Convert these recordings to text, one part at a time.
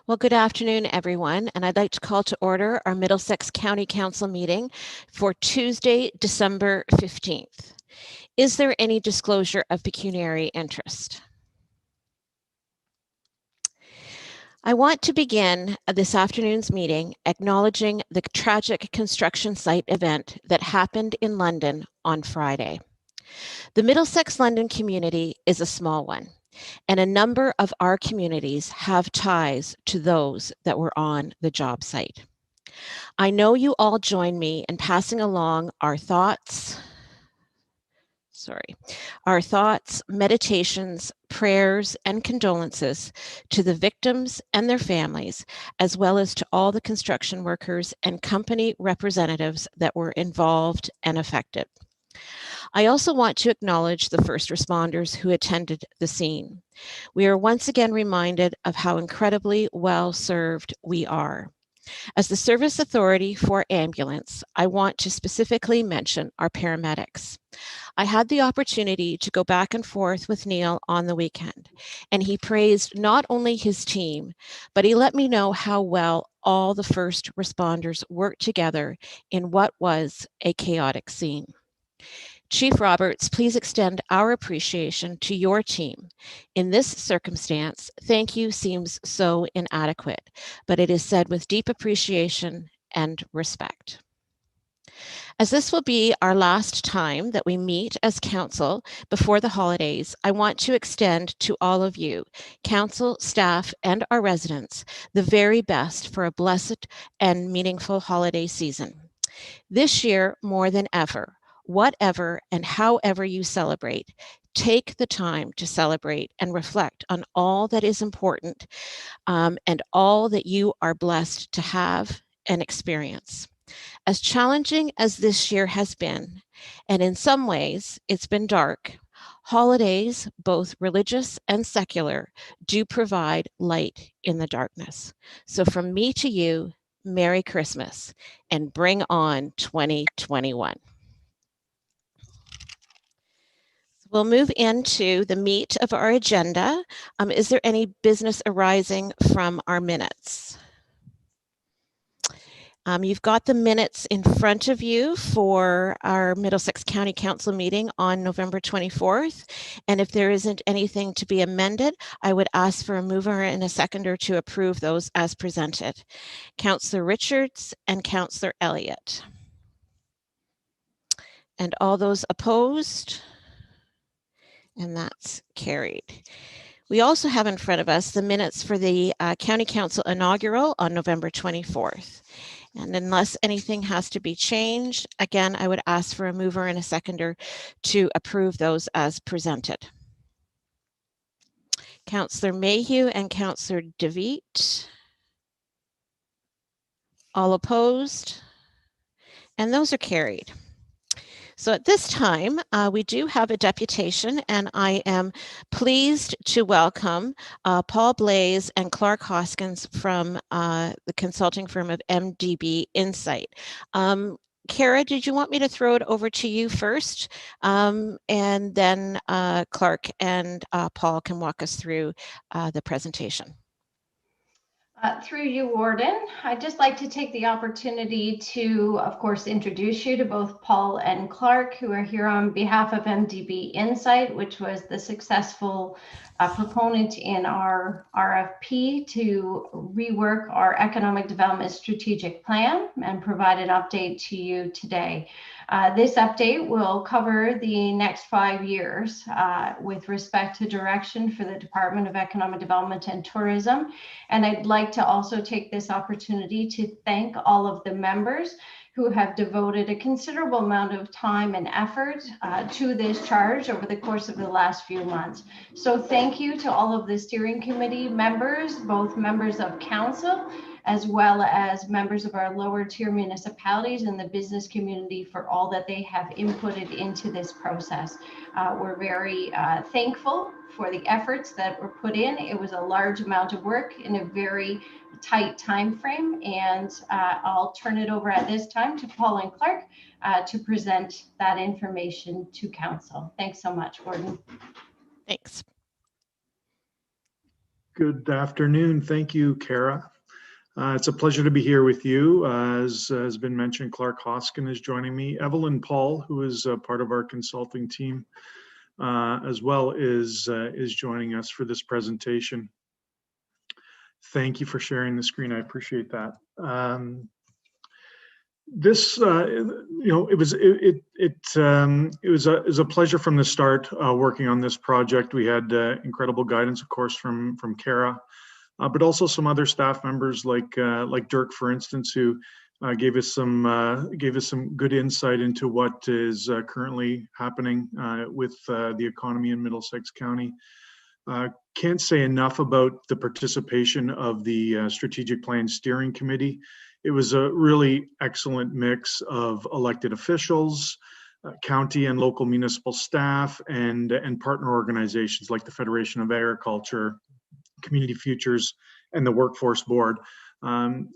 Well, good afternoon, everyone, and I'd like to call to order our Middlesex County Council meeting for Tuesday, December 15th. Is there any disclosure of pecuniary interest? I want to begin this afternoon's meeting acknowledging the tragic construction site event that happened in London on Friday. The Middlesex London community is a small one, and a number of our communities have ties to those that were on the job site. I know you all join me in passing along our thoughts, meditations, prayers, and condolences to the victims and their families, as well as to all the construction workers and company representatives that were involved and affected. I also want to acknowledge the first responders who attended the scene. We are once again reminded of how incredibly well served we are. As the service authority for ambulance, I want to specifically mention our paramedics. I had the opportunity to go back and forth with Neil on the weekend, and he praised not only his team, but he let me know how well all the first responders worked together in what was a chaotic scene. Chief Roberts, please extend our appreciation to your team. In this circumstance, thank you seems so inadequate, but it is said with deep appreciation and respect. As this will be our last time that we meet as council before the holidays, I want to extend to all of you, council, staff, and our residents, the very best for a blessed and meaningful holiday season. This year, more than ever, whatever and however you celebrate, take the time to celebrate and reflect on all that is important and all that you are blessed to have and experience. As challenging as this year has been, and in some ways it's been dark, holidays, both religious and secular, do provide light in the darkness. So from me to you, Merry Christmas and bring on 2021. We'll move into the meat of our agenda. Is there any business arising from our minutes? You've got the minutes in front of you for our Middlesex County Council meeting on November 24th. And if there isn't anything to be amended, I would ask for a mover and a seconder to approve those as presented. Councillor Richards and Councillor Elliott. And all those opposed? And that's carried. We also have in front of us the minutes for the County Council inaugural on November 24th. And unless anything has to be changed, again, I would ask for a mover and a seconder to approve those as presented. Councillor Mayhew and Councillor DeVete. All opposed? And those are carried. So at this time, we do have a deputation, and I am pleased to welcome Paul Blaze and Clark Hoskins from the consulting firm of MDB Insight. Kara, did you want me to throw it over to you first? And then Clark and Paul can walk us through the presentation. Through you, Warden, I'd just like to take the opportunity to, of course, introduce you to both Paul and Clark, who are here on behalf of MDB Insight, which was the successful proponent in our RFP to rework our economic development strategic plan and provide an update to you today. This update will cover the next 5 years with respect to direction for the Department of Economic Development and Tourism. And I'd like to also take this opportunity to thank all of the members who have devoted a considerable amount of time and effort to this charge over the course of the last few months. So thank you to all of the steering committee members, both members of council, as well as members of our lower tier municipalities and the business community for all that they have inputted into this process. We're very thankful for the efforts that were put in. It was a large amount of work in a very tight time frame, and I'll turn it over at this time to Paul and Clark to present that information to council. Thanks so much, Gordon. Thanks. Good afternoon. Thank you, Kara. It's a pleasure to be here with you. As has been mentioned, Clark Hoskin is joining me. Evelyn Paul, who is part of our consulting team, as well, is joining us for this presentation. Thank you for sharing the screen. I appreciate that. This, it was a pleasure from the start working on this project. We had incredible guidance, of course, from Kara, but also some other staff members like Dirk, for instance, who gave us some good insight into what is currently happening with the economy in Middlesex County. Can't say enough about the participation of the Strategic Plan Steering Committee. It was a really excellent mix of elected officials, county and local municipal staff, and partner organizations like the Federation of Agriculture, Community Futures, and the Workforce Board.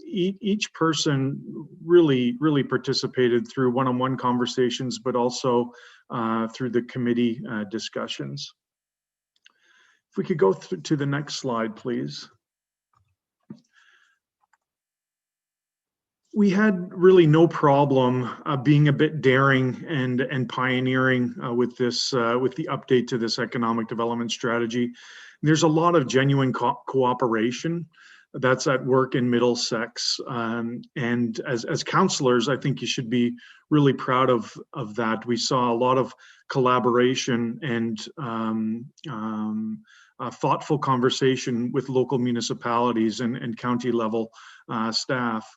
Each person really participated through one-on-one conversations, but also through the committee discussions. If we could go to the next slide, please. We had really no problem being a bit daring and pioneering with the update to this economic development strategy. There's a lot of genuine cooperation that's at work in Middlesex, and as councillors, I think you should be really proud of that. We saw a lot of collaboration and thoughtful conversation with local municipalities and county level staff.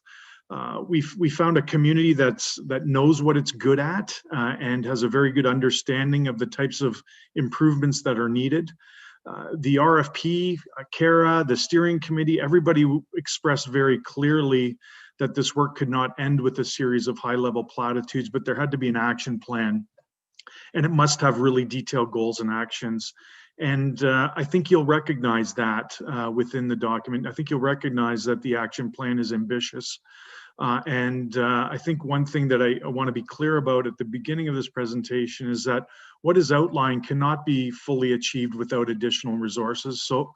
We found a community that knows what it's good at and has a very good understanding of the types of improvements that are needed. The RFP, Kara, the steering committee, everybody expressed very clearly that this work could not end with a series of high-level platitudes, but there had to be an action plan, and it must have really detailed goals and actions. And I think you'll recognize that within the document. I think you'll recognize that the action plan is ambitious. I think one thing that I want to be clear about at the beginning of this presentation is that what is outlined cannot be fully achieved without additional resources. So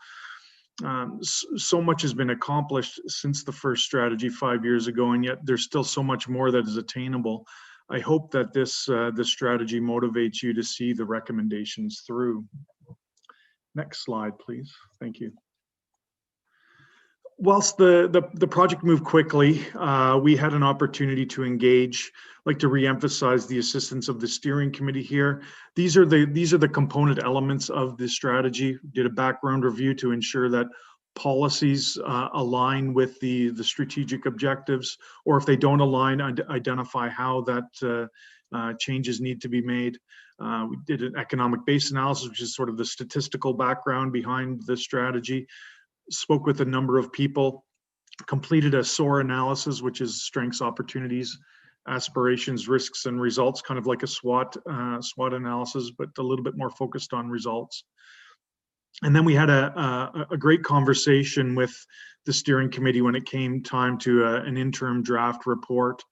much has been accomplished since the first strategy 5 years ago, and yet there's still so much more that is attainable. I hope that this strategy motivates you to see the recommendations through. Next slide, please. Thank you. Whilst the project moved quickly, we had an opportunity to engage. I'd like to reemphasize the assistance of the steering committee here. These are the component elements of this strategy. Did a background review to ensure that policies align with the strategic objectives, or if they don't align, identify how that changes need to be made. We did an economic base analysis, which is sort of the statistical background behind the strategy. Spoke with a number of people, completed a SOAR analysis, which is strengths, opportunities, aspirations, risks, and results, kind of like a SWOT analysis, but a little bit more focused on results. And then we had a great conversation with the steering committee when it came time to an interim draft report,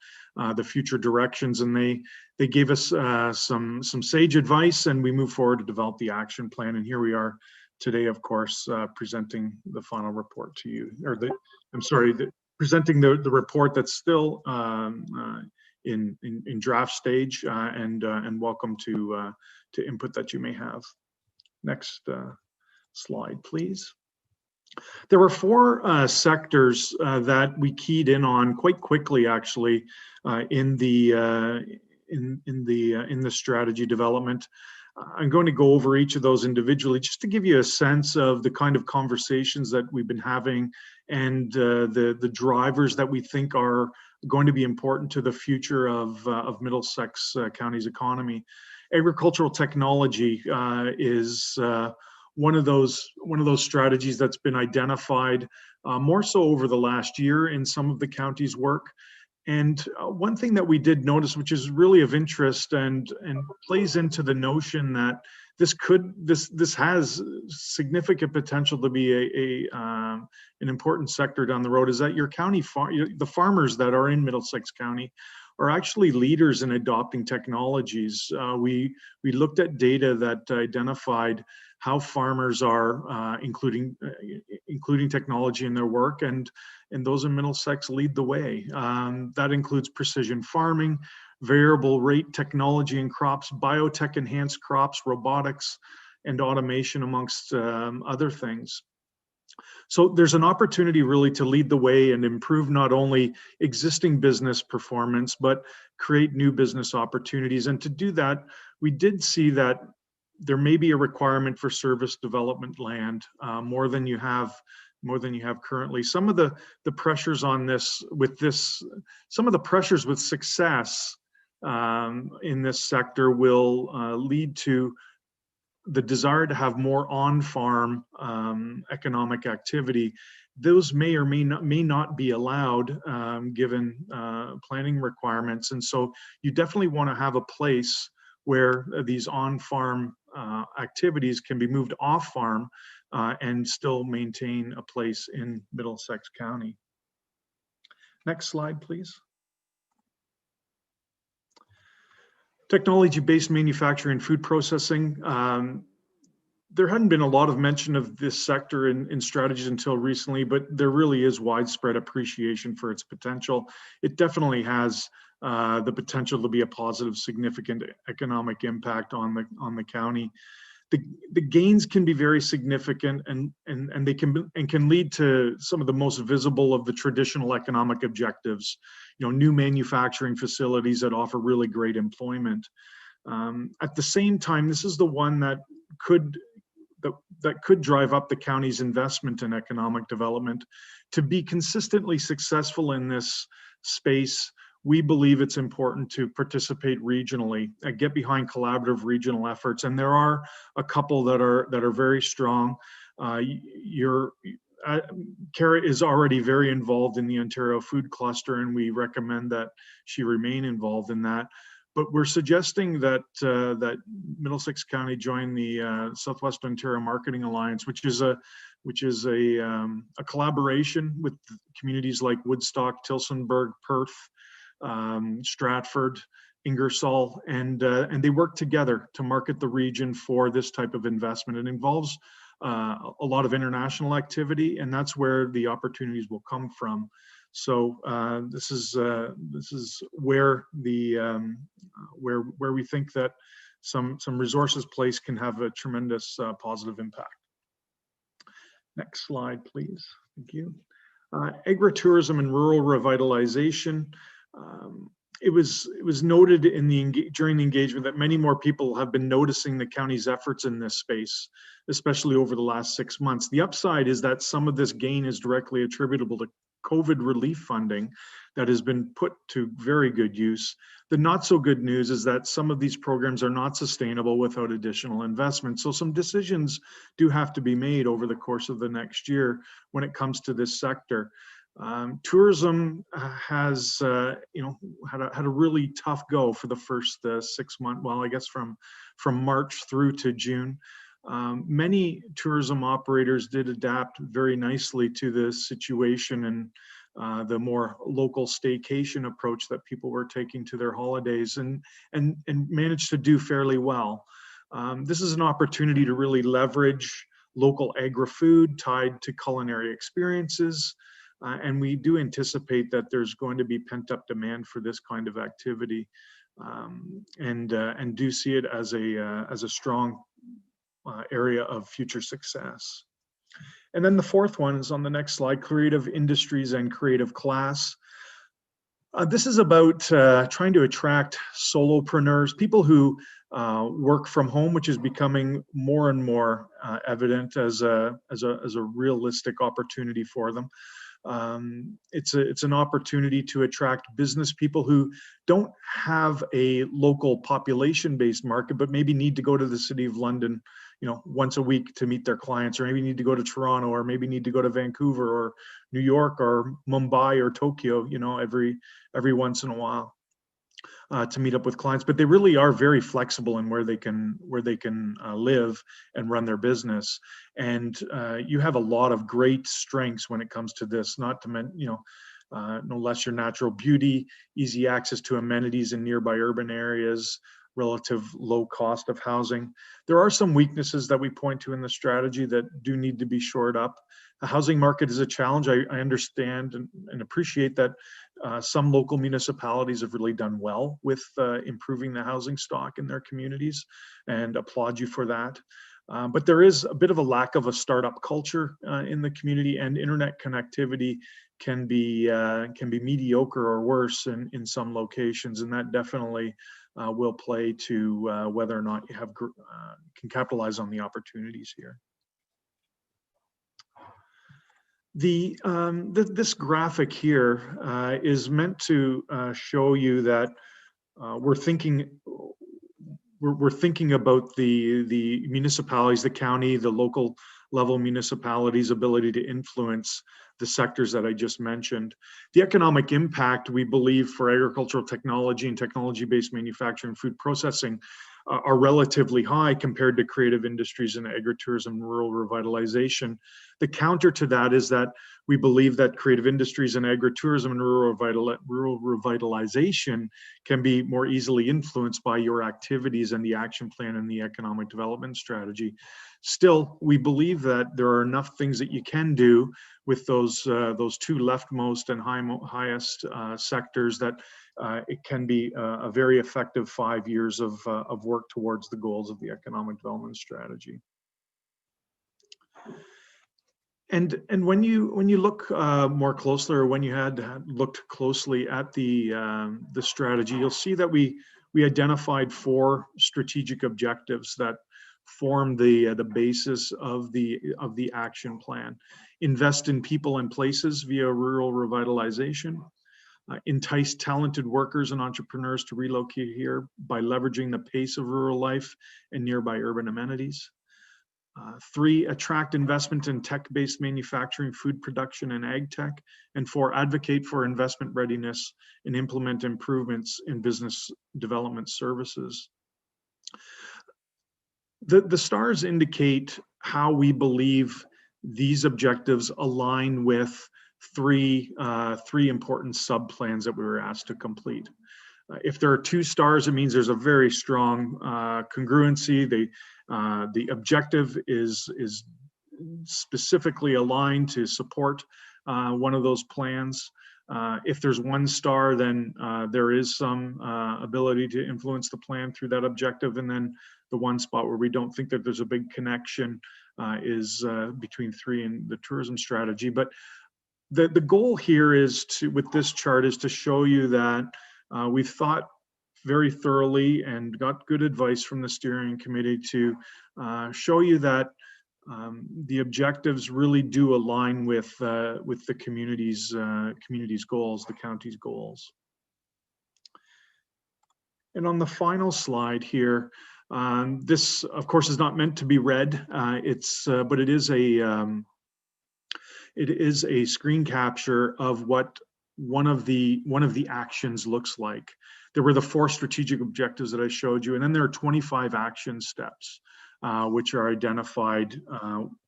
the future directions, and they gave us some sage advice, and we moved forward to develop the action plan. And here we are today, of course, presenting the final report to you, or presenting the report that's still in draft stage, and welcome to input that you may have. Next slide, please. There were four sectors that we keyed in on quite quickly, actually, in the strategy development. I'm going to go over each of those individually just to give you a sense of the kind of conversations that we've been having and the drivers that we think are going to be important to the future of Middlesex County's economy. Agricultural technology is one of those strategies that's been identified more so over the last year in some of the county's work. And one thing that we did notice, which is really of interest and plays into the notion that this has significant potential to be an important sector down the road, is that your county the farmers that are in Middlesex County are actually leaders in adopting technologies. We looked at data that identified how farmers are, including including technology in their work, and those in Middlesex lead the way. That includes precision farming, variable rate technology in crops, biotech enhanced crops, robotics, and automation, amongst other things. So there's an opportunity really to lead the way and improve not only existing business performance, but create new business opportunities. And to do that, we did see that there may be a requirement for service development land, more than you have currently. Some of the pressures on some of the pressures with success in this sector will lead to the desire to have more on-farm economic activity. Those may or may not be allowed given planning requirements. And so you definitely want to have a place where these on-farm activities can be moved off-farm and still maintain a place in Middlesex County. Next slide, please. Technology-based manufacturing and food processing. There hadn't been a lot of mention of this sector in strategies until recently, but there really is widespread appreciation for its potential. It definitely has the potential to be a positive, significant economic impact on the county. The gains can be very significant, and they can lead to some of the most visible of the traditional economic objectives. New manufacturing facilities that offer really great employment. At the same time, this is the one that could drive up the county's investment in economic development. To be consistently successful in this space, we believe it's important to participate regionally and get behind collaborative regional efforts. And there are a couple that are very strong. Kara is already very involved in the Ontario Food Cluster, and we recommend that she remain involved in that. But we're suggesting that Middlesex County join the Southwest Ontario Marketing Alliance, which is a collaboration with communities like Woodstock, Tillsonburg, Perth, Stratford, Ingersoll, and they work together to market the region for this type of investment. It involves a lot of international activity, and that's where the opportunities will come from. So this is where where we think that some resources placed can have a tremendous positive impact. Next slide, please. Thank you. Agritourism and rural revitalization. It was noted during the engagement that many more people have been noticing the county's efforts in this space, especially over the last 6 months. The upside is that some of this gain is directly attributable to COVID relief funding that has been put to very good use. The not so good news is that some of these programs are not sustainable without additional investment. So some decisions do have to be made over the course of the next year when it comes to this sector. Tourism has had a really tough go for the first 6 months. Well, I guess from March through to June. Many tourism operators did adapt very nicely to this situation and the more local staycation approach that people were taking to their holidays, and managed to do fairly well. This is an opportunity to really leverage local agri-food tied to culinary experiences. And we do anticipate that there's going to be pent-up demand for this kind of activity, and do see it as a strong area of future success. And then the fourth one is on the next slide: creative industries and creative class. This is about trying to attract solopreneurs, people who work from home, which is becoming more and more evident as a realistic opportunity for them. It's an opportunity to attract business people who don't have a local population-based market, but maybe need to go to the City of London, once a week to meet their clients, or maybe need to go to Toronto, or maybe need to go to Vancouver or New York or Mumbai or Tokyo, every once in a while to meet up with clients. But they really are very flexible in where they can live and run their business. And you have a lot of great strengths when it comes to this, not to mention, no less your natural beauty, easy access to amenities in nearby urban areas, relative low cost of housing. There are some weaknesses that we point to in the strategy that do need to be shored up. The housing market is a challenge. I understand and appreciate that some local municipalities have really done well with improving the housing stock in their communities, and applaud you for that. But there is a bit of a lack of a startup culture in the community, and internet connectivity can be mediocre or worse in some locations, and that definitely will play to whether or not you have can capitalize on the opportunities here. This graphic here is meant to show you that we're thinking about the municipalities, the county, the local level municipalities' ability to influence the sectors that I just mentioned. The economic impact, we believe, for agricultural technology and technology-based manufacturing, food processing are relatively high compared to creative industries and agritourism, rural revitalization. The counter to that is that we believe that creative industries and agritourism and rural revitalization can be more easily influenced by your activities and the action plan and the economic development strategy. Still, we believe that there are enough things that you can do with those two leftmost and highest sectors that it can be a very effective 5 years of work towards the goals of the economic development strategy. And when you look more closely, or when you had looked closely at the strategy, you'll see that we identified 4 strategic objectives that form the basis of the action plan. Invest in people and places via rural revitalization. Entice talented workers and entrepreneurs to relocate here by leveraging the pace of rural life and nearby urban amenities. 3, attract investment in tech-based manufacturing, food production, and ag tech. And 4, advocate for investment readiness and implement improvements in business development services. The stars indicate how we believe these objectives align with three important sub-plans that we were asked to complete. If there are 2 stars, it means there's a very strong congruency. The objective is specifically aligned to support one of those plans. If there's 1 star, then there is some ability to influence the plan through that objective. And then the 1 spot where we don't think that there's a big connection is between 3 and the tourism strategy. But the goal here is with this chart is to show you that we've thought very thoroughly and got good advice from the steering committee to show you that the objectives really do align with the community's goals, the county's goals. And on the final slide here, this of course is not meant to be read. But it is a screen capture of what one of the actions looks like. There were the 4 strategic objectives that I showed you, and then there are 25 action steps which are identified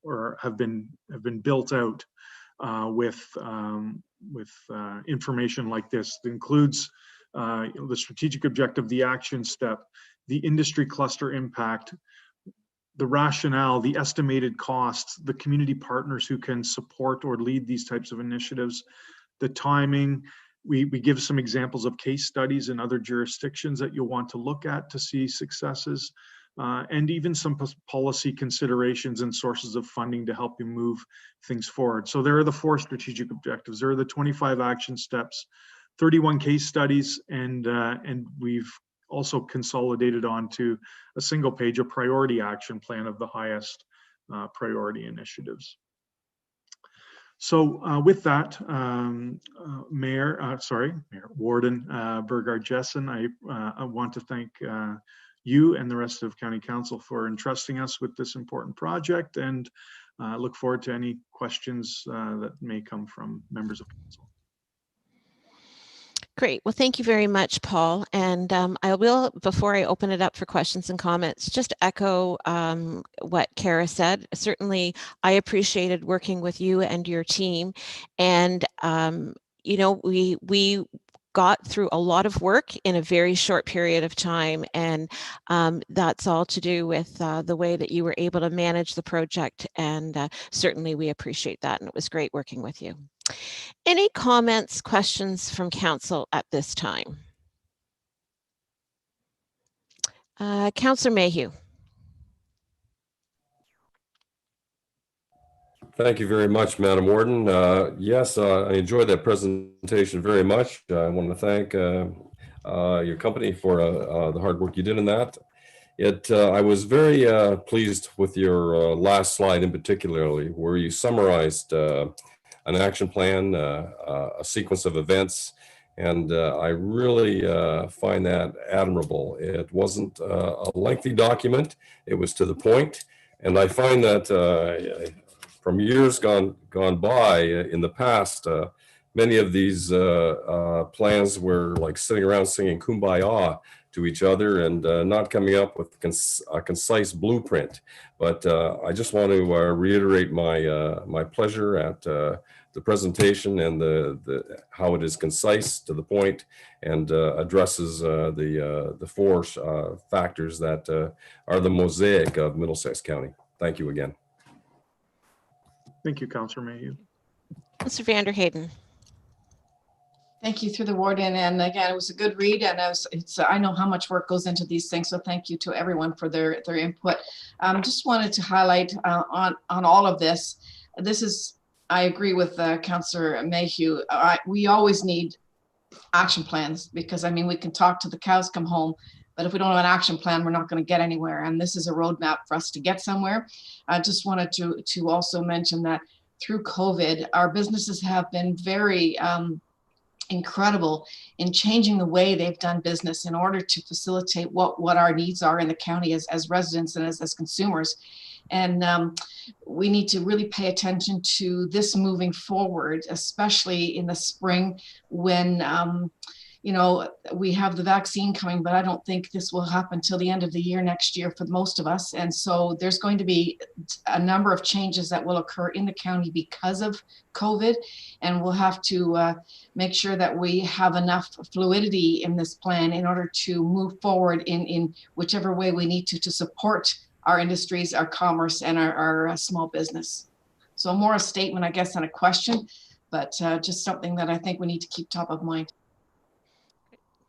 or have been built out with information like this. It includes the strategic objective, the action step, the industry cluster impact, the rationale, the estimated costs, the community partners who can support or lead these types of initiatives, the timing. We give some examples of case studies in other jurisdictions that you'll want to look at to see successes, and even some policy considerations and sources of funding to help you move things forward. So there are the 4 strategic objectives. There are the 25 action steps, 31 case studies, and we've also consolidated onto a single page, a priority action plan of the highest priority initiatives. So with that, Warden Burgard-Jessen, I want to thank you and the rest of County Council for entrusting us with this important project, and look forward to any questions that may come from members of Council. Great. Well, thank you very much, Paul. And I will, before I open it up for questions and comments, just echo what Kara said. Certainly, I appreciated working with you and your team. And, you know, we got through a lot of work in a very short period of time, and that's all to do with the way that you were able to manage the project, and certainly we appreciate that, and it was great working with you. Any comments, questions from council at this time? Councillor Mayhew. Thank you very much, Madam Warden. Yes, I enjoyed that presentation very much. I want to thank your company for the hard work you did in that. I was very pleased with your last slide in particularly, where you summarized an action plan, a sequence of events, and I really find that admirable. It wasn't a lengthy document, it was to the point, and I find that from years gone by in the past, many of these plans were like sitting around singing Kumbaya to each other and not coming up with a concise blueprint. But I just want to reiterate my pleasure at the presentation and how it is concise, to the point, and addresses the four factors that are the mosaic of Middlesex County. Thank you again. Thank you, Councillor Mayhew. Councillor Vander Hayden. Thank you, through the warden. And again, it was a good read, and I know how much work goes into these things. So thank you to everyone for their input. Just wanted to highlight on all of this. I agree with Councillor Mayhew. We always need action plans, because I mean, we can talk to the cows come home, but if we don't have an action plan, we're not going to get anywhere. And this is a roadmap for us to get somewhere. I just wanted to also mention that through COVID, our businesses have been very incredible in changing the way they've done business in order to facilitate what our needs are in the county as residents and as consumers. And we need to really pay attention to this moving forward, especially in the spring when you know, we have the vaccine coming, but I don't think this will happen till the end of the year next year for most of us. And so there's going to be a number of changes that will occur in the county because of COVID. And we'll have to make sure that we have enough fluidity in this plan in order to move forward in whichever way we need to support our industries, our commerce, and our small business. So more a statement, I guess, than a question, but just something that I think we need to keep top of mind.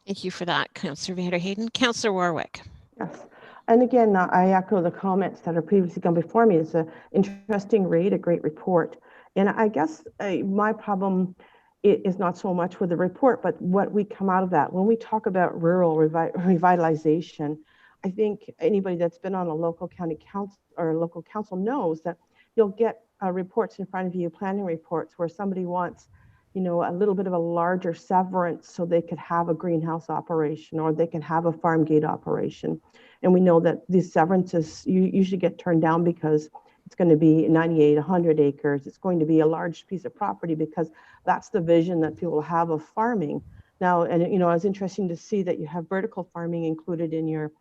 Thank you for that, Councillor Vander Hayden. Councillor Warwick. Yes, and again, I echo the comments that have previously gone before me. It's an interesting read, a great report. And I guess my problem is not so much with the report, but what we come out of that. When we talk about rural revitalization, I think anybody that's been on a local county council or a local council knows that you'll get reports in front of you, planning reports, where somebody wants, you know, a little bit of a larger severance so they could have a greenhouse operation or they can have a farm gate operation. And we know that these severances usually get turned down because it's going to be 98, 100 acres. It's going to be a large piece of property because that's the vision that people have of farming. Now, and you know, it's interesting to see that you have vertical farming included in your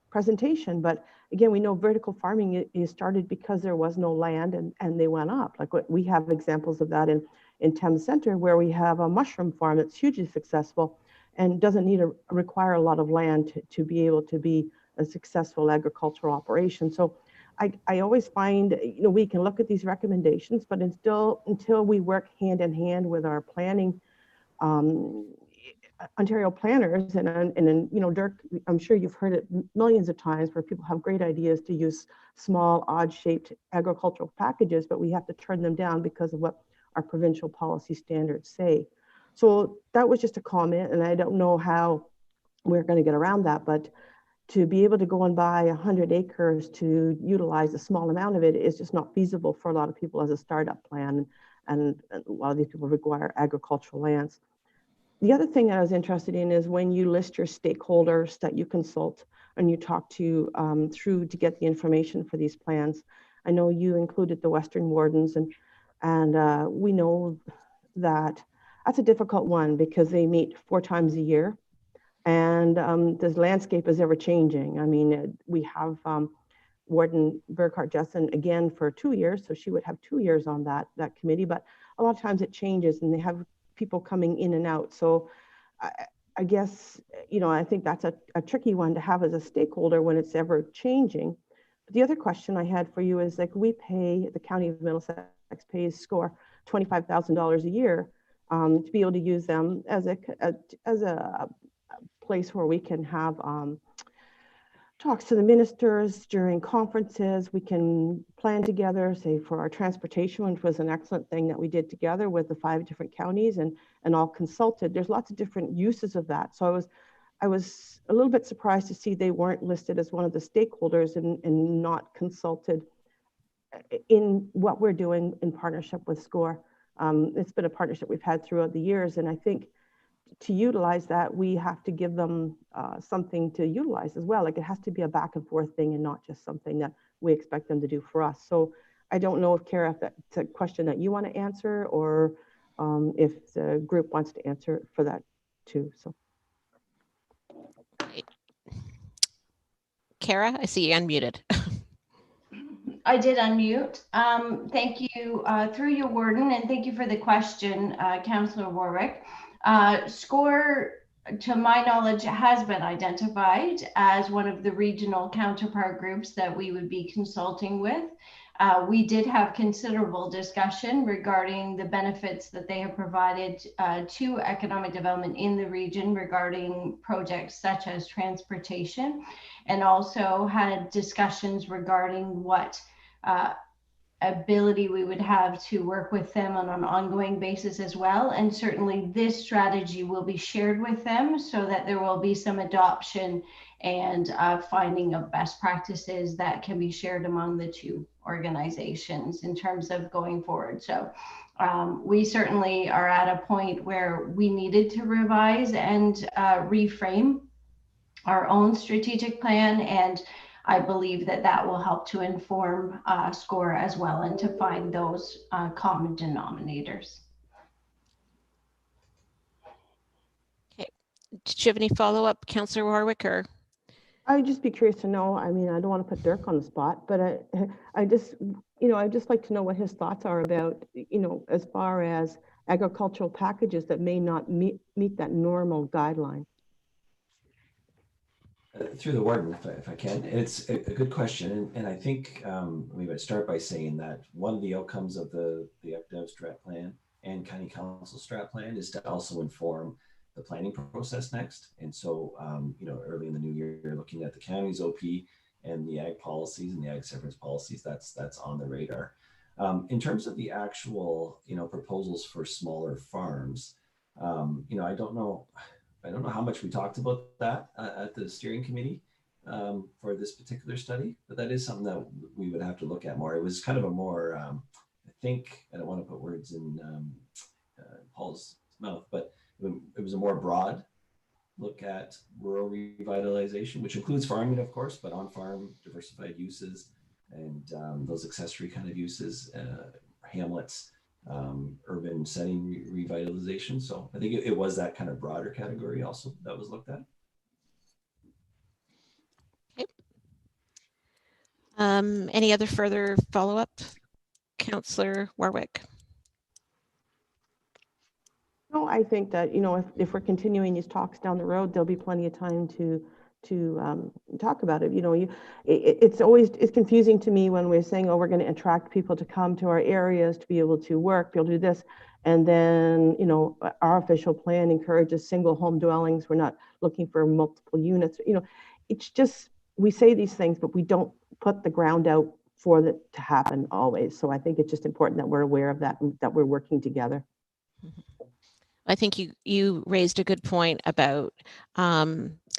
presentation, but again, we know vertical farming is started because there was no land and they went up. Like we have examples of that in Thames Centre, where we have a mushroom farm that's hugely successful and doesn't need to require a lot of land to be able to be a successful agricultural operation. So I always find, you know, we can look at these recommendations, but until we work hand in hand with our planning, Ontario planners, and you know, Dirk, I'm sure you've heard it millions of times, where people have great ideas to use small, odd-shaped agricultural packages, but we have to turn them down because of what our provincial policy standards say. So that was just a comment, and I don't know how we're going to get around that, but to be able to go and buy 100 acres to utilize a small amount of it is just not feasible for a lot of people as a startup plan, and a lot of these people require agricultural lands. The other thing that I was interested in is when you list your stakeholders that you consult and you talk to through to get the information for these plans. I know you included the Western Wardens, and we know that that's a difficult one because they meet 4 times a year, and the landscape is ever changing. I mean, we have Warden Burkhart Jessen again for 2 years, so she would have 2 years on that committee, but a lot of times it changes, and they have people coming in and out. So I guess, I think that's a tricky one to have as a stakeholder when it's ever changing. But the other question I had for you is, like, the county of Middlesex pays SCORE $25,000 a year to be able to use them as a place where we can have talks to the ministers during conferences. We can plan together, say for our transportation, which was an excellent thing that we did together with the 5 different counties and all consulted. There's lots of different uses of that. So I was a little bit surprised to see they weren't listed as one of the stakeholders and not consulted in what we're doing in partnership with SCORE. It's been a partnership we've had throughout the years, and I think to utilize that, we have to give them something to utilize as well. Like, it has to be a back and forth thing and not just something that we expect them to do for us. So I don't know if, Kara, if that's a question that you want to answer, or if the group wants to answer for that too. So, Kara, I see you unmuted. I did unmute. Thank you, through you, Warden, and thank you for the question, Councillor Warwick. SCORE, to my knowledge, has been identified as one of the regional counterpart groups that we would be consulting with. We did have considerable discussion regarding the benefits that they have provided to economic development in the region regarding projects such as transportation, and also had discussions regarding what ability we would have to work with them on an ongoing basis as well. And certainly this strategy will be shared with them so that there will be some adoption and finding of best practices that can be shared among the two organizations in terms of going forward. So we certainly are at a point where we needed to revise and reframe our own strategic plan, and I believe that that will help to inform SCORE as well, and to find those common denominators. Okay. Did you have any follow-up, Councillor Warwick? Or I would just be curious to know. I mean, I don't want to put Dirk on the spot, but I just, I'd just like to know what his thoughts are about, as far as agricultural packages that may not meet that normal guideline. Through the warden, if I can. It's a good question, and I think we would start by saying that one of the outcomes of the UPDEV strat plan and county council strat plan is to also inform the planning process next. And so, early in the new year, looking at the county's OP and the ag policies and the ag severance policies, that's on the radar. In terms of the actual, proposals for smaller farms, I don't know how much we talked about that at the steering committee for this particular study, but that is something that we would have to look at more. It was kind of a more, I think, I don't want to put words in Paul's mouth, but it was a more broad look at rural revitalization, which includes farming, of course, but on-farm diversified uses and those accessory kind of uses, hamlets, urban setting revitalization. So I think it was that kind of broader category also that was looked at. okay. Any other further follow-up, Councillor Warwick? No, I think that, if we're continuing these talks down the road, there'll be plenty of time to talk about it. It's confusing to me when we're saying, oh, we're going to attract people to come to our areas to be able to work, be able to do this. And then, our official plan encourages single home dwellings. We're not looking for multiple units. It's just, we say these things, but we don't put the ground out for that to happen always. So I think it's just important that we're aware of that and that we're working together. I think you raised a good point about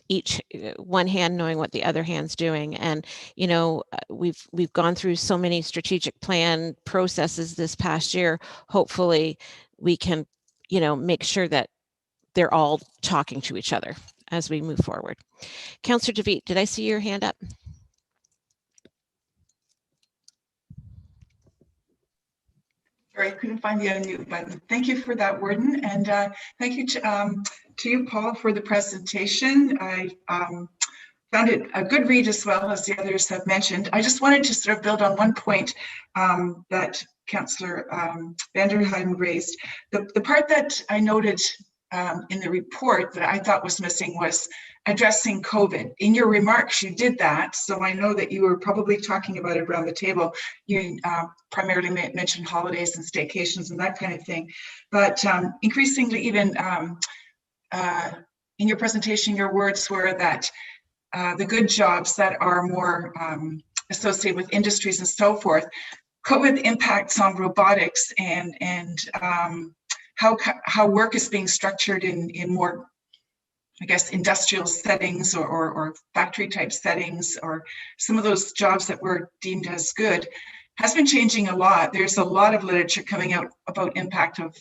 each one hand knowing what the other hand's doing, and we've gone through so many strategic plan processes this past year. Hopefully, we can make sure that they're all talking to each other as we move forward. Councillor DeVitt, did I see your hand up? Sorry, I couldn't find the unmute button. Thank you for that, Warden, and thank you to you, Paul, for the presentation. I found it a good read as well, as the others have mentioned. I just wanted to sort of build on one point that Councillor Vanderheiden raised. The part that I noted in the report that I thought was missing was addressing COVID. In your remarks, you did that. So I know that you were probably talking about it around the table. You primarily mentioned holidays and staycations and that kind of thing. But increasingly, even in your presentation, your words were that the good jobs that are more associated with industries and so forth, COVID impacts on robotics and how work is being structured in more, I guess, industrial settings or factory type settings, or some of those jobs that were deemed as good, has been changing a lot. There's a lot of literature coming out about impact of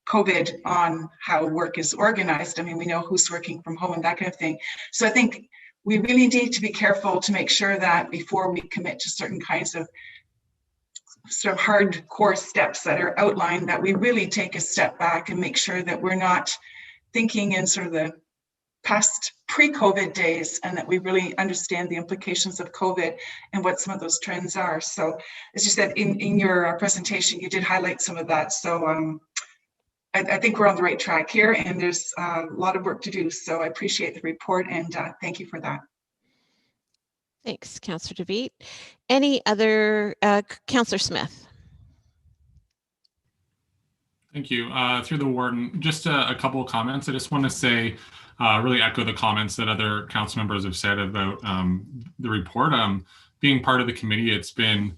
COVID on how work is organized. I mean, we know who's working from home and that kind of thing. So I think we really need to be careful to make sure that before we commit to certain kinds of sort of hardcore steps that are outlined, that we really take a step back and make sure that we're not thinking in sort of the past pre-COVID days, and that we really understand the implications of COVID and what some of those trends are. So as you said in your presentation, you did highlight some of that. So I think we're on the right track here, and there's a lot of work to do. So I appreciate the report, and thank you for that. Thanks, Councillor DeVitt. Any other, Councillor Smith? Thank you. Through the warden, just a couple of comments. I just want to say, really echo the comments that other council members have said about the report. Being part of the committee, it's been,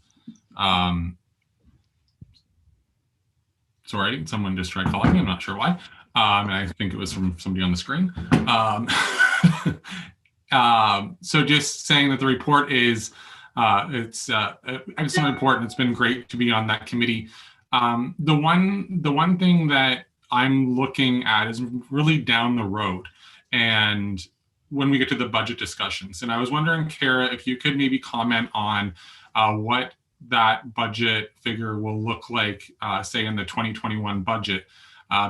sorry, someone just tried calling me. I'm not sure why. And I think it was from somebody on the screen. So just saying that the report is, it's excellent report, and it's been great to be on that committee. The one thing that I'm looking at is really down the road, and when we get to the budget discussions. And I was wondering, Kara, if you could maybe comment on what that budget figure will look like, say in the 2021 budget.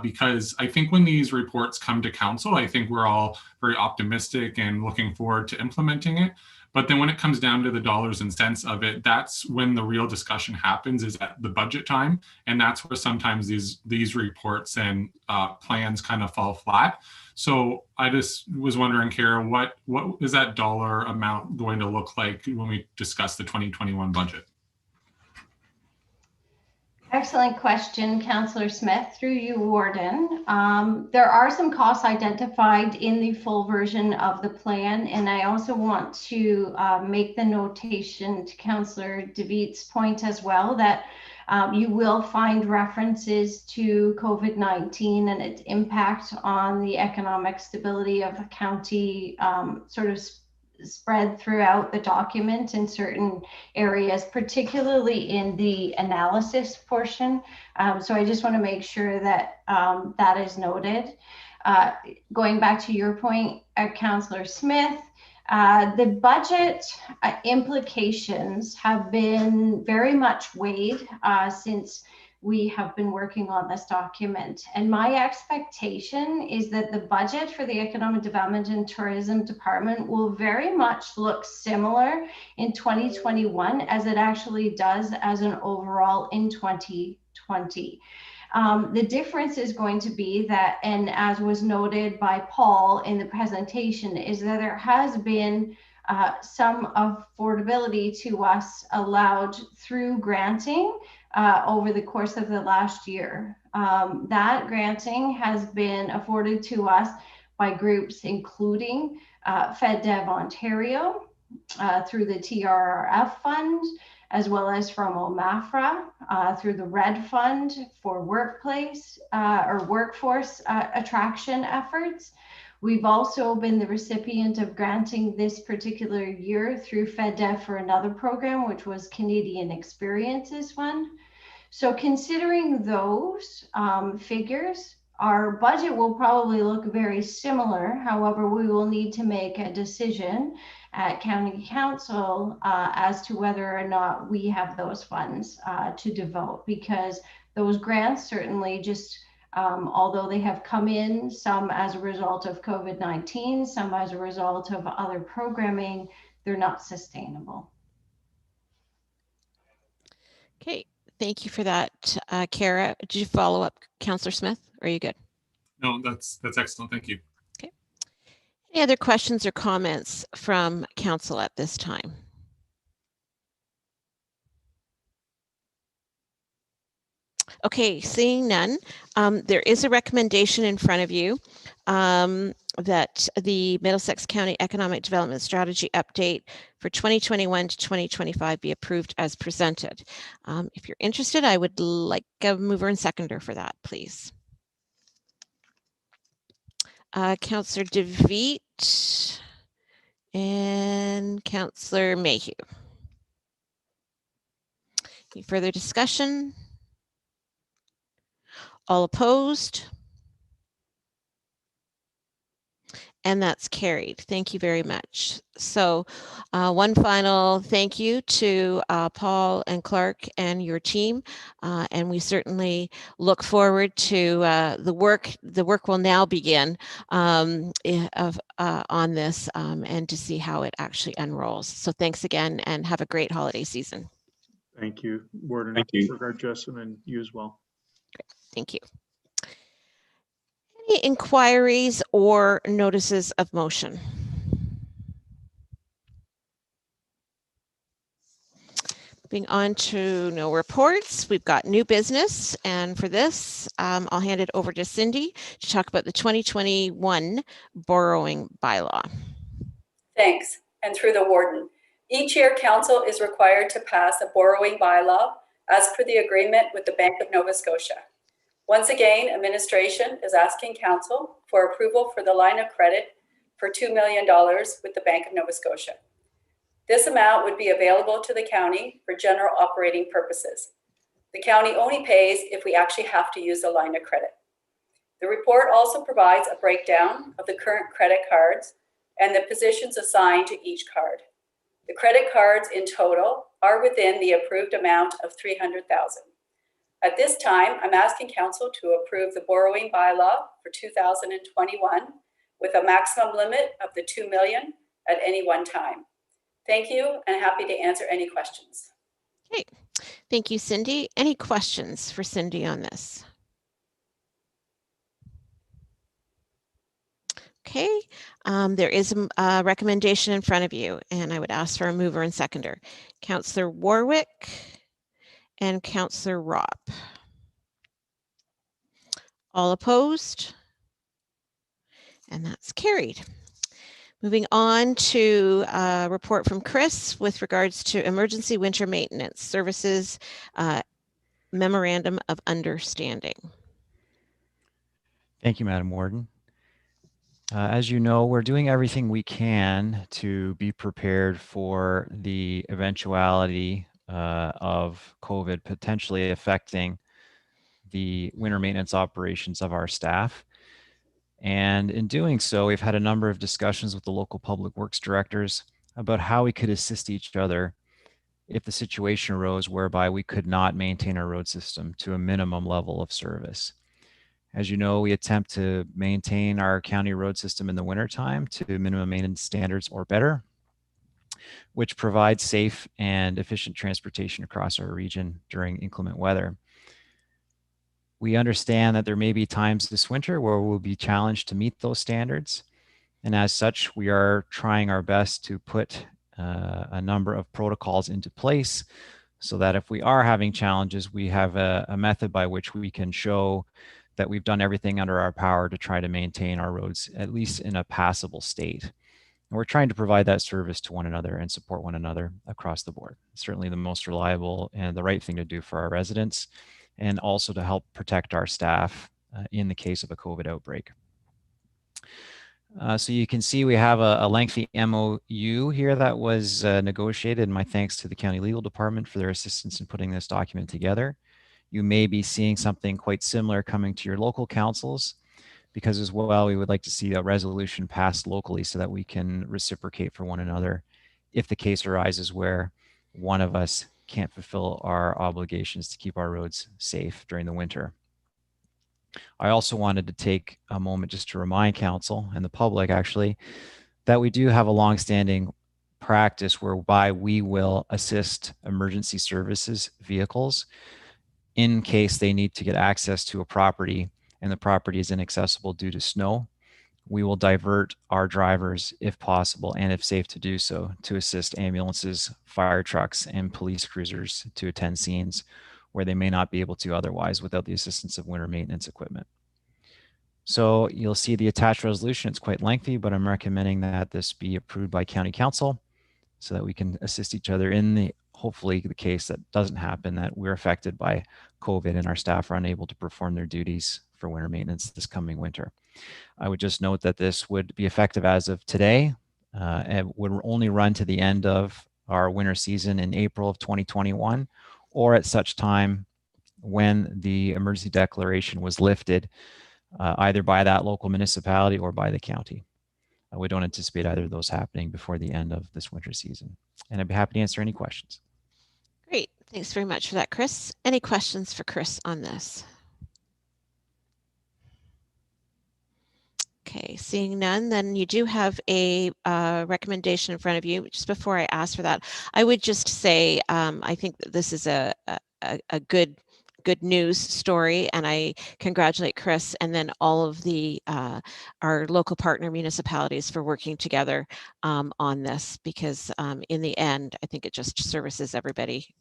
Because I think when these reports come to council, I think we're all very optimistic and looking forward to implementing it. But then when it comes down to the dollars and cents of it, that's when the real discussion happens, is at the budget time. And that's where sometimes these reports and plans kind of fall flat. So I just was wondering, Kara, what is that dollar amount going to look like when we discuss the 2021 budget? Excellent question, Councillor Smith. Through you, Warden. There are some costs identified in the full version of the plan, and I also want to make the notation to Councillor DeVitt's point as well, that you will find references to COVID-19 and its impact on the economic stability of the county, sort of spread throughout the document in certain areas, particularly in the analysis portion. So I just want to make sure that that is noted. Going back to your point, Councillor Smith, the budget implications have been very much weighed since we have been working on this document. And my expectation is that the budget for the Economic Development and Tourism Department will very much look similar in 2021 as it actually does as an overall in 2020. The difference is going to be that, and as was noted by Paul in the presentation, is that there has been some affordability to us allowed through granting over the course of the last year. That granting has been afforded to us by groups including FedDev Ontario through the TRRF fund, as well as from OMAFRA through the RED fund for workplace or workforce attraction efforts. We've also been the recipient of granting this particular year through FedDev for another program, which was Canadian Experiences Fund. So considering those figures, our budget will probably look very similar. However, we will need to make a decision at County Council as to whether or not we have those funds to devote, because those grants certainly just Although they have come in, some as a result of COVID-19, some as a result of other programming, they're not sustainable. Okay, thank you for that, Kara. Did you follow up, Councillor Smith? Or are you good? No, that's excellent. Thank you. Okay. Any other questions or comments from council at this time? Okay, seeing none, there is a recommendation in front of you that the Middlesex County Economic Development Strategy update for 2021 to 2025 be approved as presented. If you're interested, I would like a mover and seconder for that, please. Councillor DeVete and Councillor Mayhew. Any further discussion? All opposed? And that's carried. Thank you very much. So one final thank you to Paul and Clark and your team. And we certainly look forward to the work. The work will now begin on this and to see how it actually unrolls. So thanks again and have a great holiday season. Thank you, Warden. Thank you. Regard, Justin, and you as well. Great. Thank you. Any inquiries or notices of motion? Moving on to no reports, we've got new business, and for this, I'll hand it over to Cindy to talk about the 2021 borrowing bylaw. Thanks, and through the warden. Each year, council is required to pass a borrowing bylaw as per the agreement with the Bank of Nova Scotia. Once again, administration is asking council for approval for the line of credit for $2 million with the Bank of Nova Scotia. This amount would be available to the county for general operating purposes. The county only pays if we actually have to use the line of credit. The report also provides a breakdown of the current credit cards and the positions assigned to each card. The credit cards in total are within the approved amount of $300,000. At this time, I'm asking council to approve the borrowing bylaw for 2021 with a maximum limit of the $2 million at any one time. Thank you, and happy to answer any questions. Okay, thank you, Cindy. Any questions for Cindy on this? Okay, there is a recommendation in front of you, and I would ask for a mover and seconder. Councillor Warwick and Councillor Ropp. All opposed? And that's carried. Moving on to a report from Chris with regards to emergency winter maintenance services memorandum of understanding. Thank you, Madam Warden. As you know, we're doing everything we can to be prepared for the eventuality of COVID potentially affecting the winter maintenance operations of our staff. And in doing so, we've had a number of discussions with the local public works directors about how we could assist each other if the situation arose whereby we could not maintain our road system to a minimum level of service. As you know, we attempt to maintain our county road system in the wintertime to minimum maintenance standards or better, which provides safe and efficient transportation across our region during inclement weather. We understand that there may be times this winter where we'll be challenged to meet those standards. And as such, we are trying our best to put a number of protocols into place so that if we are having challenges, we have a method by which we can show that we've done everything under our power to try to maintain our roads, at least in a passable state. And we're trying to provide that service to one another and support one another across the board. It's certainly the most reliable and the right thing to do for our residents, and also to help protect our staff in the case of a COVID outbreak. So you can see we have a lengthy MOU here that was negotiated, and my thanks to the County Legal Department for their assistance in putting this document together. You may be seeing something quite similar coming to your local councils, because as well, we would like to see a resolution passed locally so that we can reciprocate for one another if the case arises where one of us can't fulfill our obligations to keep our roads safe during the winter. I also wanted to take a moment just to remind council and the public actually that we do have a longstanding practice whereby we will assist emergency services vehicles in case they need to get access to a property and the property is inaccessible due to snow. We will divert our drivers if possible and if safe to do so to assist ambulances, fire trucks, and police cruisers to attend scenes where they may not be able to otherwise without the assistance of winter maintenance equipment. So you'll see the attached resolution. It's quite lengthy, but I'm recommending that this be approved by County Council so that we can assist each other in the, hopefully the case that doesn't happen, that we're affected by COVID and our staff are unable to perform their duties for winter maintenance this coming winter. I would just note that this would be effective as of today and would only run to the end of our winter season in April of 2021, or at such time when the emergency declaration was lifted, either by that local municipality or by the county. We don't anticipate either of those happening before the end of this winter season. And I'd be happy to answer any questions. Great. Thanks very much for that, Chris. Any questions for Chris on this? Okay, seeing none, then you do have a recommendation in front of you. Just before I ask for that, I would just say I think that this is a good news story, and I congratulate Chris and then all of the our local partner municipalities for working together on this, because in the end, I think it just services everybody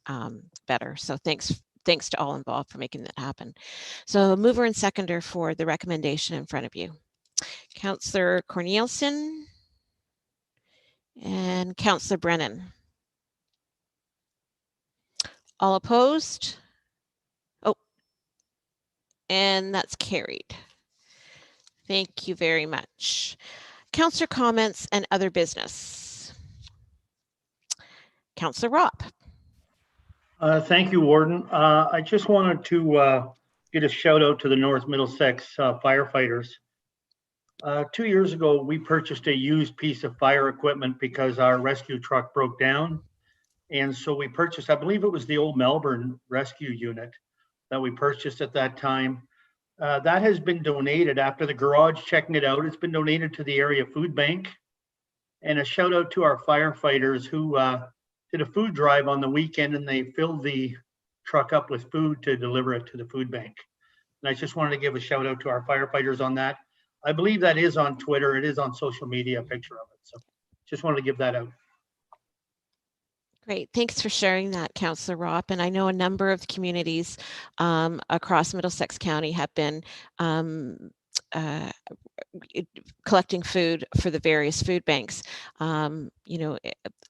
better. So thanks to all involved for making that happen. So mover and seconder for the recommendation in front of you. Councillor Cornelissen and Councillor Brennan. All opposed? Oh, and that's carried. Thank you very much. Councillor comments and other business. Councillor Ropp. Thank you, Warden. I just wanted to get a shout out to the North Middlesex firefighters. 2 years ago, we purchased a used piece of fire equipment because our rescue truck broke down. And so we purchased, I believe it was the old Melbourne rescue unit that we purchased at that time. That has been donated after the garage checking it out. It's been donated to the area food bank. And a shout out to our firefighters who did a food drive on the weekend, and they filled the truck up with food to deliver it to the food bank. And I just wanted to give a shout out to our firefighters on that. I believe that is on Twitter. It is on social media, a picture of it. So just wanted to give that out. Great. Thanks for sharing that, Councillor Ropp. And I know a number of communities across Middlesex County have been collecting food for the various food banks. You know,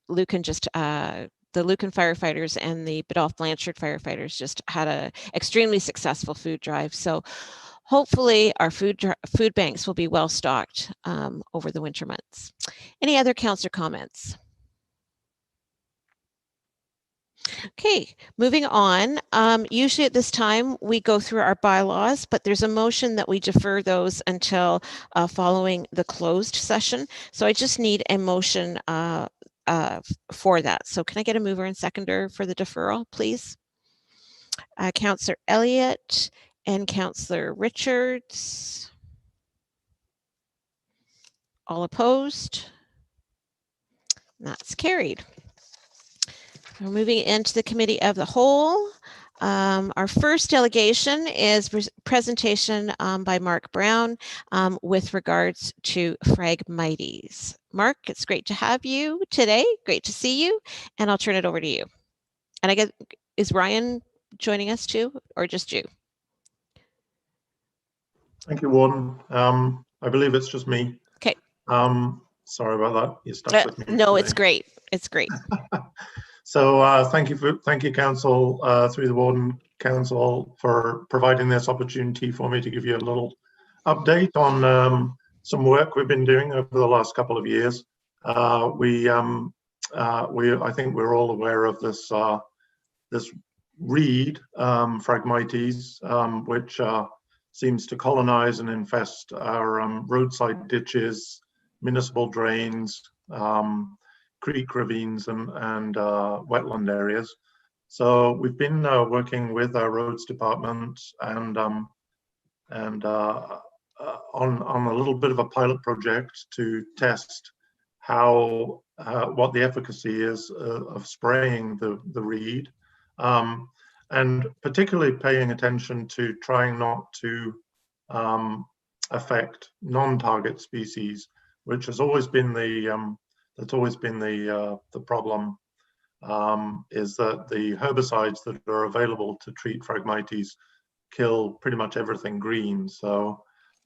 Lucan just the Lucan firefighters and the Biddulph Blanchard firefighters just had a extremely successful food drive. So hopefully our food banks will be well stocked over the winter months. Any other councillor comments? Okay, moving on. Usually at this time we go through our bylaws, but there's a motion that we defer those until following the closed session. So I just need a motion for that. So can I get a mover and seconder for the deferral, please? Councillor Elliott and Councillor Richards. All opposed? That's carried. We're moving into the committee of the whole. Our first delegation is presentation by Mark Brown with regards to Phragmites. Mark, it's great to have you today. Great to see you. And I'll turn it over to you. And I guess, is Ryan joining us too, or just you? Thank you, Warden. I believe it's just me. Okay. Sorry about that. You're stuck with me. No, today. it's great. It's great. So thank you, Council, through the Warden Council, for providing this opportunity for me to give you a little update on some work we've been doing over the last couple of years. I think we're all aware of this this reed, Phragmites, which seems to colonize and infest our roadside ditches, municipal drains, creek ravines and wetland areas. So we've been working with our roads department and on a little bit of a pilot project to test how what the efficacy is of spraying the reed, and particularly paying attention to trying not to affect non-target species, which has always been the problem. Is that the herbicides that are available to treat Phragmites kill pretty much everything green. So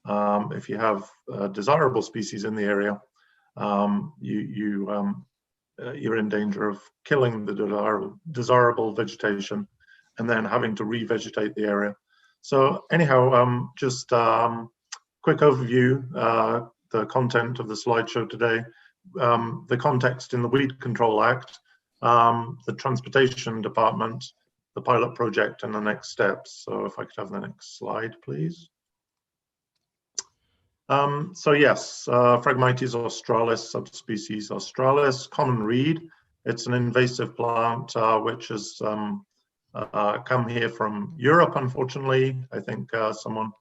if you have desirable species in the area, you're in danger of killing the desirable vegetation and then having to revegetate the area. So anyhow, just quick overview, the content of the slideshow today, the context in the Weed Control Act, the Transportation Department, the pilot project, and the next steps. So if I could have the next slide, please. So yes, Phragmites australis, subspecies australis, common reed. It's an invasive plant which has come here from Europe, unfortunately. I think someone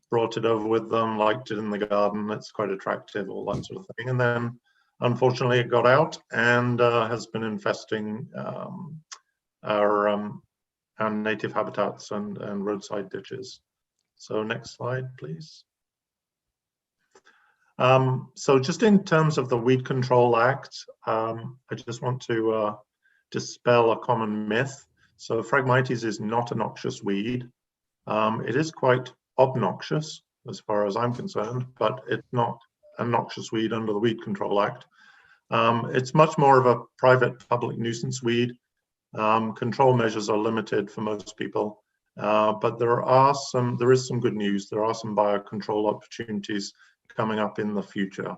brought it over with them, liked it in the garden. It's quite attractive, all that sort of thing. And then unfortunately it got out and has been infesting our native habitats and roadside ditches. So next slide, please. So just in terms of the Weed Control Act, I just want to dispel a common myth. So Phragmites is not a noxious weed. It is quite obnoxious as far as I'm concerned, but it's not a noxious weed under the Weed Control Act. It's much more of a private public nuisance weed. Control measures are limited for most people, but there is some good news. There are some biocontrol opportunities coming up in the future.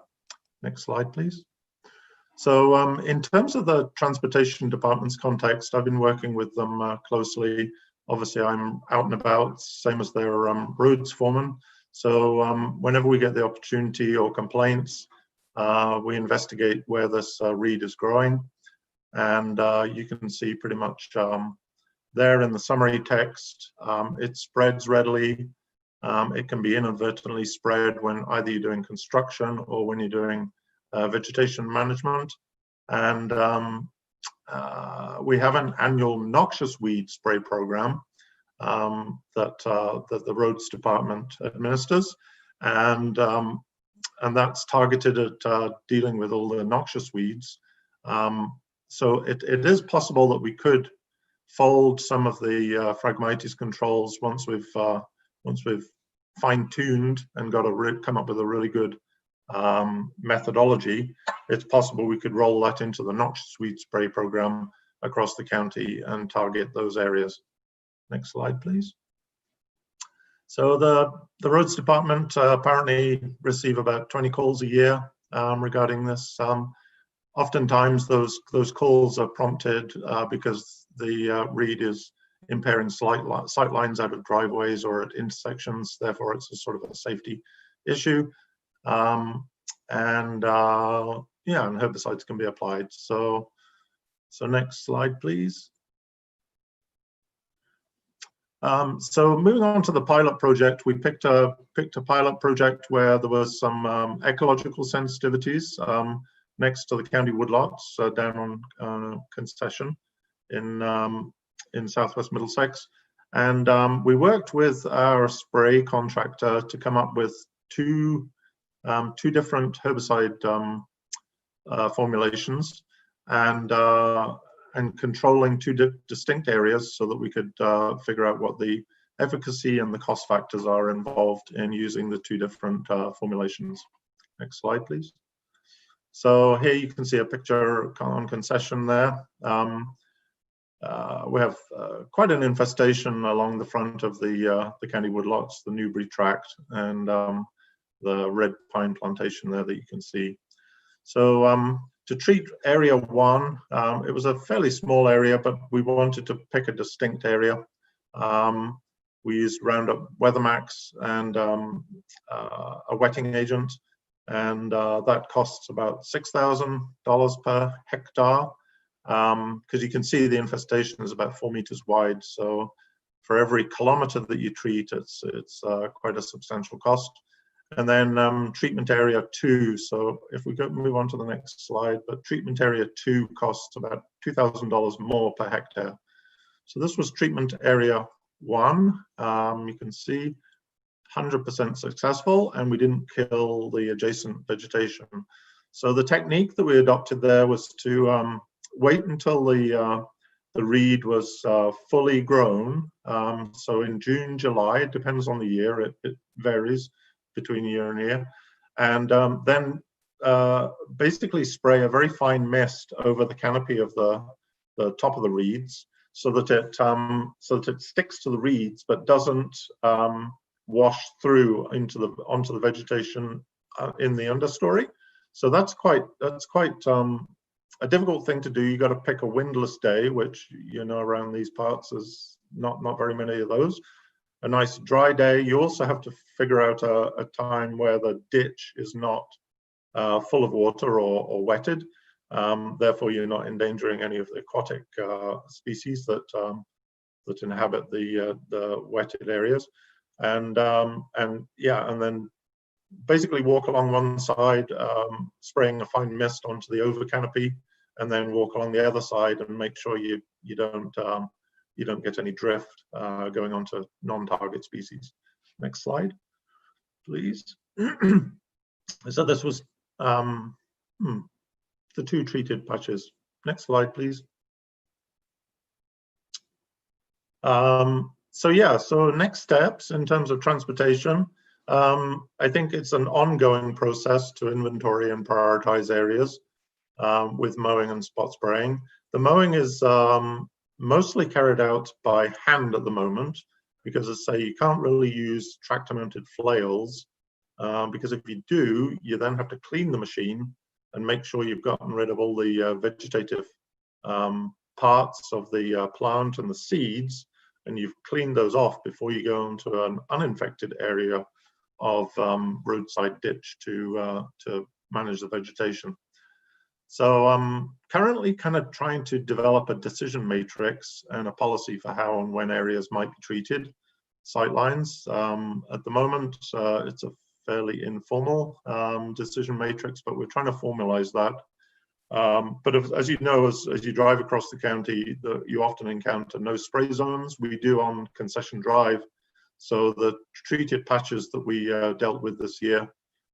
Next slide, please. So in terms of the Transportation Department's context, I've been working with them closely. Obviously, I'm out and about, same as their roads foreman. So whenever we get the opportunity or complaints, we investigate where this reed is growing. And you can see pretty much there in the summary text, it spreads readily. It can be inadvertently spread when either you're doing construction or when you're doing vegetation management. And we have an annual noxious weed spray program that the roads department administers, and that's targeted at dealing with all the noxious weeds. So it is possible that we could fold some of the Phragmites controls once we've fine-tuned and come up with a really good methodology. It's possible we could roll that into the noxious weed spray program across the county and target those areas. Next slide, please. So the roads department apparently receive about 20 calls a year regarding this. Oftentimes those calls are prompted because the reed is impairing sight lines out of driveways or at intersections. Therefore, it's a sort of a safety issue. And herbicides can be applied. So next slide, please. So moving on to the pilot project, we picked a pilot project where there was some ecological sensitivities next to the county woodlots down on Concession in southwest Middlesex. And we worked with our spray contractor to come up with two different herbicide formulations and controlling two distinct areas so that we could figure out what the efficacy and the cost factors are involved in using the two different formulations. Next slide, please. So here you can see a picture on Concession there. We have quite an infestation along the front of the county woodlots, the Newbury tract, and the red pine plantation there that you can see. So to treat area one, it was a fairly small area, but we wanted to pick a distinct area. We used Roundup Weathermax and a wetting agent, and that costs about $6,000 per hectare, because you can see the infestation is about 4 meters wide. So for every kilometer that you treat, it's quite a substantial cost. And then treatment area 2. So if we move on to the next slide, but treatment area 2 costs about $2,000 more per hectare. So this was treatment area 1. You can see 100% successful, and we didn't kill the adjacent vegetation. So the technique that we adopted there was to wait until the reed was fully grown. So in June, July, it depends on the year, it varies between year and year. And then basically spray a very fine mist over the canopy of the top of the reeds, so that it sticks to the reeds but doesn't wash through onto the vegetation in the understory. So that's quite a difficult thing to do. You got to pick a windless day, which around these parts is not very many of those. A nice dry day. You also have to figure out a time where the ditch is not full of water or wetted. Therefore, you're not endangering any of the aquatic species that inhabit the wetted areas. And then basically walk along one side, spraying a fine mist onto the over canopy, and then walk along the other side and make sure you don't get any drift going onto non-target species. Next slide, please. So this was the 2 treated patches. Next slide, please. So next steps in terms of transportation. I think it's an ongoing process to inventory and prioritize areas with mowing and spot spraying. The mowing is mostly carried out by hand at the moment, because as I say, you can't really use tractor mounted flails, because if you do, you then have to clean the machine and make sure you've gotten rid of all the vegetative parts of the plant and the seeds, and you've cleaned those off before you go into an uninfected area of roadside ditch to manage the vegetation. So I'm currently kind of trying to develop a decision matrix and a policy for how and when areas might be treated, sightlines. At the moment, it's a fairly informal decision matrix, but we're trying to formalize that. But as you know, as you drive across the county, you often encounter no spray zones. We do on Concession Drive. So the treated patches that we dealt with this year,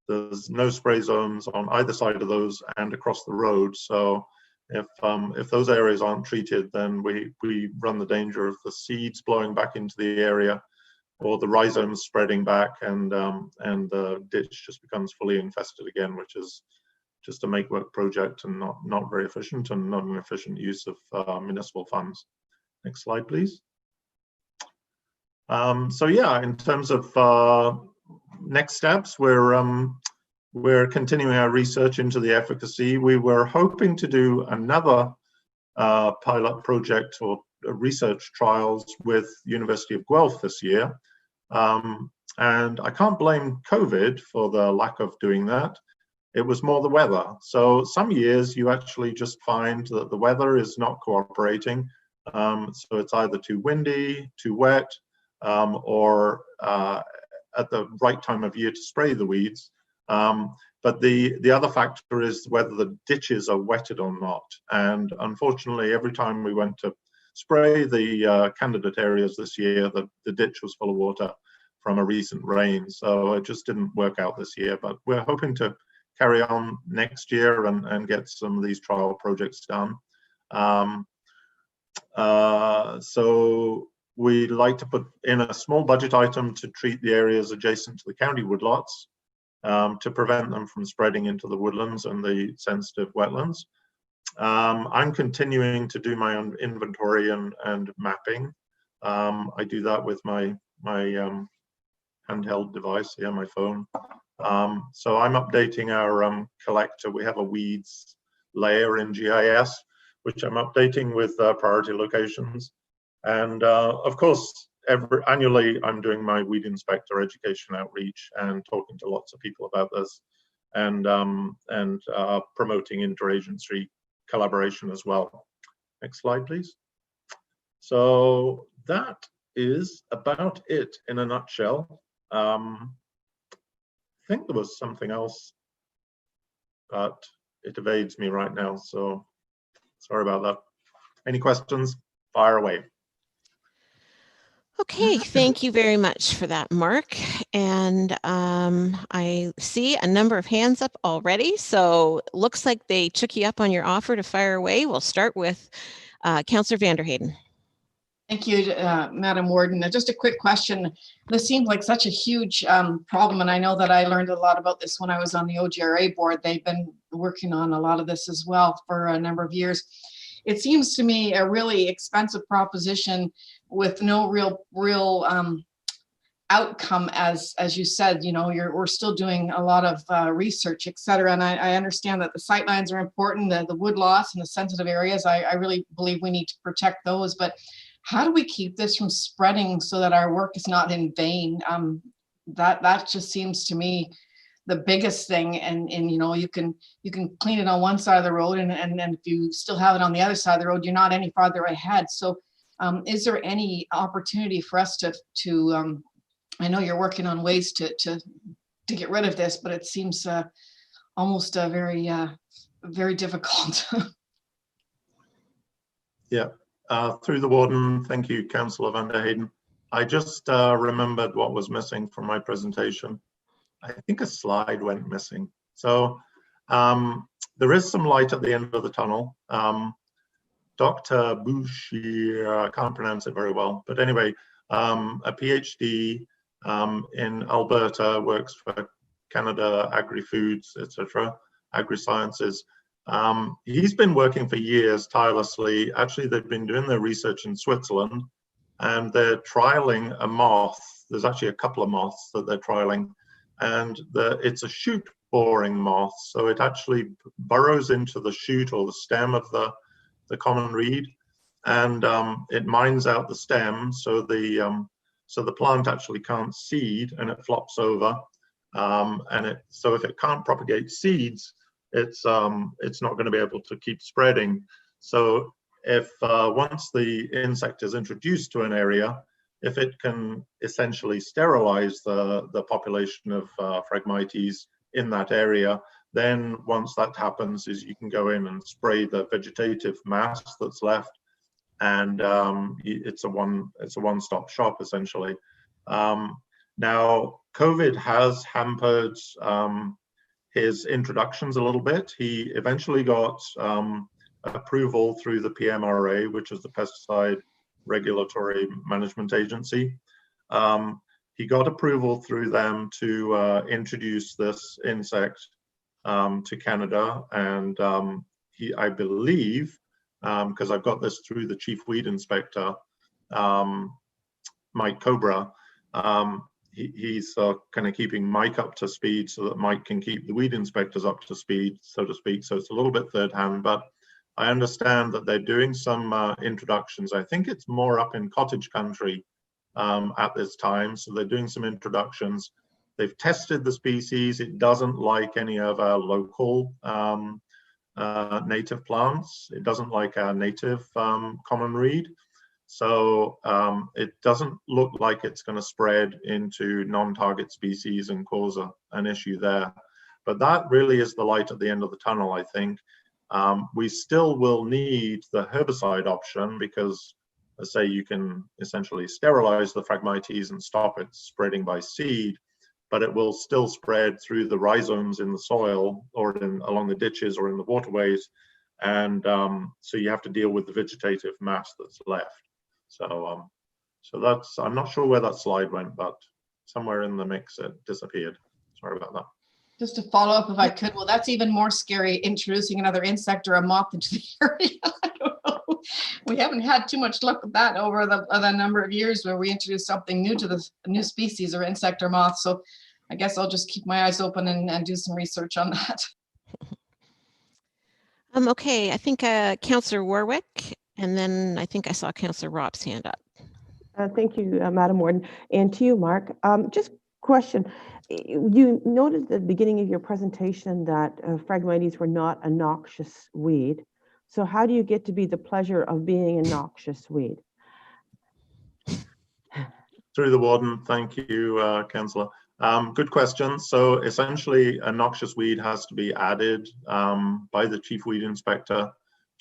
there's no spray zones on either side of those and across the road. So if those areas aren't treated, then we run the danger of the seeds blowing back into the area, or the rhizomes spreading back, and the ditch just becomes fully infested again, which is just a make work project and not very efficient, and not an efficient use of municipal funds. Next slide, please. So yeah, in terms of next steps, we're continuing our research into the efficacy. We were hoping to do another pilot project or research trials with University of Guelph this year. And I can't blame COVID for the lack of doing that. It was more the weather. So some years you actually just find that the weather is not cooperating. So it's either too windy, too wet, or at the right time of year to spray the weeds. But the other factor is whether the ditches are wetted or not. And unfortunately, every time we went to spray the candidate areas this year, the ditch was full of water from a recent rain. So it just didn't work out this year, but we're hoping to carry on next year and get some of these trial projects done. So we'd like to put in a small budget item to treat the areas adjacent to the county woodlots to prevent them from spreading into the woodlands and the sensitive wetlands. I'm continuing to do my own inventory and mapping. I do that with my handheld device here, my phone. So I'm updating our collector. We have a weeds layer in GIS, which I'm updating with priority locations. And of course, annually, I'm doing my weed inspector education outreach and talking to lots of people about this, and promoting interagency collaboration as well. Next slide, please. So that is about it in a nutshell. I think there was something else, but it evades me right now, so sorry about that. Any questions? Fire away. Okay, thank you very much for that, Mark. And I see a number of hands up already, so looks like they took you up on your offer to fire away. We'll start with Councillor Vanderheyden. Thank you, Madam Warden. Just a quick question. This seems like such a huge problem, and I know that I learned a lot about this when I was on the OGRA board. They've been working on a lot of this as well for a number of years. It seems to me a really expensive proposition with no real outcome, as you said. You know, we're still doing a lot of research, et cetera. And I understand that the sightlines are important, the wood loss and the sensitive areas. I really believe we need to protect those. But how do we keep this from spreading so that our work is not in vain? That just seems to me the biggest thing. And you know, you can clean it on one side of the road, and if you still have it on the other side of the road, you're not any farther ahead. So is there any opportunity for us to I know you're working on ways to get rid of this, but it seems almost very difficult. Yeah. Through the Warden, thank you, Councillor Vanderheyden. I just remembered what was missing from my presentation. I think a slide went missing. So there is some light at the end of the tunnel. Dr. Bouchier, I can't pronounce it very well, but anyway, a PhD in Alberta, works for Canada Agri-Foods, etc., Agri-Sciences. He's been working for years tirelessly. Actually, they've been doing their research in Switzerland, and they're trialing a moth. There's actually a couple of moths that they're trialing, and it's a shoot boring moth. So it actually burrows into the shoot or the stem of the common reed, and it mines out the stem, so the plant actually can't seed, and it flops over. So if it can't propagate seeds, it's not going to be able to keep spreading. So if once the insect is introduced to an area, if it can essentially sterilize the population of Phragmites in that area, then once that happens, is you can go in and spray the vegetative mass that's left, and it's a one-stop shop essentially. Now, COVID has hampered his introductions a little bit. He eventually got approval through the PMRA, which is the Pesticide Regulatory Management Agency. He got approval through them to introduce this insect to Canada, and I believe, because I've got this through the Chief Weed Inspector, Mike Cobra, he's kind of keeping Mike up to speed so that Mike can keep the weed inspectors up to speed, so to speak. So it's a little bit third hand, but I understand that they're doing some introductions. I think it's more up in cottage country at this time. So they're doing some introductions. They've tested the species. It doesn't like any of our local native plants. It doesn't like our native common reed. So it doesn't look like it's going to spread into non-target species and cause an issue there. But that really is the light at the end of the tunnel, I think. We still will need the herbicide option because, let's say, you can essentially sterilize the Phragmites and stop it spreading by seed, but it will still spread through the rhizomes in the soil or along the ditches or in the waterways. And so you have to deal with the vegetative mass that's left. So that's, I'm not sure where that slide went, but somewhere in the mix it disappeared. Sorry about that. Just to follow up, if I could, well, that's even more scary, introducing another insect or a moth into the area. I don't know. We haven't had too much luck with that over the number of years where we introduced something new to the new species or insect or moth. So I guess I'll just keep my eyes open and do some research on that. Okay, I think Councillor Warwick, and then I think I saw Councillor Ropp's hand up. Thank you, Madam Warden. And to you, Mark, just question. You noted at the beginning of your presentation that Phragmites were not a noxious weed. So how do you get to be the pleasure of being a noxious weed? Through the warden, thank you, Councillor. Good question. So essentially, a noxious weed has to be added by the Chief Weed Inspector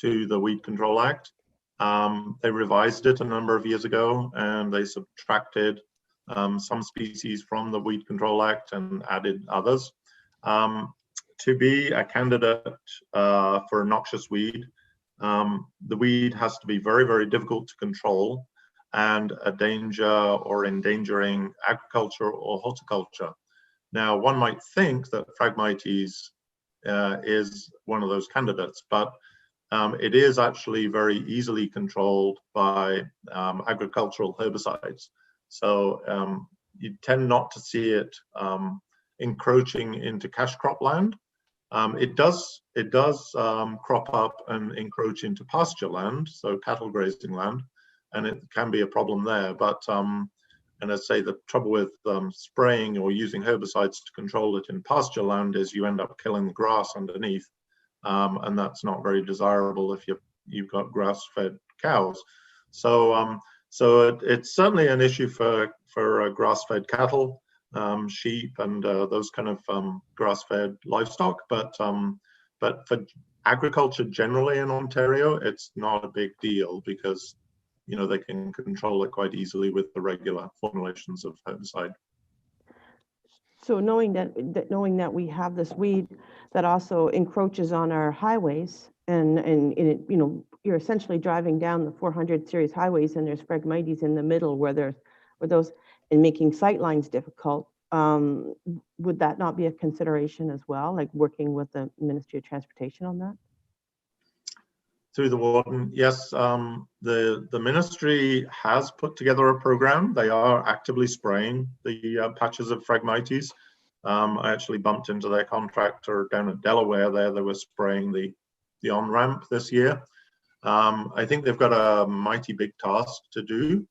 to the Weed Control Act. They revised it a number of years ago, and they subtracted some species from the Weed Control Act and added others. To be a candidate for a noxious weed, the weed has to be very, very difficult to control and a danger or endangering agriculture or horticulture. Now, one might think that Phragmites is one of those candidates, but it is actually very easily controlled by agricultural herbicides. So you tend not to see it encroaching into cash crop land. It does crop up and encroach into pasture land, so cattle grazing land, and it can be a problem there. But and I say the trouble with spraying or using herbicides to control it in pasture land is you end up killing the grass underneath, and that's not very desirable if you've got grass-fed cows. So it's certainly an issue for grass-fed cattle, sheep, and those kind of grass-fed livestock. But for agriculture generally in Ontario, it's not a big deal because they can control it quite easily with the regular formulations of herbicide. So knowing that we have this weed that also encroaches on our highways, and it, you're essentially driving down the 400 series highways, and there's Phragmites in the middle where those, and making sight lines difficult. Would that not be a consideration as well, like working with the Ministry of Transportation on that? Through the warden, yes, the ministry has put together a program. They are actively spraying the patches of Phragmites. I actually bumped into their contractor down in Delaware there. They were spraying the on-ramp this year. I think they've got a mighty big task to do.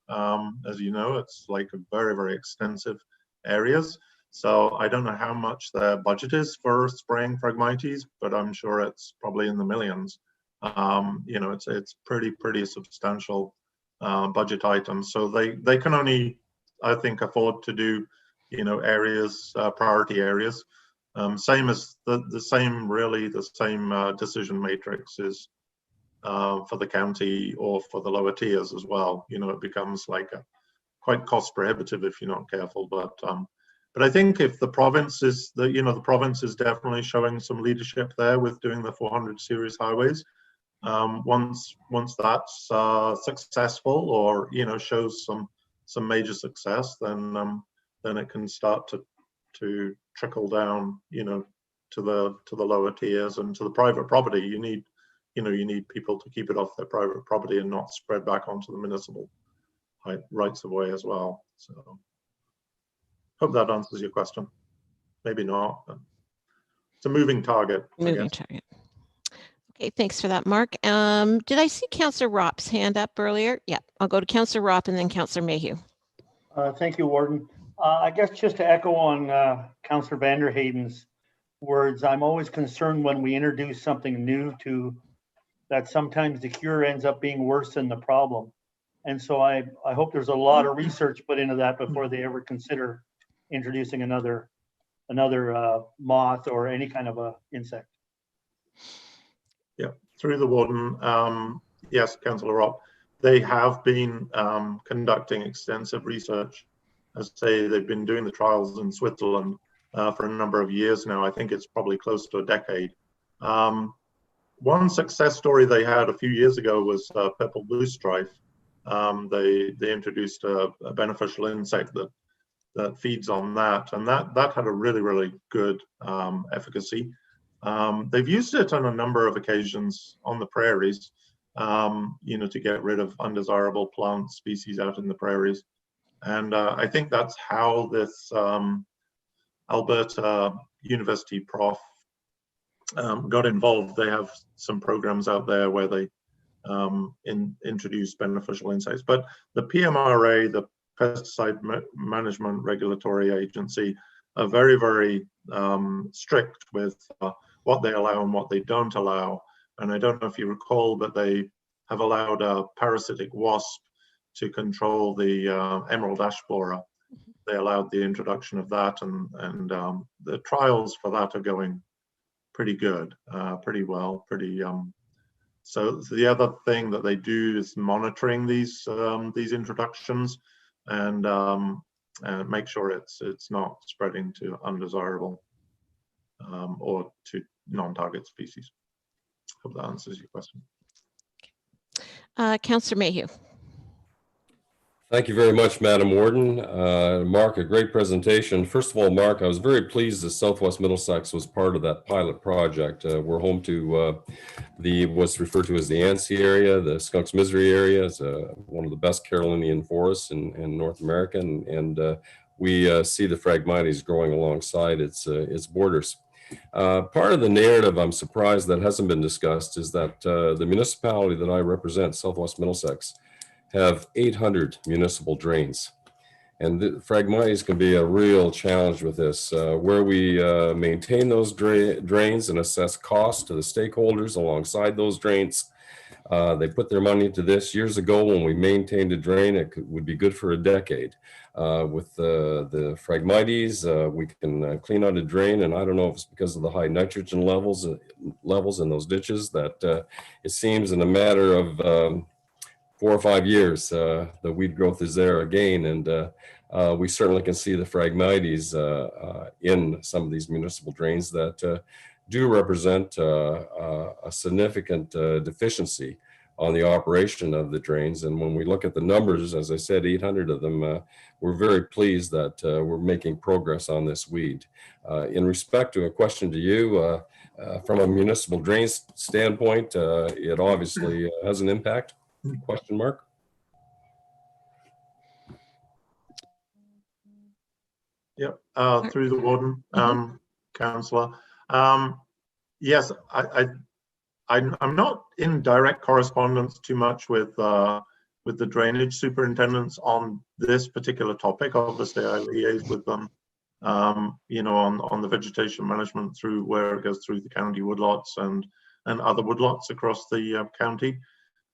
As you know, it's like a very, very extensive areas. So I don't know how much their budget is for spraying Phragmites, but I'm sure it's probably in the millions. It's pretty substantial budget items. So they can only, I think, afford to do, areas, priority areas. Same as the same decision matrix is for the county or for the lower tiers as well. It becomes like quite cost prohibitive if you're not careful. But I think if the province is the province is definitely showing some leadership there with doing the 400 series highways. Once that's successful or shows some major success, then it can start to trickle down to the lower tiers and to the private property. You need people to keep it off their private property and not spread back onto the municipal rights of way as well. So hope that answers your question. Maybe not, but it's a moving target. Moving target. Okay, thanks for that, Mark. Did I see Councillor Ropp's hand up earlier? Yeah, I'll go to Councillor Ropp and then Councillor Mayhew. Thank you, Warden. I guess just to echo on Councillor Vanderheyden's words, I'm always concerned when we introduce something new that sometimes the cure ends up being worse than the problem. And so I hope there's a lot of research put into that before they ever consider introducing another moth or any kind of a insect. Yeah, through the warden, yes, Councillor Ropp, they have been conducting extensive research. As I say, they've been doing the trials in Switzerland for a number of years now. I think it's probably close to a decade. One success story they had a few years ago was purple blue strife. They introduced a beneficial insect that feeds on that, and that had a really good efficacy. They've used it on a number of occasions on the prairies, to get rid of undesirable plant species out in the prairies. And I think that's how this Alberta University prof got involved. They have some programs out there where they introduce beneficial insects. But the PMRA, the Pesticide Management Regulatory Agency, are very strict with what they allow and what they don't allow. And I don't know if you recall, but they have allowed a parasitic wasp to control the emerald ash borer. They allowed the introduction of that, and the trials for that are going pretty good, pretty well, pretty. So the other thing that they do is monitoring these introductions and make sure it's not spreading to undesirable or to non-target species. Hope that answers your question. Councillor Mayhew. Thank you very much, Madam Warden. Mark, a great presentation. First of all, Mark, I was very pleased that Southwest Middlesex was part of that pilot project. We're home to what's referred to as the Ansi area, the Skunk's Misery area. It's one of the best Carolinian forests in North America, and we see the Phragmites growing alongside its borders. Part of the narrative I'm surprised that hasn't been discussed is that the municipality that I represent, Southwest Middlesex, have 800 municipal drains. And the Phragmites can be a real challenge with this, where we maintain those drains and assess costs to the stakeholders alongside those drains. They put their money into this. Years ago, when we maintained a drain, it would be good for a decade. With the Phragmites, we can clean out a drain, and I don't know if it's because of the high nitrogen levels in those ditches that it seems in a matter of 4 or 5 years, the weed growth is there again, and we certainly can see the Phragmites in some of these municipal drains that do represent a significant deficiency on the operation of the drains. And when we look at the numbers, as I said, 800 of them, we're very pleased that we're making progress on this weed. In respect to a question to you, from a municipal drains standpoint, it obviously has an impact. Question mark? Yep, through the warden, councillor. Yes, I'm not in direct correspondence too much with the drainage superintendents on this particular topic. Obviously, I liaise with them, you know, on the vegetation management through where it goes through the county woodlots and other woodlots across the county.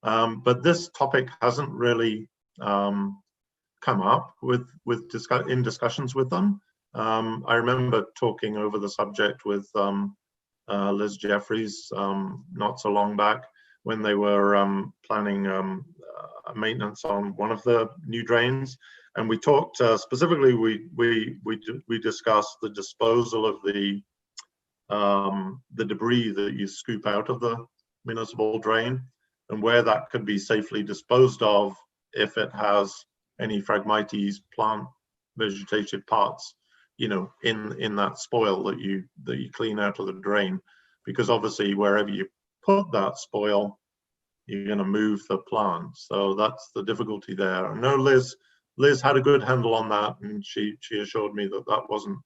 But this topic hasn't really come up in discussions with them. I remember talking over the subject with Liz Jeffries not so long back when they were planning maintenance on one of the new drains, and we talked specifically. We discussed the disposal of the debris that you scoop out of the municipal drain, and where that could be safely disposed of if it has any Phragmites plant vegetative parts, you know, in that spoil that you clean out of the drain, because obviously wherever you put that spoil, you're going to move the plant. So that's the difficulty there. I know Liz had a good handle on that, and she assured me that that wasn't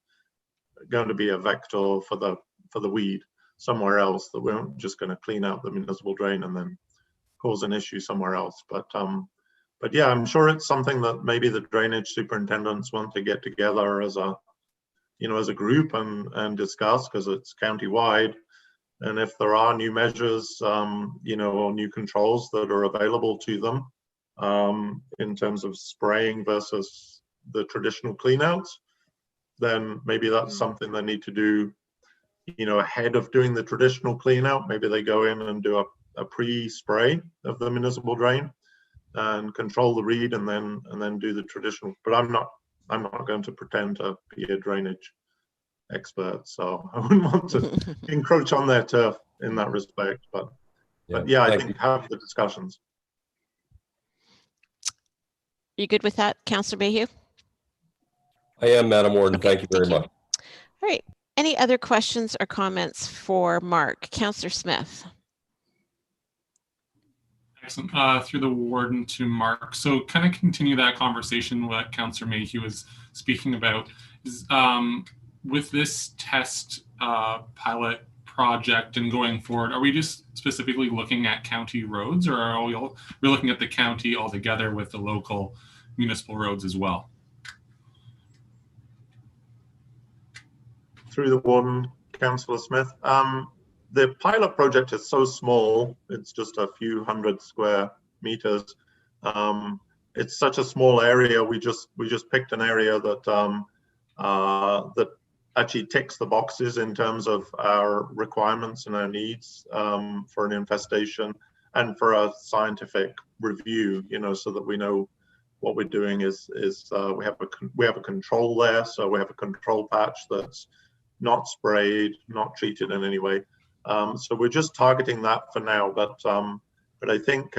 going to be a vector for the weed somewhere else, that we weren't just going to clean out the municipal drain and then cause an issue somewhere else. But yeah, I'm sure it's something that maybe the drainage superintendents want to get together as a, you know, as a group and discuss, because it's county-wide. And if there are new measures, you know, or new controls that are available to them in terms of spraying versus the traditional cleanouts, then maybe that's something they need to do, you know, ahead of doing the traditional cleanout. Maybe they go in and do a pre-spray of the municipal drain and control the reed, and then do the traditional. But I'm not going to pretend to be a drainage expert, so I wouldn't want to encroach on their turf in that respect. But yeah, I think have the discussions. You good with that, Councillor Mayhew? I am, Madam Warden. Okay, thank you very much. All right. Any other questions or comments for Mark? Councillor Smith. Excellent. Through the warden to Mark. So kind of continue that conversation what Councillor Mayhew was speaking about is with this test pilot project and going forward, are we just specifically looking at county roads, or are we looking at the county altogether with the local municipal roads as well? Through the warden, Councillor Smith. The pilot project is so small, it's just a few hundred square meters, it's such a small area. We just picked an area that that actually ticks the boxes in terms of our requirements and our needs for an infestation and for a scientific review, you know, so that we know what we're doing is we have a control there. So we have a control patch that's not sprayed, not treated in any way. So we're just targeting that for now, but I think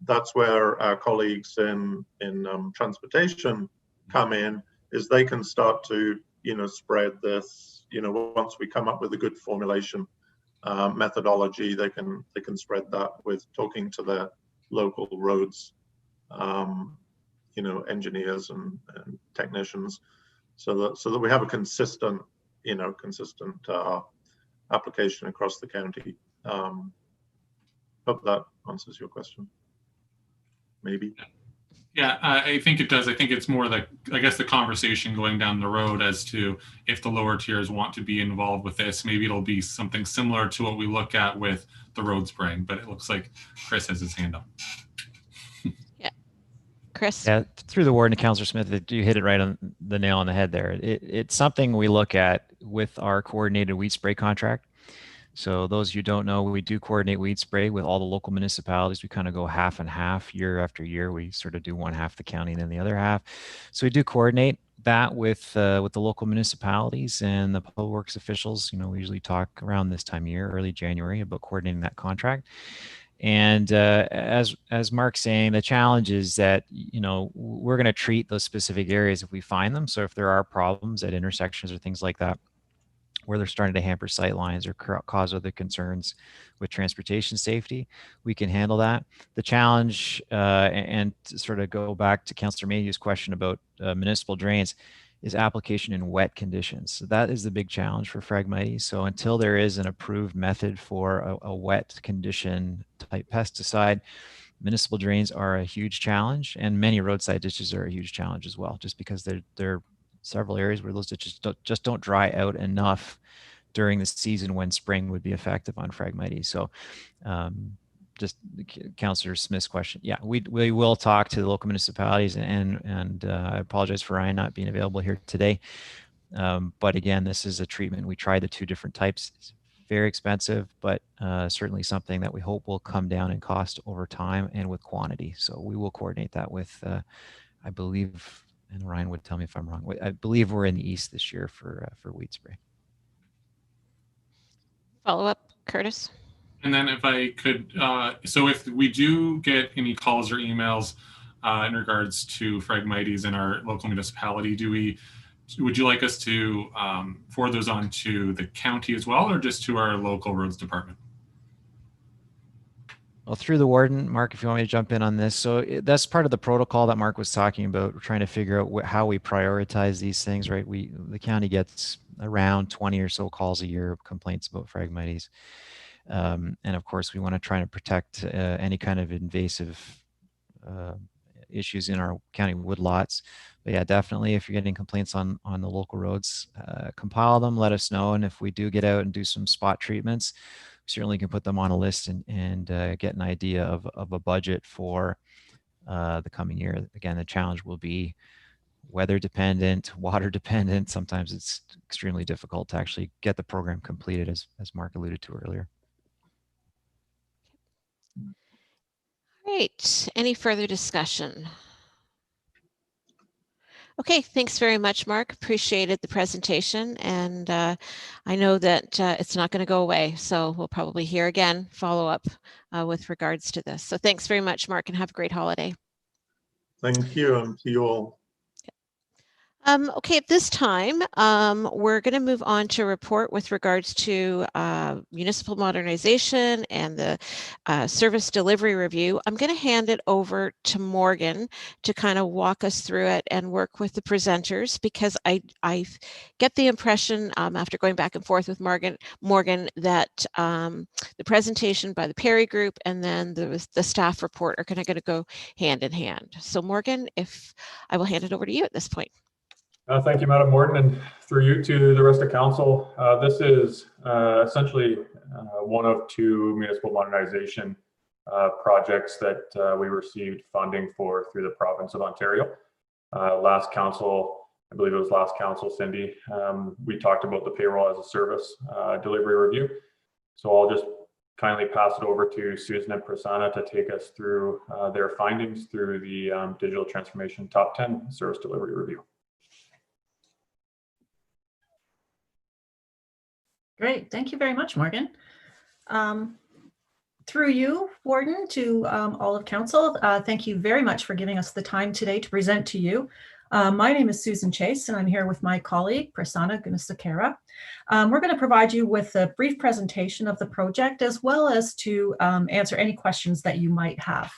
that's where our colleagues in transportation come in, is they can start to, you know, spread this, you know, once we come up with a good formulation methodology, they can spread that with talking to their local roads, you know, engineers and technicians, so that we have a consistent, you know, application across the county. Hope that answers your question. Maybe. Yeah, I think it does. I think it's more like, I guess, the conversation going down the road as to if the lower tiers want to be involved with this. Maybe it'll be something similar to what we look at with the road spraying, but it looks like Chris has his hand up. Yeah, Chris? Yeah, through the warden, Councillor Smith, you hit it right on the nail on the head there. It's something we look at with our coordinated weed spray contract. So those of you who don't know, we do coordinate weed spray with all the local municipalities. We kind of go half and half year after year. We sort of do one half the county and then the other half. So we do coordinate that with the local municipalities and the public works officials. You know, we usually talk around this time of year, early January, about coordinating that contract. And as Mark's saying, the challenge is that, you know, we're going to treat those specific areas if we find them. So if there are problems at intersections or things like that, where they're starting to hamper sight lines or cause other concerns with transportation safety, we can handle that. The challenge, and to sort of go back to Councillor Mayhew's question about municipal drains, is application in wet conditions. So that is the big challenge for Phragmites. So until there is an approved method for a wet condition type pesticide, municipal drains are a huge challenge, and many roadside ditches are a huge challenge as well, just because there are several areas where those ditches just don't dry out enough during the season when spring would be effective on Phragmites. So just Councillor Smith's question. Yeah, we will talk to the local municipalities, and I apologize for Ryan not being available here today. But again, this is a treatment. We tried the two different types. It's very expensive, but certainly something that we hope will come down in cost over time and with quantity. So we will coordinate that with, I believe, and Ryan would tell me if I'm wrong, I believe we're in the east this year for weed spray. Follow up, Curtis? And then if I could, so if we do get any calls or emails in regards to Phragmites in our local municipality, would you like us to forward those on to the county as well, or just to our local roads department? Well, through the warden, Mark, if you want me to jump in on this. So that's part of the protocol that Mark was talking about. We're trying to figure out how we prioritize these things, right? The county gets around 20 or so calls a year of complaints about Phragmites. And of course, we want to try to protect any kind of invasive issues in our county woodlots. But yeah, definitely, if you're getting complaints on the local roads, compile them, let us know. And if we do get out and do some spot treatments, certainly can put them on a list and get an idea of a budget for the coming year. Again, the challenge will be weather dependent, water dependent. Sometimes it's extremely difficult to actually get the program completed, as Mark alluded to earlier. Great. Any further discussion? Okay, thanks very much, Mark. Appreciated the presentation, and I know that it's not going to go away, so we'll probably hear again follow up with regards to this. So thanks very much, Mark, and have a great holiday. Thank you, and to you all. Okay, at this time, we're going to move on to a report with regards to municipal modernization and the service delivery review. I'm going to hand it over to Morgan to kind of walk us through it and work with the presenters, because I get the impression after going back and forth with Morgan that the presentation by the Perry Group and then the staff report are going to go hand in hand. So Morgan, if I will hand it over to you at this point. Thank you, Madam Warden, and through you to the rest of council. This is essentially one of two municipal modernization projects that we received funding for through the province of Ontario. Last council, I believe it was last council, Cindy, we talked about the payroll as a service delivery review. So I'll just kindly pass it over to Susan and Prasanna to take us through their findings through the Digital Transformation Top 10 Service Delivery Review. Great, thank you very much, Morgan. Through you, Warden, to all of Council, thank you very much for giving us the time today to present to you. My name is Susan Chase, and I'm here with my colleague, Prasanna Gunasakara. We're going to provide you with a brief presentation of the project, as well as to answer any questions that you might have.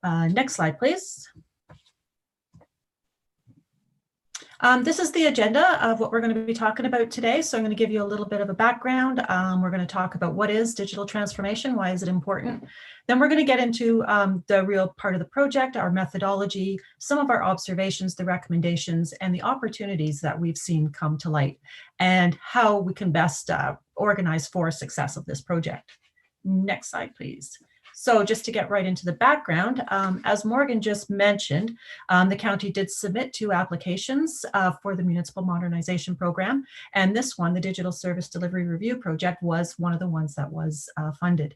Next slide, please. This is the agenda of what we're going to be talking about today. So I'm going to give you a little bit of a background. We're going to talk about what is digital transformation, why is it important? Then we're going to get into the real part of the project, our methodology, some of our observations, the recommendations, and the opportunities that we've seen come to light, and how we can best organize for success of this project. Next slide, please. So just to get right into the background, as Morgan just mentioned, the county did submit 2 applications for the Municipal Modernization Program. And this one, the Digital Service Delivery Review Project, was one of the ones that was funded.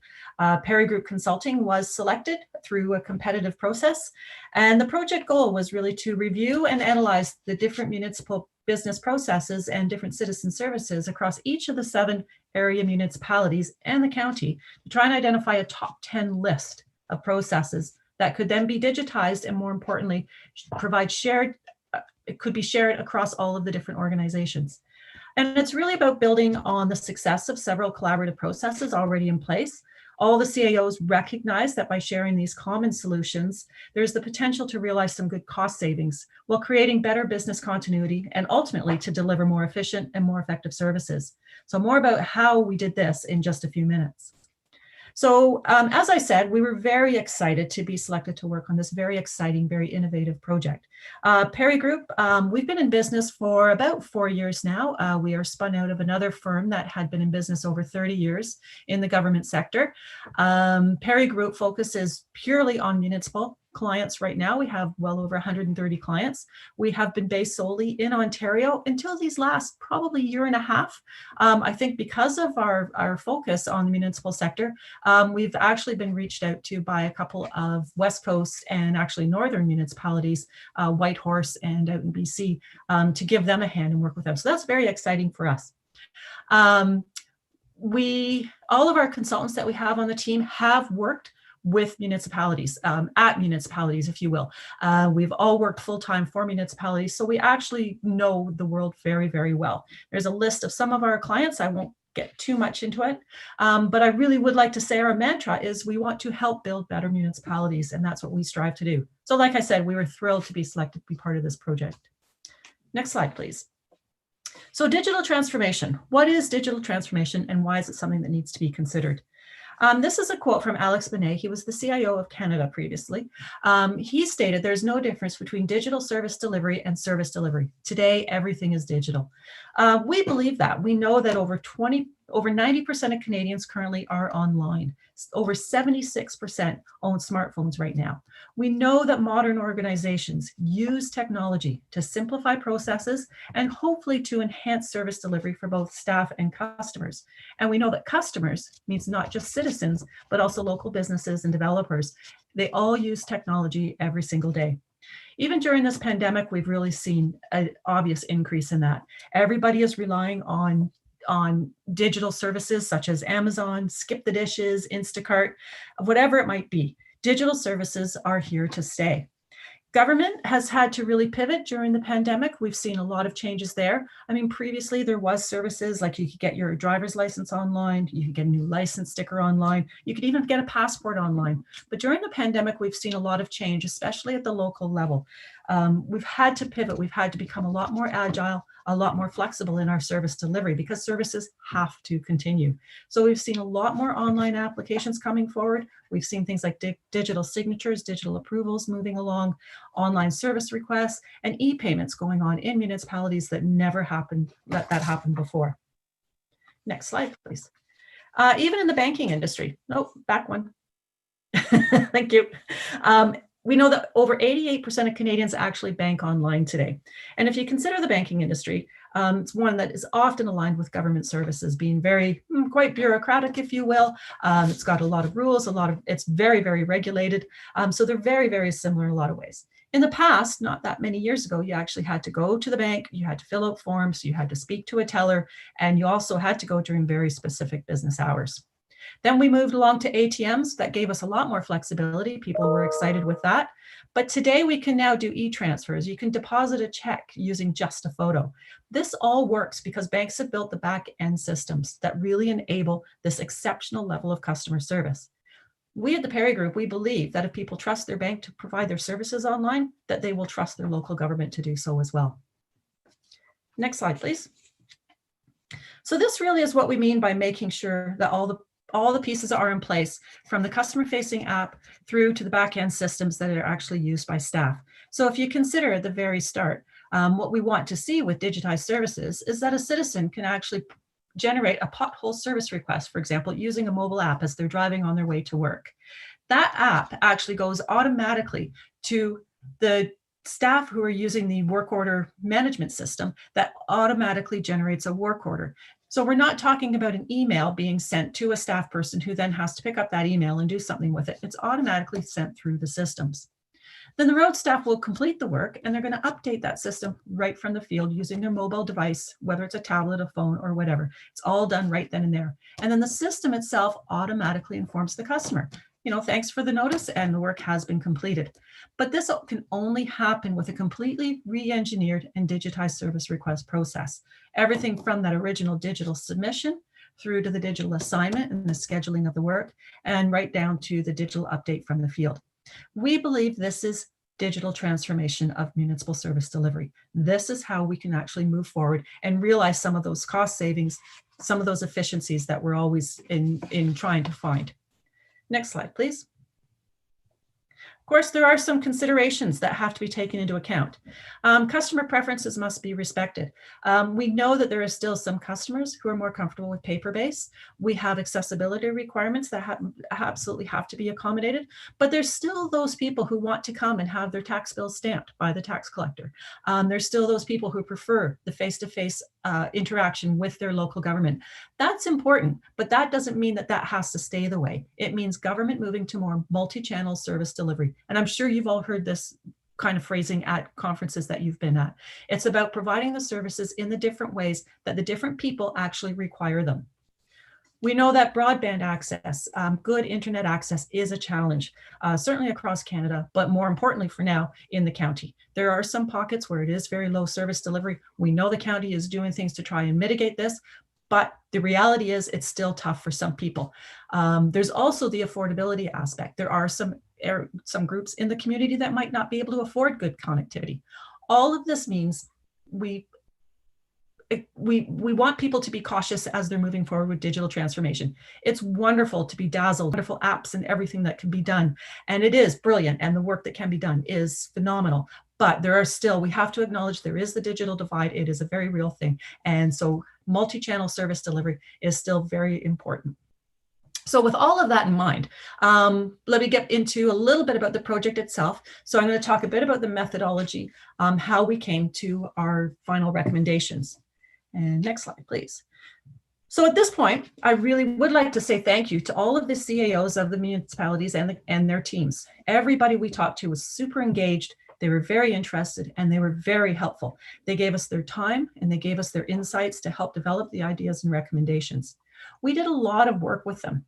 Perry Group Consulting was selected through a competitive process. And the project goal was really to review and analyze the different municipal business processes and different citizen services across each of the 7 area municipalities and the county to try and identify a top 10 list of processes that could then be digitized and, more importantly, provide shared, it could be shared across all of the different organizations. And it's really about building on the success of several collaborative processes already in place. All the CAOs recognize that by sharing these common solutions, there's the potential to realize some good cost savings while creating better business continuity and ultimately to deliver more efficient and more effective services. So more about how we did this in just a few minutes. So as I said, we were very excited to be selected to work on this very exciting, very innovative project. Perry Group, we've been in business for about 4 years now. We are spun out of another firm that had been in business over 30 years in the government sector. Perry Group focuses purely on municipal clients right now. We have well over 130 clients. We have been based solely in Ontario until these last probably year and a half. I think because of our focus on the municipal sector, we've actually been reached out to by a couple of West Coast and actually northern municipalities, Whitehorse and out in BC, to give them a hand and work with them. So that's very exciting for us. All of our consultants that we have on the team have worked with municipalities, at municipalities, if you will. We've all worked full-time for municipalities, so we actually know the world very, very well. There's a list of some of our clients. I won't get too much into it, but I really would like to say our mantra is we want to help build better municipalities, and that's what we strive to do. So like I said, we were thrilled to be selected to be part of this project. Next slide, please. So digital transformation. What is digital transformation and why is it something that needs to be considered? This is a quote from Alex Binet. He was the CIO of Canada previously. He stated, there's no difference between digital service delivery and service delivery. Today, everything is digital. We believe that. We know that over 90% of Canadians currently are online. Over 76% own smartphones right now. We know that modern organizations use technology to simplify processes and hopefully to enhance service delivery for both staff and customers. And we know that customers means not just citizens, but also local businesses and developers. They all use technology every single day. Even during this pandemic, we've really seen an obvious increase in that. Everybody is relying on digital services such as Amazon, Skip the Dishes, Instacart, whatever it might be. Digital services are here to stay. Government has had to really pivot during the pandemic. We've seen a lot of changes there. I mean, previously there was services like you could get your driver's license online, you could get a new license sticker online, you could even get a passport online. But during the pandemic, we've seen a lot of change, especially at the local level. We've had to pivot. We've had to become a lot more agile, a lot more flexible in our service delivery because services have to continue. So we've seen a lot more online applications coming forward. We've seen things like digital signatures, digital approvals moving along, online service requests, and e-payments going on in municipalities that never happened, let that happen before. Next slide, please. Even in the banking industry, nope, back one. Thank you. We know that over 88% of Canadians actually bank online today. And if you consider the banking industry, it's one that is often aligned with government services, being very, quite bureaucratic, if you will. It's got a lot of rules, it's very, very regulated. So they're very, very similar in a lot of ways. In the past, not that many years ago, you actually had to go to the bank, you had to fill out forms, you had to speak to a teller, and you also had to go during very specific business hours. Then we moved along to ATMs. That gave us a lot more flexibility. People were excited with that. But today we can now do e-transfers. You can deposit a check using just a photo. This all works because banks have built the back end systems that really enable this exceptional level of customer service. We at the Perry Group, we believe that if people trust their bank to provide their services online, that they will trust their local government to do so as well. Next slide, please. So this really is what we mean by making sure that all the pieces are in place, from the customer-facing app through to the back-end systems that are actually used by staff. So if you consider at the very start, what we want to see with digitized services is that a citizen can actually generate a pothole service request, for example, using a mobile app as they're driving on their way to work. That app actually goes automatically to the staff who are using the work order management system that automatically generates a work order. So we're not talking about an email being sent to a staff person who then has to pick up that email and do something with it. It's automatically sent through the systems. Then the road staff will complete the work, and they're going to update that system right from the field using their mobile device, whether it's a tablet, a phone, or whatever. It's all done right then and there. And then the system itself automatically informs the customer, thanks for the notice and the work has been completed. But this can only happen with a completely re-engineered and digitized service request process. Everything from that original digital submission through to the digital assignment and the scheduling of the work, and right down to the digital update from the field. We believe this is digital transformation of municipal service delivery. This is how we can actually move forward and realize some of those cost savings, some of those efficiencies that we're always in trying to find. Next slide, please. Of course, there are some considerations that have to be taken into account. Customer preferences must be respected. We know that there are still some customers who are more comfortable with paper-based. We have accessibility requirements that absolutely have to be accommodated, but there's still those people who want to come and have their tax bills stamped by the tax collector. There's still those people who prefer the face-to-face interaction with their local government. That's important, but that doesn't mean that that has to stay the way. It means government moving to more multi-channel service delivery. And I'm sure you've all heard this kind of phrasing at conferences that you've been at. It's about providing the services in the different ways that the different people actually require them. We know that broadband access, good internet access is a challenge, certainly across Canada, but more importantly for now in the county. There are some pockets where it is very low service delivery. We know the county is doing things to try and mitigate this, but the reality is it's still tough for some people. There's also the affordability aspect. There are some groups in the community that might not be able to afford good connectivity. All of this means we want people to be cautious as they're moving forward with digital transformation. It's wonderful to be dazzled, wonderful apps and everything that can be done. And it is brilliant. And the work that can be done is phenomenal. But there are still, we have to acknowledge there is the digital divide. It is a very real thing. And so multi-channel service delivery is still very important. So with all of that in mind, let me get into a little bit about the project itself. So I'm going to talk a bit about the methodology, how we came to our final recommendations. And next slide, please. So at this point, I really would like to say thank you to all of the CAOs of the municipalities and their teams. Everybody we talked to was super engaged. They were very interested and they were very helpful. They gave us their time and they gave us their insights to help develop the ideas and recommendations. We did a lot of work with them.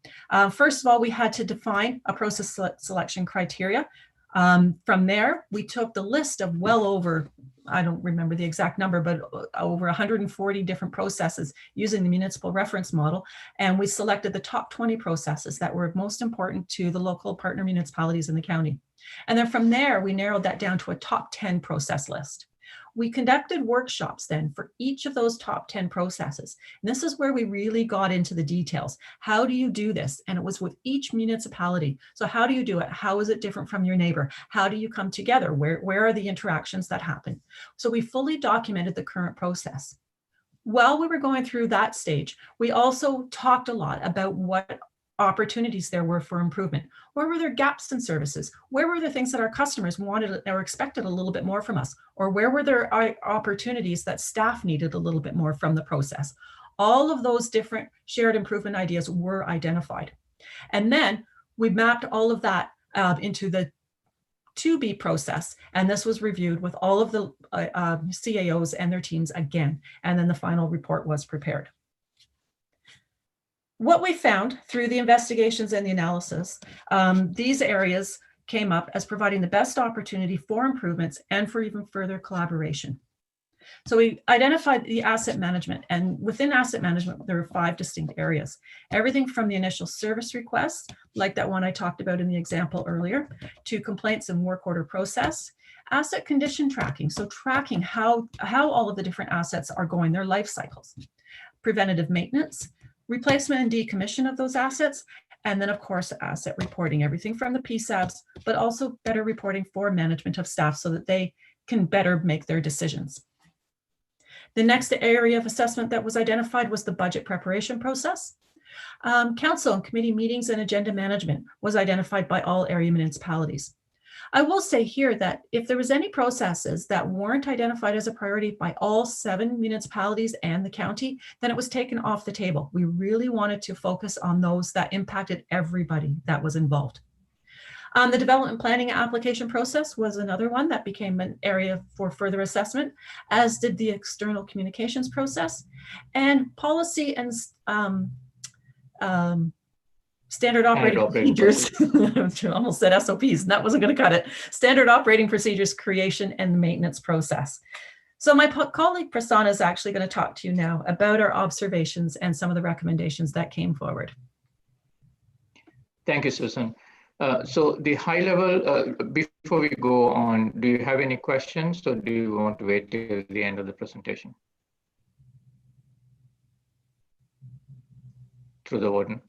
First of all, we had to define a process selection criteria. From there, we took the list of well over, I don't remember the exact number, but over 140 different processes using the municipal reference model. And we selected the top 20 processes that were most important to the local partner municipalities in the county. And then from there, we narrowed that down to a top 10 process list. We conducted workshops then for each of those top 10 processes. And this is where we really got into the details. How do you do this? And it was with each municipality. So how do you do it? How is it different from your neighbor? How do you come together? Where are the interactions that happen? So we fully documented the current process. While we were going through that stage, we also talked a lot about what opportunities there were for improvement? Where were there gaps in services? Where were there things that our customers wanted or expected a little bit more from us? Or where were there opportunities that staff needed a little bit more from the process? All of those different shared improvement ideas were identified. And then we mapped all of that into the to-be process. And this was reviewed with all of the CAOs and their teams again. And then the final report was prepared. What we found through the investigations and the analysis, these areas came up as providing the best opportunity for improvements and for even further collaboration. So we identified the asset management, and within asset management, there are 5 distinct areas. Everything from the initial service requests, like that one I talked about in the example earlier, to complaints and work order process, asset condition tracking, so tracking how all of the different assets are going, their life cycles, preventative maintenance, replacement and decommission of those assets, and then of course, asset reporting, everything from the PSABs, but also better reporting for management of staff so that they can better make their decisions. The next area of assessment that was identified was the budget preparation process. Council and committee meetings and agenda management was identified by all area municipalities. I will say here that if there was any processes that weren't identified as a priority by all 7 municipalities and the county, then it was taken off the table. We really wanted to focus on those that impacted everybody that was involved. The development planning application process was another one that became an area for further assessment, as did the external communications process, and policy and standard operating procedures. I almost said SOPs, and that wasn't going to cut it. Standard operating procedures creation and the maintenance process. So my colleague Prasanna is actually going to talk to you now about our observations and some of the recommendations that came forward. Thank you, Susan. So the high level, before we go on, do you have any questions, or do you want to wait till the end of the presentation? Through the warden.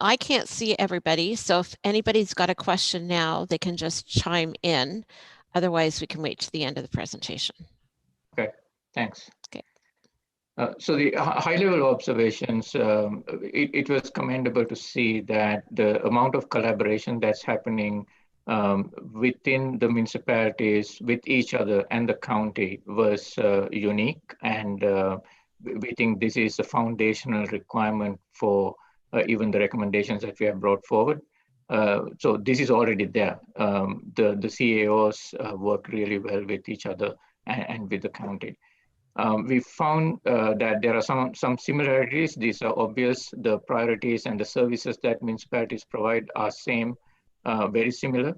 I can't see everybody, so if anybody's got a question now, they can just chime in. Otherwise, we can wait to the end of the presentation. Okay, thanks. Okay. So the high-level observations, it was commendable to see that the amount of collaboration that's happening within the municipalities, with each other and the county was unique. And we think this is a foundational requirement for even the recommendations that we have brought forward. So this is already there. The CAOs work really well with each other and with the county. We found that there are some similarities. These are obvious. The priorities and the services that municipalities provide are very similar.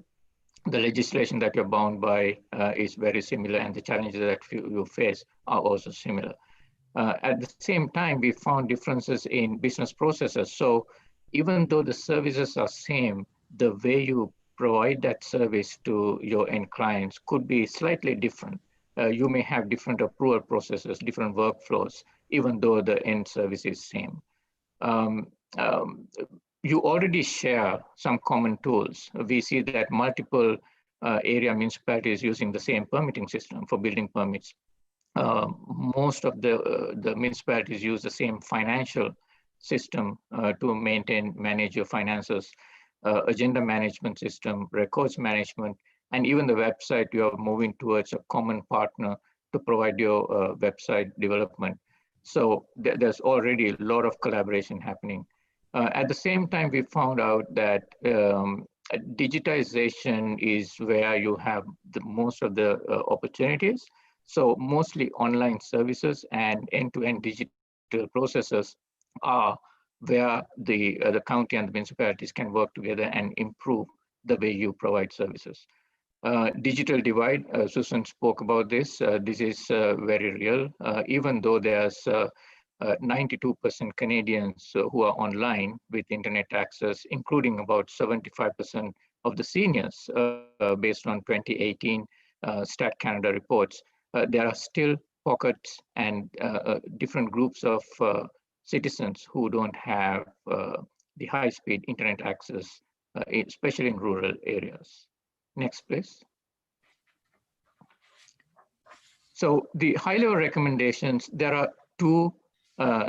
The legislation that you're bound by is very similar, and the challenges that you face are also similar. At the same time, we found differences in business processes. So even though the services are same, the way you provide that service to your end clients could be slightly different. You may have different approval processes, different workflows, even though the end service is same. You already share some common tools. We see that multiple area municipalities using the same permitting system for building permits. Most of the municipalities use the same financial system to manage your finances, agenda management system, records management, and even the website. You are moving towards a common partner to provide your website development. So there's already a lot of collaboration happening. At the same time, we found out that digitization is where you have the most of the opportunities. So mostly online services and end-to-end digital processes are where the county and the municipalities can work together and improve the way you provide services. Digital divide, Susan spoke about this. This is very real, even though there's 92% Canadians who are online with internet access, including about 75% of the seniors based on 2018 Stat Canada reports. There are still pockets and different groups of citizens who don't have the high-speed internet access, especially in rural areas. Next, please. So the high-level recommendations, there are 2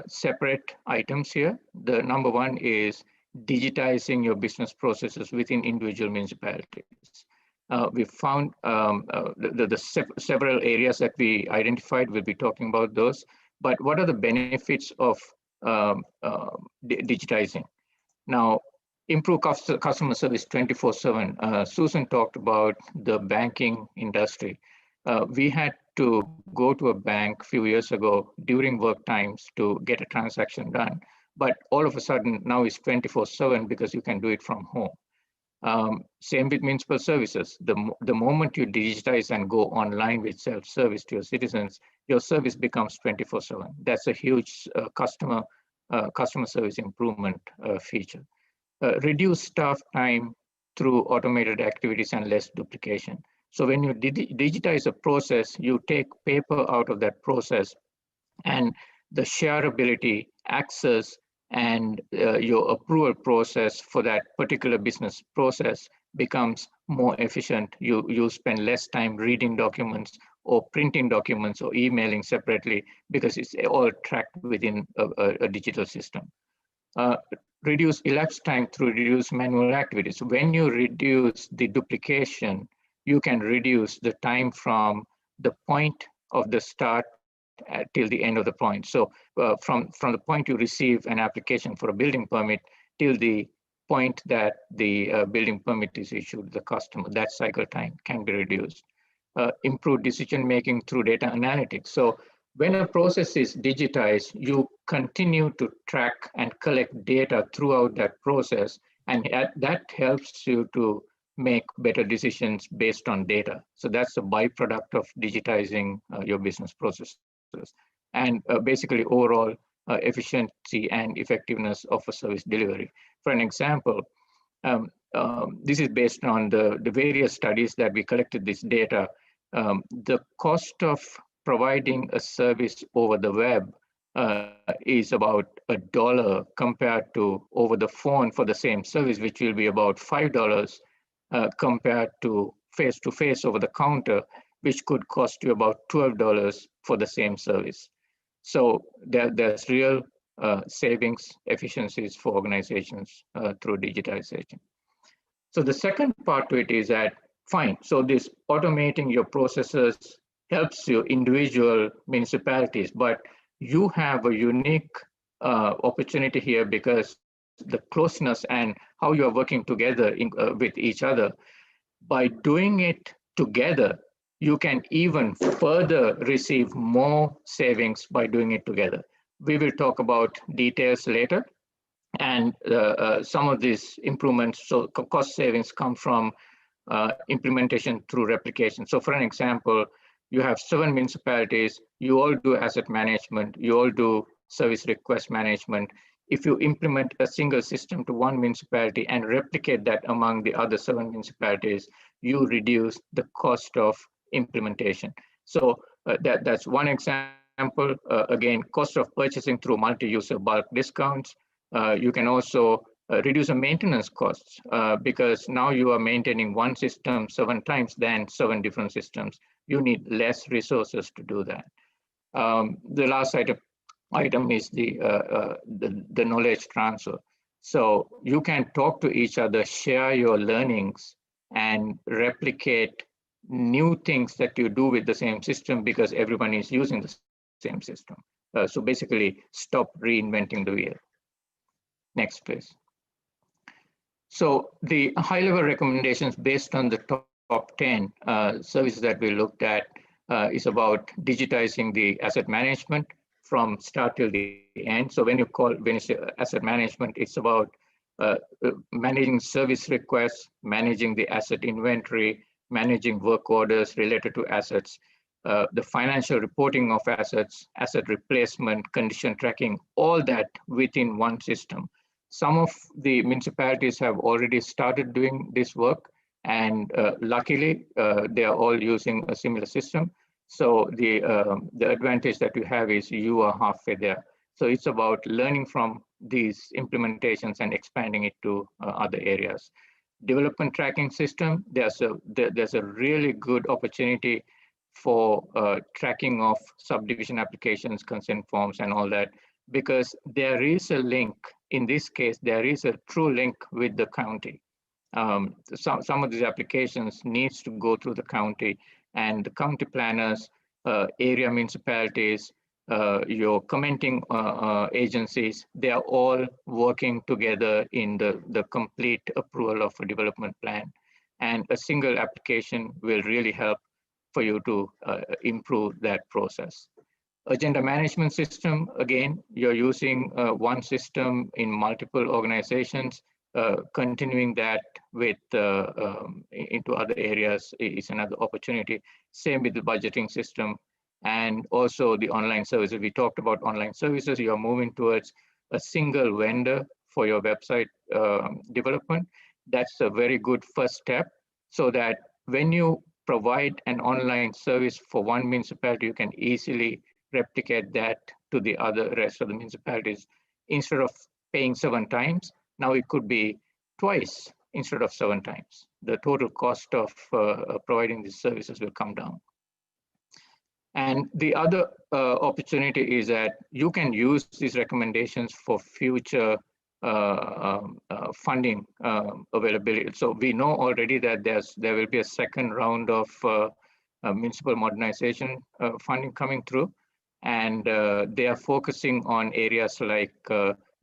separate items here. The number one is digitizing your business processes within individual municipalities. We found several areas that we identified. We'll be talking about those. But what are the benefits of digitizing? Now, improve customer service 24/7. Susan talked about the banking industry. We had to go to a bank a few years ago during work times to get a transaction done. But all of a sudden now it's 24/7 because you can do it from home. Same with municipal services. The moment you digitize and go online with self-service to your citizens, your service becomes 24/7. That's a huge customer service improvement feature. Reduce staff time through automated activities and less duplication. So when you digitize a process, you take paper out of that process, and the shareability, access, and your approval process for that particular business process becomes more efficient. You spend less time reading documents or printing documents or emailing separately because it's all tracked within a digital system. Reduce elapsed time through reduced manual activities. When you reduce the duplication, you can reduce the time from the point of the start till the end of the point. So from the point you receive an application for a building permit till the point that the building permit is issued to the customer, that cycle time can be reduced. Improve decision-making through data analytics. So when a process is digitized, you continue to track and collect data throughout that process, and that helps you to make better decisions based on data. So that's a byproduct of digitizing your business processes. And basically overall efficiency and effectiveness of a service delivery. For an example, this is based on the various studies that we collected this data. The cost of providing a service over the web is about $1 compared to over the phone for the same service, which will be about $5 compared to face-to-face over the counter, which could cost you about $12 for the same service. So there's real savings, efficiencies for organizations through digitization. So the second part to it is that, fine, so this automating your processes helps your individual municipalities, but you have a unique opportunity here because the closeness and how you're working together with each other. By doing it together, you can even further receive more savings by doing it together. We will talk about details later. And some of these improvements, so cost savings come from implementation through replication. So for an example, you have 7 municipalities, you all do asset management, you all do service request management. If you implement a single system to one municipality and replicate that among the other 7 municipalities, you reduce the cost of implementation. So that's one example. Again, cost of purchasing through multi-user bulk discounts. You can also reduce the maintenance costs because now you are maintaining one system 7 times than 7 different systems. You need less resources to do that. The last item is the knowledge transfer. So you can talk to each other, share your learnings, and replicate new things that you do with the same system because everyone is using the same system. So basically, stop reinventing the wheel. Next, please. So the high-level recommendations based on the top 10 services that we looked at is about digitizing the asset management from start till the end. So when you say asset management, it's about managing service requests, managing the asset inventory, managing work orders related to assets, the financial reporting of assets, asset replacement, condition tracking, all that within one system. Some of the municipalities have already started doing this work, and luckily they are all using a similar system. So the advantage that you have is you are halfway there. So it's about learning from these implementations and expanding it to other areas. Development tracking system, there's a really good opportunity for tracking of subdivision applications, consent forms, and all that, because there is a link. In this case, there is a true link with the county. Some of these applications needs to go through the county, and the county planners, area municipalities, your commenting agencies, they are all working together in the complete approval of a development plan. And a single application will really help for you to improve that process. Agenda management system, again, you're using one system in multiple organizations. Continuing that with into other areas is another opportunity. Same with the budgeting system and also the online services. We talked about online services. You're moving towards a single vendor for your website development. That's a very good first step, so that when you provide an online service for one municipality, you can easily replicate that to the rest of the municipalities. Instead of paying 7 times, now it could be twice instead of 7 times. The total cost of providing these services will come down. And the other opportunity is that you can use these recommendations for future funding availability. So we know already that there will be a second round of municipal modernization funding coming through. And they are focusing on areas like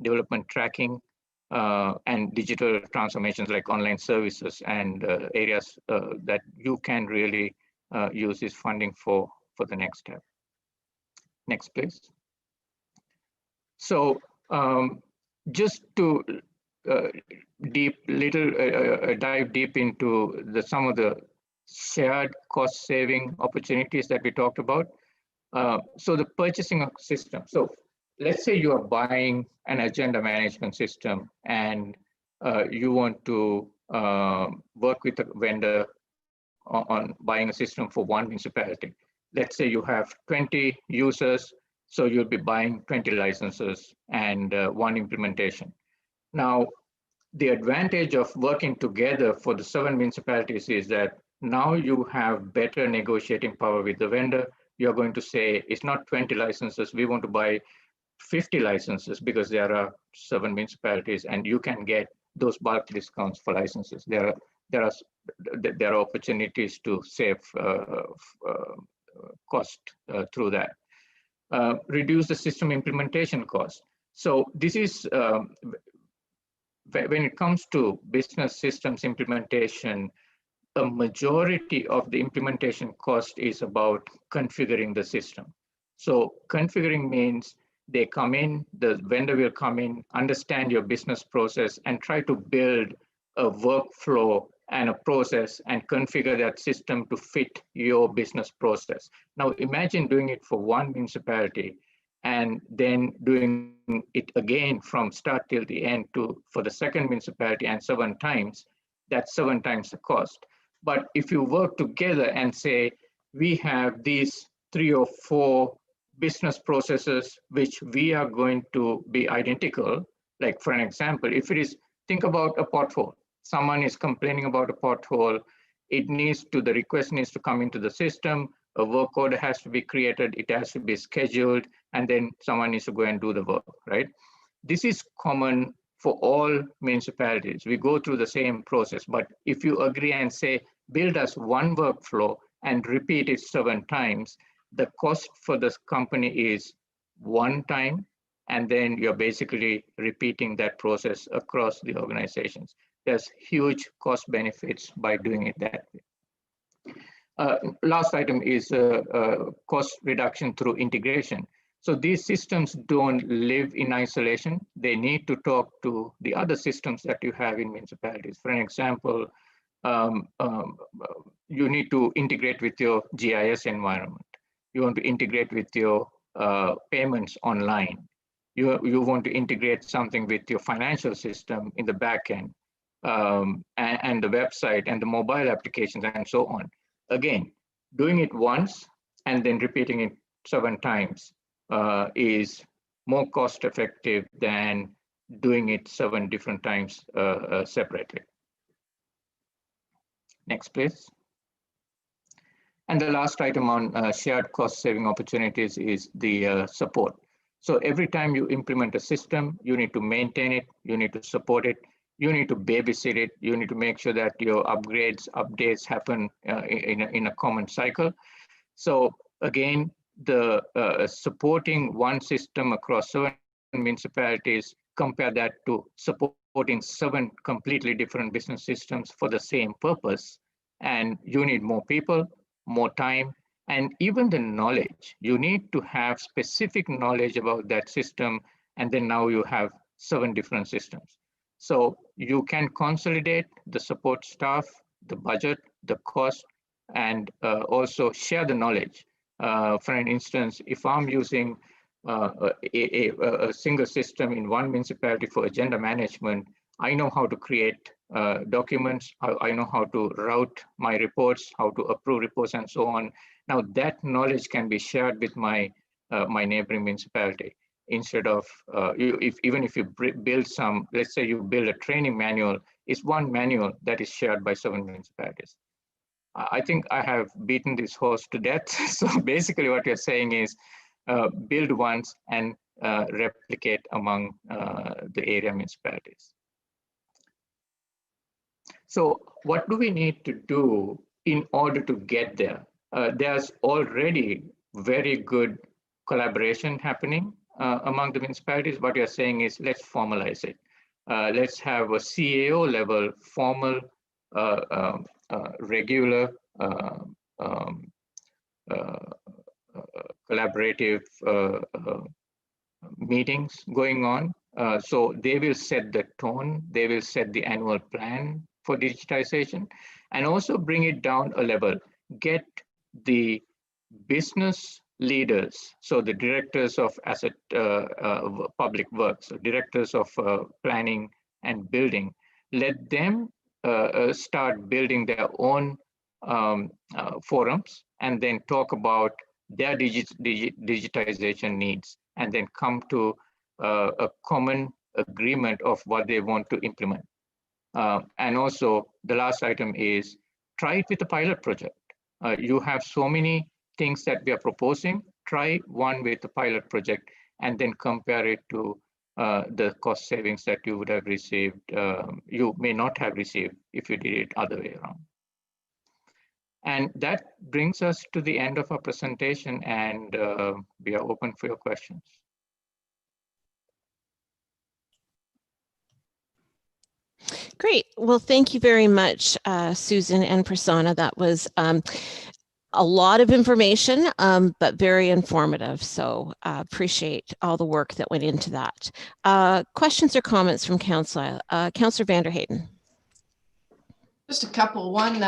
development tracking, and digital transformations like online services, and areas that you can really use this funding for the next step. Next, please. So just to dive deep into some of the shared cost saving opportunities that we talked about. So the purchasing system. So let's say you are buying an agenda management system and you want to work with a vendor on buying a system for one municipality. Let's say you have 20 users, so you'll be buying 20 licenses and one implementation. Now, the advantage of working together for the 7 municipalities is that now you have better negotiating power with the vendor. You're going to say, it's not 20 licenses, we want to buy 50 licenses because there are 7 municipalities, and you can get those bulk discounts for licenses. There are opportunities to save cost through that. Reduce the system implementation cost. So this is, when it comes to business systems implementation, a majority of the implementation cost is about configuring the system. So configuring means they come in, the vendor will come in, understand your business process, and try to build a workflow and a process and configure that system to fit your business process. Now imagine doing it for one municipality and then doing it again from start till the end for the second municipality, and 7 times. That's 7 times the cost. But if you work together and say, we have these 3 or 4 business processes which we are going to be identical, like for an example, if it is, think about a pothole. Someone is complaining about a pothole, the request needs to come into the system, a work order has to be created, it has to be scheduled, and then someone needs to go and do the work, right? This is common for all municipalities. We go through the same process, but if you agree and say, build us one workflow and repeat it 7 times, the cost for this company is 1 time, and then you're basically repeating that process across the organizations. There's huge cost benefits by doing it that way. Last item is cost reduction through integration. So these systems don't live in isolation. They need to talk to the other systems that you have in municipalities. For an example, you need to integrate with your GIS environment. You want to integrate with your payments online. You want to integrate something with your financial system in the back end, and the website and the mobile applications and so on. Again, doing it once and then repeating it 7 times is more cost effective than doing it 7 different times separately. Next, please. And the last item on shared cost saving opportunities is the support. So every time you implement a system, you need to maintain it, you need to support it, you need to babysit it, you need to make sure that your updates happen in a common cycle. So again, the supporting one system across 7 municipalities, compare that to supporting 7 completely different business systems for the same purpose. And you need more people, more time, and even the knowledge. You need to have specific knowledge about that system, and then now you have 7 different systems. So you can consolidate the support staff, the budget, the cost, and also share the knowledge. For an instance, if I'm using a single system in one municipality for agenda management, I know how to create documents, I know how to route my reports, how to approve reports, and so on. Now that knowledge can be shared with my neighboring municipality. Instead of, even if you build some, let's say you build a training manual, it's one manual that is shared by 7 municipalities. I think I have beaten this horse to death. So basically what you're saying is build once and replicate among the area municipalities. So what do we need to do in order to get there? There's already very good collaboration happening among the municipalities. What you're saying is let's formalize it. Let's have a CAO level formal regular collaborative meetings going on. So they will set the tone, they will set the annual plan for digitization, and also bring it down a level. Get the business leaders, so the directors of asset public works, so directors of planning and building, let them start building their own forums, and then talk about their digitization needs, and then come to a common agreement of what they want to implement. And also the last item is try it with a pilot project. You have so many things that we are proposing, try one with a pilot project and then compare it to the cost savings that you would have received, you may not have received if you did it other way around. And that brings us to the end of our presentation, and we are open for your questions. Great. Well, thank you very much, Susan and Prasanna. That was a lot of information, but very informative. So appreciate all the work that went into that. Questions or comments from Councillor? Councillor Vanderheyden. Just a couple. One,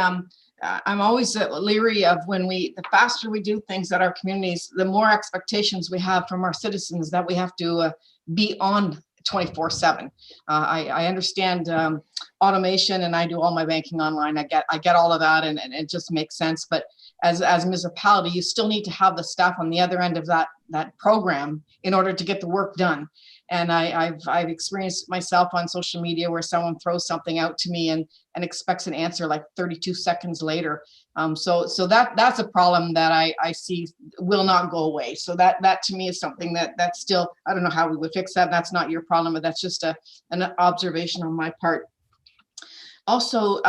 I'm always leery of when the faster we do things at our communities, the more expectations we have from our citizens that we have to be on 24/7. I understand automation, and I do all my banking online. I get all of that, and it just makes sense. But as a municipality, you still need to have the staff on the other end of that program in order to get the work done. And I've experienced myself on social media where someone throws something out to me and expects an answer like 32 seconds later. So that's a problem that I see will not go away. So that to me is something that's still, I don't know how we would fix that. That's not your problem, but that's just an observation on my part. Also,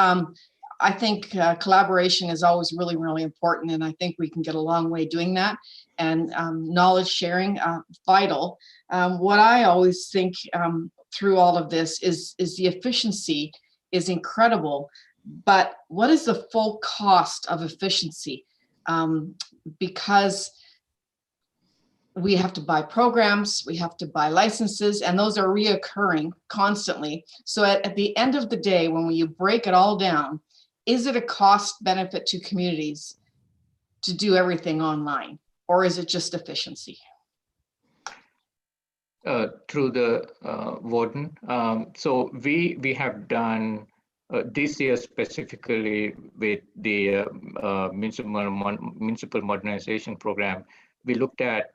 I think collaboration is always really, really important, and I think we can get a long way doing that. And knowledge sharing, vital. What I always think through all of this is the efficiency is incredible, but what is the full cost of efficiency? Because we have to buy programs, we have to buy licenses, and those are reoccurring constantly. So at the end of the day, when you break it all down, is it a cost benefit to communities to do everything online, or is it just efficiency? Through the warden. So we have done this year specifically with the municipal modernization program. We looked at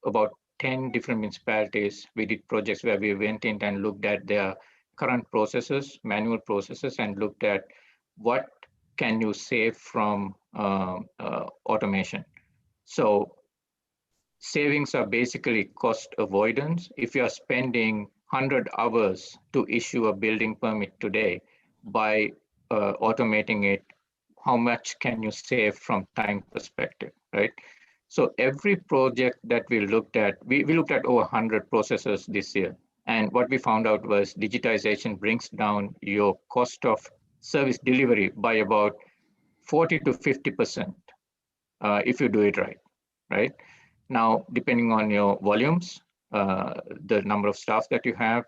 about 10 different municipalities. We did projects where we went in and looked at their current processes, manual processes, and looked at what can you save from automation. So savings are basically cost avoidance. If you are spending 100 hours to issue a building permit today, by automating it, how much can you save from time perspective, right? So every project that we looked at, we looked at over 100 processes this year. And what we found out was digitization brings down your cost of service delivery by about 40 to 50% if you do it right? Now, depending on your volumes, the number of staff that you have,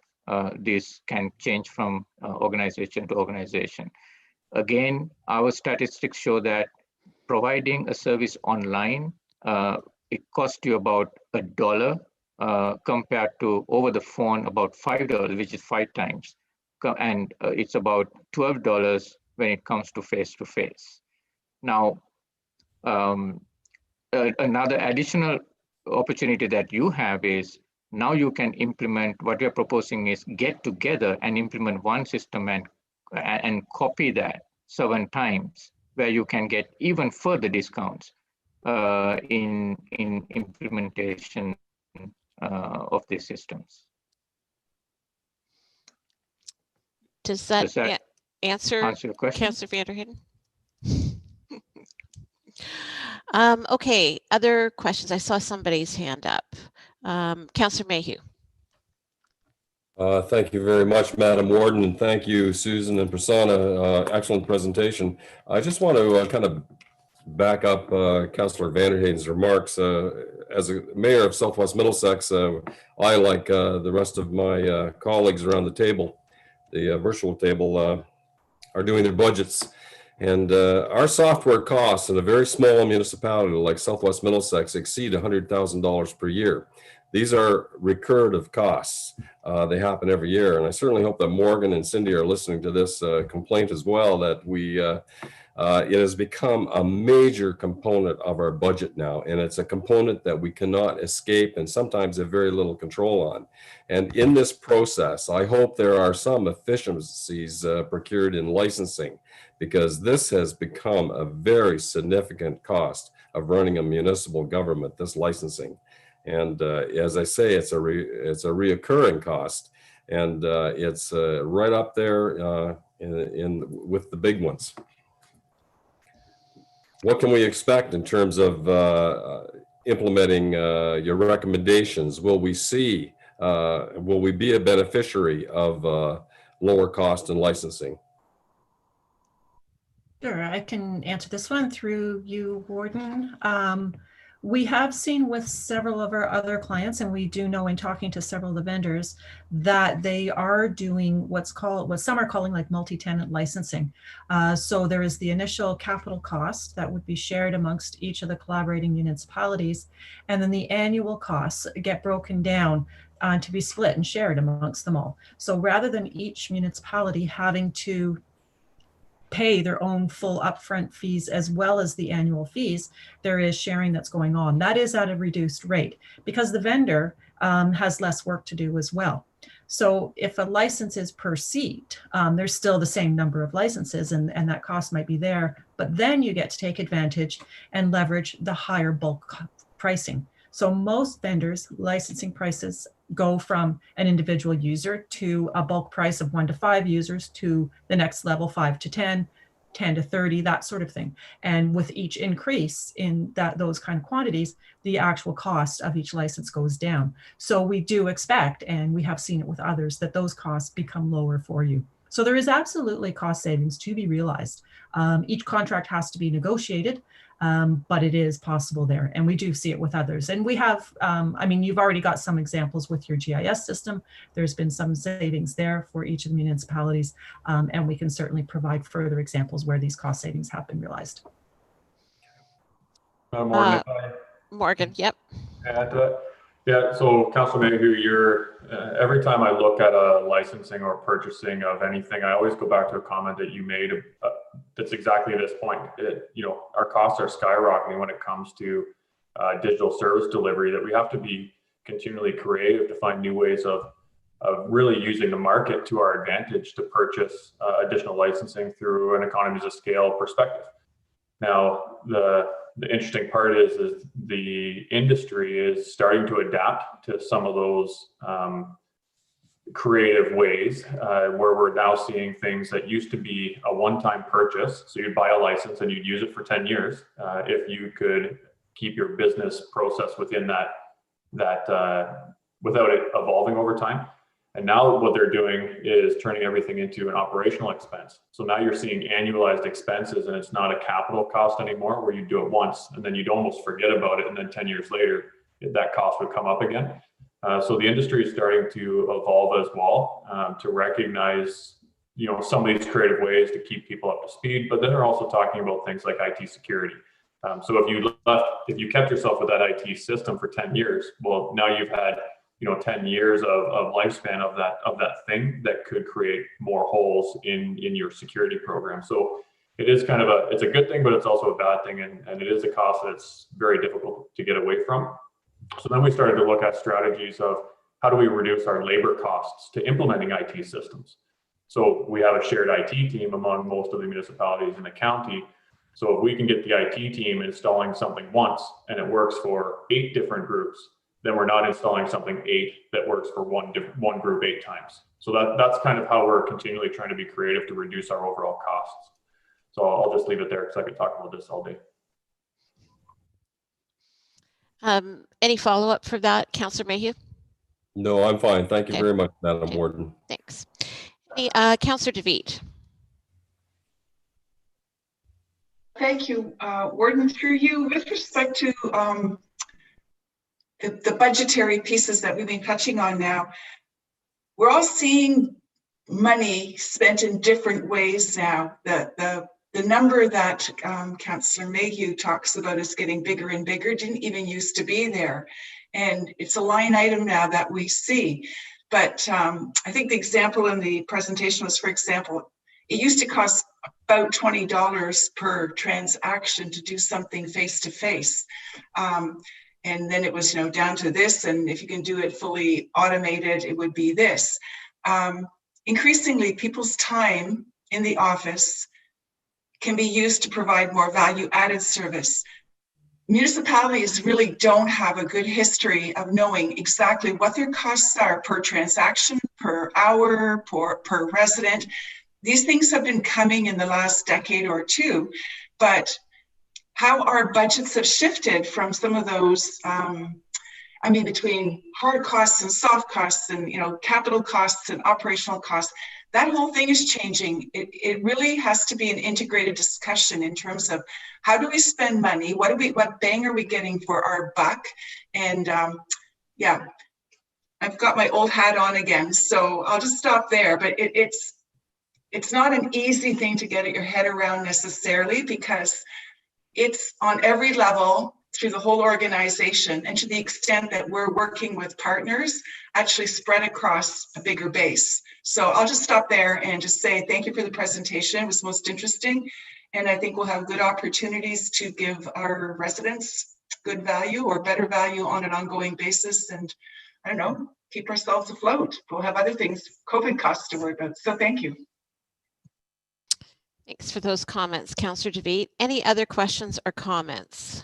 this can change from organization to organization. Again, our statistics show that providing a service online, it costs you about $1 compared to over the phone about $5, which is 5 times. And it's about $12 when it comes to face-to-face. Now, another additional opportunity that you have is now you can implement, what we are proposing is get together and implement one system and copy that 7 times, where you can get even further discounts in implementation of these systems. Does that answer your question? Councillor Vanderheyden? Okay, other questions? I saw somebody's hand up. Councillor Mayhew. Thank you very much, Madam Warden, and thank you, Susan and Prasanna. Excellent presentation. I just want to kind of back up Councillor Vanderheyden's remarks. As a mayor of Southwest Middlesex, I, like the rest of my colleagues around the table, the virtual table, are doing their budgets. And our software costs in a very small municipality like Southwest Middlesex exceed $100,000 per year. These are recursive costs. They happen every year. And I certainly hope that Morgan and Cindy are listening to this complaint as well, that it has become a major component of our budget now. And it's a component that we cannot escape and sometimes have very little control on. And in this process, I hope there are some efficiencies procured in licensing, because this has become a very significant cost of running a municipal government, this licensing. And as I say, it's a reoccurring cost, and it's right up there with the big ones. What can we expect in terms of implementing your recommendations? Will we be a beneficiary of lower cost and licensing? Sure, I can answer this one through you, Warden. We have seen with several of our other clients, and we do know in talking to several of the vendors, that they are doing what some are calling like multi-tenant licensing. So there is the initial capital cost that would be shared amongst each of the collaborating municipalities, and then the annual costs get broken down to be split and shared amongst them all. So rather than each municipality having to pay their own full upfront fees as well as the annual fees, there is sharing that's going on. That is at a reduced rate because the vendor has less work to do as well. So if a license is per seat, there's still the same number of licenses and that cost might be there, but then you get to take advantage and leverage the higher bulk pricing. So most vendors' licensing prices go from an individual user to a bulk price of 1 to 5 users to the next level, 5 to 10, 10 to 30, that sort of thing. And with each increase in those kind of quantities, the actual cost of each license goes down. So we do expect, and we have seen it with others, that those costs become lower for you. So there is absolutely cost savings to be realized. Each contract has to be negotiated, but it is possible there. And we do see it with others. And we have, I mean, you've already got some examples with your GIS system. There's been some savings there for each of the municipalities. And we can certainly provide further examples where these cost savings have been realized. Morgan, yep. Add to that. Yeah, so Councilor Mayhew, every time I look at a licensing or purchasing of anything, I always go back to a comment that you made. That's exactly this point. Our costs are skyrocketing when it comes to digital service delivery, that we have to be continually creative to find new ways of really using the market to our advantage to purchase additional licensing through an economies of scale perspective. Now, the interesting part is the industry is starting to adapt to some of those creative ways where we're now seeing things that used to be a one-time purchase. So you'd buy a license and you'd use it for 10 years if you could keep your business process within that without it evolving over time. And now what they're doing is turning everything into an operational expense. So now you're seeing annualized expenses, and it's not a capital cost anymore where you do it once and then you'd almost forget about it. And then 10 years later, that cost would come up again. So the industry is starting to evolve as well to recognize, some of these creative ways to keep people up to speed. But then they're also talking about things like IT security. So if you kept yourself with that IT system for 10 years, well, now you've had 10 years of lifespan of that thing that could create more holes in your security program. So it is kind of it's a good thing, but it's also a bad thing, and it is a cost that's very difficult to get away from. So then we started to look at strategies of how do we reduce our labor costs to implementing IT systems. So we have a shared IT team among most of the municipalities in the county. So if we can get the IT team installing something once and it works for 8 different groups, then we're not installing something 8 that works for one group 8 times. So that's kind of how we're continually trying to be creative to reduce our overall costs. So I'll just leave it there because I could talk about this all day. Any follow-up for that, Councillor Mayhew? No, I'm fine. Thank you very much, Madam Warden. Thanks. Hey, Councillor DeVete. Thank you, Warden, through you. With respect to the budgetary pieces that we've been touching on now, we're all seeing money spent in different ways now. The number that Councillor Mayhew talks about is getting bigger and bigger, didn't even used to be there. And it's a line item now that we see. But I think the example in the presentation was, for example, it used to cost about $20 per transaction to do something face-to-face. And then it was, down to this, and if you can do it fully automated, it would be this. Increasingly, people's time in the office can be used to provide more value-added service. Municipalities really don't have a good history of knowing exactly what their costs are per transaction, per hour, per resident. These things have been coming in the last decade or two, but how our budgets have shifted from some of those, between hard costs and soft costs and, capital costs and operational costs, that whole thing is changing. It really has to be an integrated discussion in terms of how do we spend money? What bang are we getting for our buck? And yeah, I've got my old hat on again, so I'll just stop there. But it's not an easy thing to get your head around necessarily, because it's on every level through the whole organization, and to the extent that we're working with partners, actually spread across a bigger base. So I'll just stop there and just say thank you for the presentation. It was most interesting, and I think we'll have good opportunities to give our residents good value or better value on an ongoing basis, and I don't know, keep ourselves afloat. We'll have other things, COVID costs to worry about. So thank you. Thanks for those comments, Councillor DeVete. Any other questions or comments?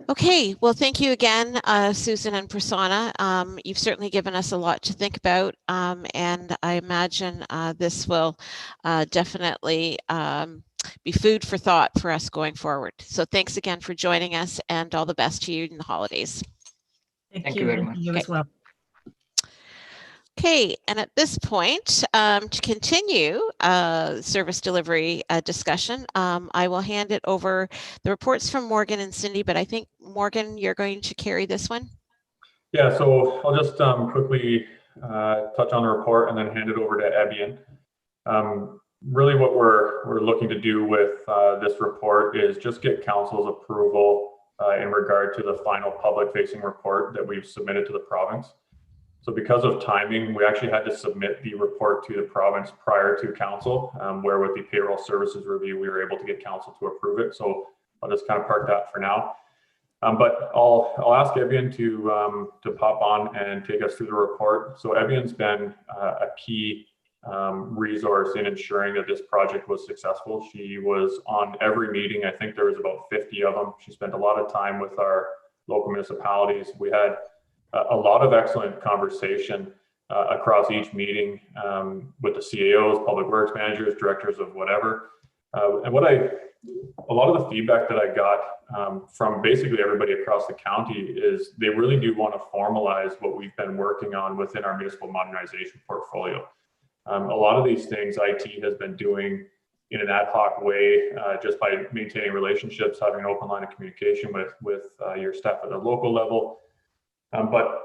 Okay, well, thank you again, Susan and Prasanna. You've certainly given us a lot to think about, and I imagine this will definitely be food for thought for us going forward. So thanks again for joining us, and all the best to you in the holidays. Thank you very much. You as well. Okay, and at this point, to continue service delivery discussion, I will hand it over the reports from Morgan and Cindy, but I think, Morgan, you're going to carry this one? Yeah, so I'll just quickly touch on the report and then hand it over to Ebian. Really what we're looking to do with this report is just get council's approval in regard to the final public-facing report that we've submitted to the province. So because of timing, we actually had to submit the report to the province prior to council, where with the payroll services review, we were able to get council to approve it. So I'll just kind of park that for now. But I'll ask Ebian to pop on and take us through the report. So Ebian's been a key resource in ensuring that this project was successful. She was on every meeting. I think there was about 50 of them. She spent a lot of time with our local municipalities. We had a lot of excellent conversation across each meeting with the CAOs, public works managers, directors of whatever. And a lot of the feedback that I got from basically everybody across the county is they really do want to formalize what we've been working on within our municipal modernization portfolio. A lot of these things IT has been doing in an ad hoc way, just by maintaining relationships, having an open line of communication with your staff at the local level. But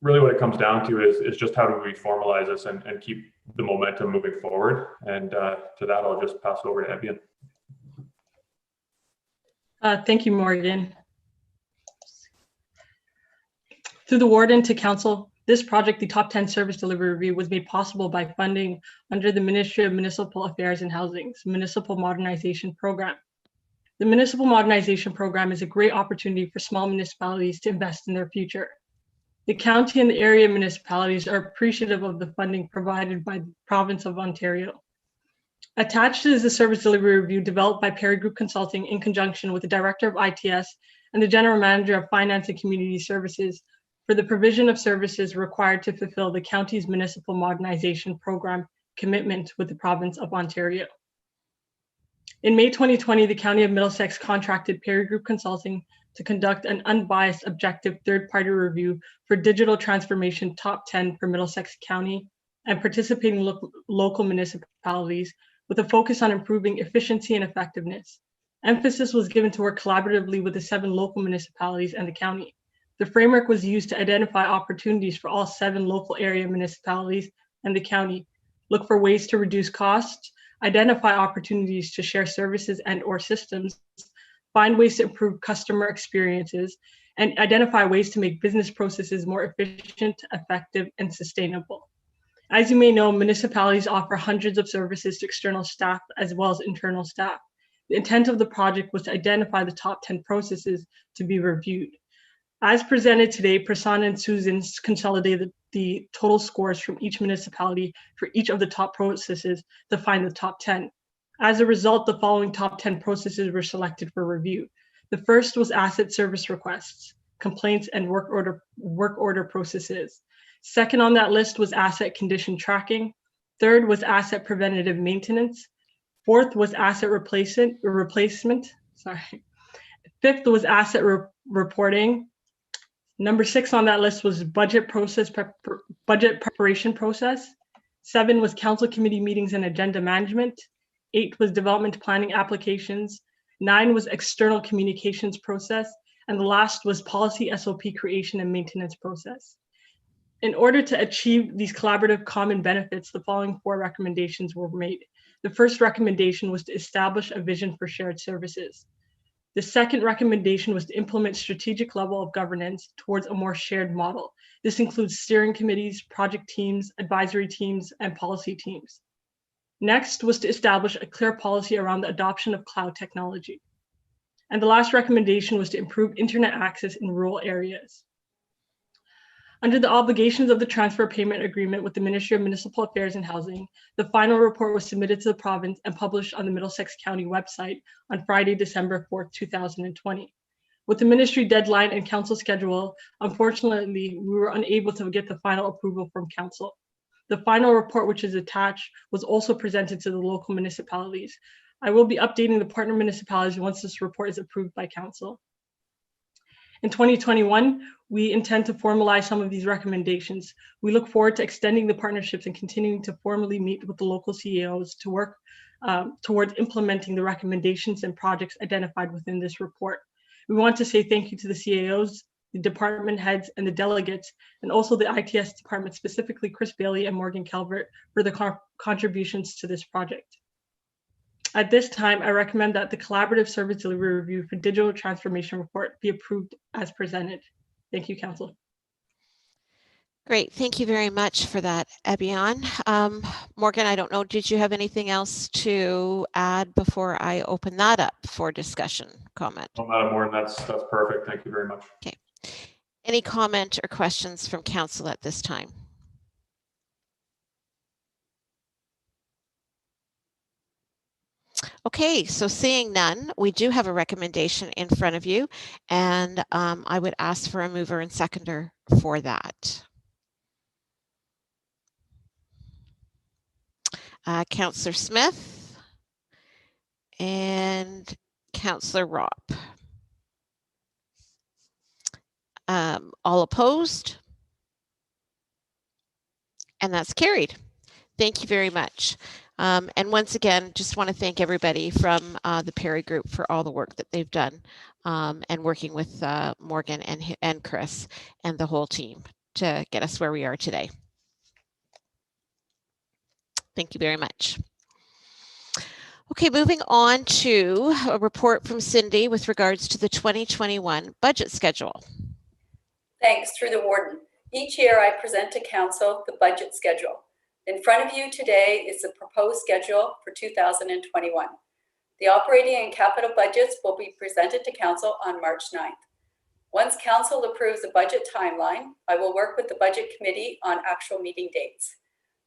really what it comes down to is just how do we formalize this and keep the momentum moving forward. And to that, I'll just pass it over to Ebian. Thank you, Morgan. Through the warden to council, this project, the Top 10 Service Delivery Review, was made possible by funding under the Ministry of Municipal Affairs and Housing's Municipal Modernization Program. The Municipal Modernization Program is a great opportunity for small municipalities to invest in their future. The county and the area municipalities are appreciative of the funding provided by the province of Ontario. Attached is the Service Delivery Review developed by Perry Group Consulting in conjunction with the Director of ITS and the General Manager of Finance and Community Services for the provision of services required to fulfill the county's Municipal Modernization Program commitment with the province of Ontario. In May 2020, the County of Middlesex contracted Perry Group Consulting to conduct an unbiased, objective third-party review for digital transformation top 10 for Middlesex County and participating local municipalities with a focus on improving efficiency and effectiveness. Emphasis was given to work collaboratively with the 7 local municipalities and the county. The framework was used to identify opportunities for all 7 local area municipalities and the county, look for ways to reduce costs, identify opportunities to share services and/or systems, find ways to improve customer experiences, and identify ways to make business processes more efficient, effective, and sustainable. As you may know, municipalities offer hundreds of services to external staff as well as internal staff. The intent of the project was to identify the top 10 processes to be reviewed. As presented today, Prasanna and Susan consolidated the total scores from each municipality for each of the top processes to find the top 10. As a result, the following top 10 processes were selected for review. The first was asset service requests, complaints, and work order processes. Second on that list was asset condition tracking. Third was asset preventative maintenance. Fourth was asset replacement. Fifth was asset reporting. Number 6 on that list was budget preparation process. 7 was council committee meetings and agenda management. 8 was development planning applications. 9 was external communications process. And the last was policy SOP creation and maintenance process. In order to achieve these collaborative common benefits, the following 4 recommendations were made. The first recommendation was to establish a vision for shared services. The second recommendation was to implement strategic level of governance towards a more shared model. This includes steering committees, project teams, advisory teams, and policy teams. Next was to establish a clear policy around the adoption of cloud technology. And the last recommendation was to improve internet access in rural areas. Under the obligations of the transfer payment agreement with the Ministry of Municipal Affairs and Housing, the final report was submitted to the province and published on the Middlesex County website on Friday, December 4th, 2020. With the ministry deadline and council schedule, unfortunately, we were unable to get the final approval from council. The final report, which is attached, was also presented to the local municipalities. I will be updating the partner municipalities once this report is approved by council. In 2021, we intend to formalize some of these recommendations. We look forward to extending the partnerships and continuing to formally meet with the local CEOs to work towards implementing the recommendations and projects identified within this report. We want to say thank you to the CEOs, the department heads, and the delegates, and also the ITS department, specifically Chris Bailey and Morgan Calvert, for the contributions to this project. At this time, I recommend that the Collaborative Service Delivery Review for Digital Transformation Report be approved as presented. Thank you, Council. Great, thank you very much for that, Ebian. Morgan, I don't know, did you have anything else to add before I open that up for discussion, comment? Well, Madam Warden, that's perfect. Thank you very much. Okay. Any comment or questions from Council at this time? Okay, so seeing none, we do have a recommendation in front of you, and I would ask for a mover and seconder for that. Councillor Smith and Councillor Ropp. All opposed? And that's carried. Thank you very much. And once again, just want to thank everybody from the Perry Group for all the work that they've done and working with Morgan and Chris and the whole team to get us where we are today. Thank you very much. Okay, moving on to a report from Cindy with regards to the 2021 budget schedule. Thanks, through the warden. Each year I present to council the budget schedule. In front of you today is the proposed schedule for 2021. The operating and capital budgets will be presented to council on March 9th. Once council approves the budget timeline, I will work with the budget committee on actual meeting dates.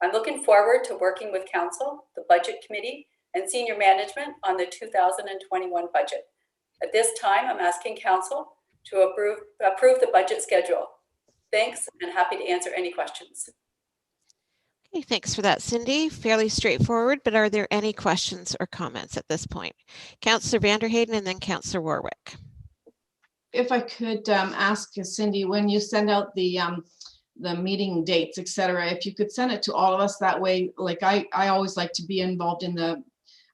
I'm looking forward to working with council, the budget committee, and senior management on the 2021 budget. At this time, I'm asking council to approve the budget schedule. Thanks, and happy to answer any questions. Okay, thanks for that, Cindy. Fairly straightforward, but are there any questions or comments at this point? Councillor Vanderheyden and then Councillor Warwick. If I could ask Cindy, when you send out the meeting dates, etc., if you could send it to all of us that way, like I always like to be involved in the,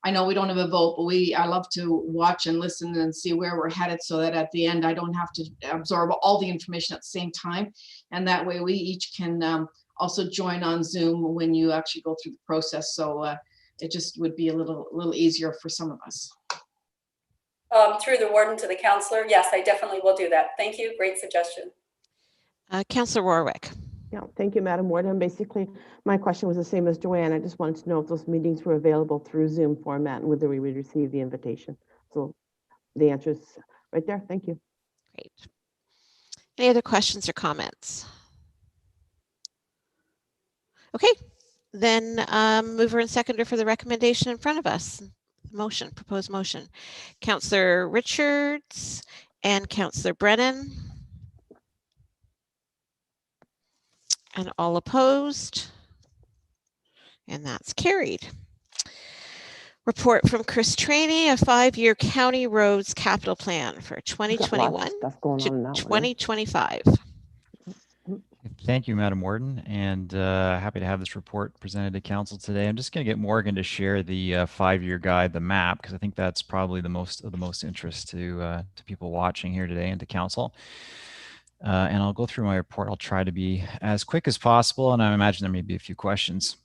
I know we don't have a vote, but I love to watch and listen and see where we're headed so that at the end I don't have to absorb all the information at the same time. And that way we each can also join on Zoom when you actually go through the process. So it just would be a little easier for some of us. Through the warden to the councillor, yes, I definitely will do that. Thank you, great suggestion. Councillor Warwick. Yeah, thank you, Madam Warden. Basically, my question was the same as Joanne. I just wanted to know if those meetings were available through Zoom format and whether we would receive the invitation. So the answer is right there. Thank you. Great. Any other questions or comments? Okay, then mover and seconder for the recommendation in front of us. Motion, proposed motion. Councillor Richards and Councillor Brennan. And all opposed. And that's carried. Report from Chris Trainey, a 5-year county roads capital plan for 2021 to 2025. Thank you, Madam Warden, and happy to have this report presented to council today. I'm just going to get Morgan to share the 5-year guide, the map, because I think that's probably the most interest to people watching here today and to council. And I'll go through my report. I'll try to be as quick as possible, and I imagine there may be a few questions.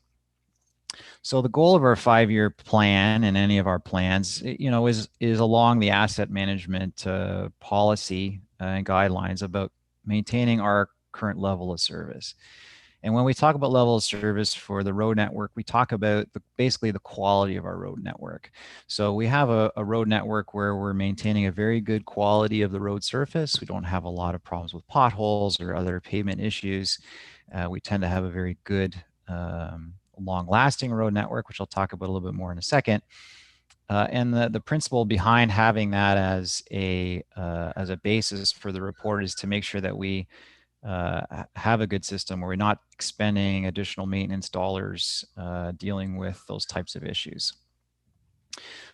So the goal of our 5-year plan and any of our plans, is along the asset management policy and guidelines about maintaining our current level of service. And when we talk about level of service for the road network, we talk about basically the quality of our road network. So we have a road network where we're maintaining a very good quality of the road surface. We don't have a lot of problems with potholes or other pavement issues. We tend to have a very good long-lasting road network, which I'll talk about a little bit more in a second. And the principle behind having that as a basis for the report is to make sure that we have a good system where we're not expending additional maintenance dollars dealing with those types of issues.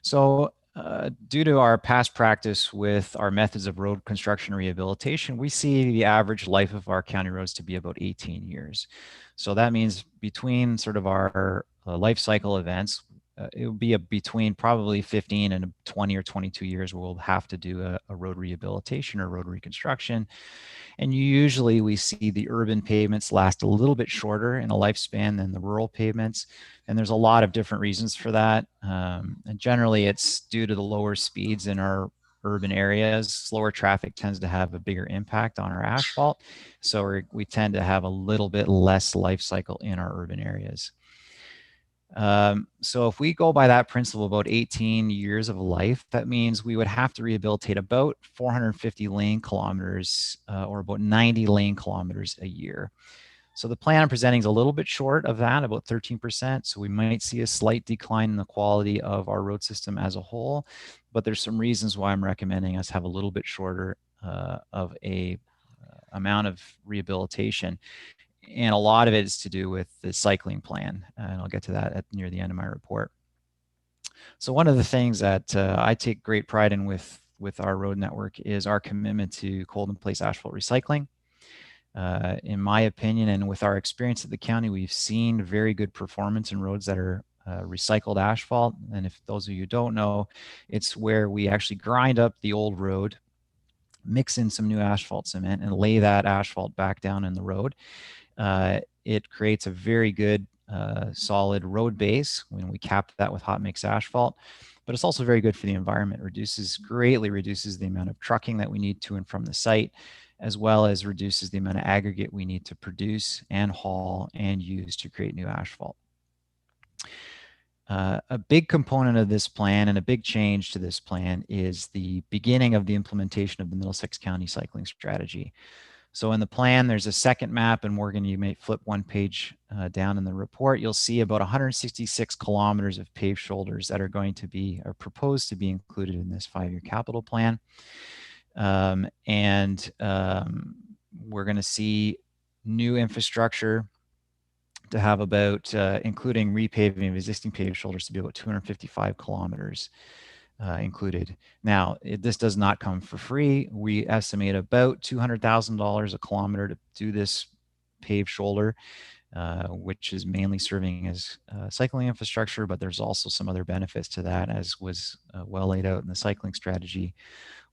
So due to our past practice with our methods of road construction rehabilitation, we see the average life of our county roads to be about 18 years. So that means between sort of our life cycle events, it will be between probably 15 and 20 or 22 years where we'll have to do a road rehabilitation or road reconstruction. And usually we see the urban pavements last a little bit shorter in a lifespan than the rural pavements. And there's a lot of different reasons for that. And generally it's due to the lower speeds in our urban areas. Slower traffic tends to have a bigger impact on our asphalt. So we tend to have a little bit less life cycle in our urban areas. So if we go by that principle, about 18 years of life, that means we would have to rehabilitate about 450 lane kilometers or about 90 lane kilometers a year. So the plan I'm presenting is a little bit short of that, about 13%. So we might see a slight decline in the quality of our road system as a whole, but there's some reasons why I'm recommending us have a little bit shorter of a amount of rehabilitation. And a lot of it is to do with the cycling plan. And I'll get to that near the end of my report. So one of the things that I take great pride in with our road network is our commitment to cold in place asphalt recycling. In my opinion, and with our experience at the county, we've seen very good performance in roads that are recycled asphalt. And if those of you don't know, it's where we actually grind up the old road, mix in some new asphalt cement, and lay that asphalt back down in the road. It creates a very good solid road base when we cap that with hot mix asphalt, but it's also very good for the environment. Greatly reduces the amount of trucking that we need to and from the site, as well as reduces the amount of aggregate we need to produce and haul and use to create new asphalt. A big component of this plan and a big change to this plan is the beginning of the implementation of the Middlesex County Cycling Strategy. So in the plan, there's a second map, and Morgan, you may flip one page down in the report. You'll see about 166 kilometers of paved shoulders that are going to be, or proposed to be, included in this 5-year capital plan. We're going to see new infrastructure to have about, including repaving of existing paved shoulders, to be about 255 kilometers included. Now, this does not come for free. We estimate about $200,000 a kilometer to do this paved shoulder, which is mainly serving as cycling infrastructure, but there's also some other benefits to that, as was well laid out in the cycling strategy.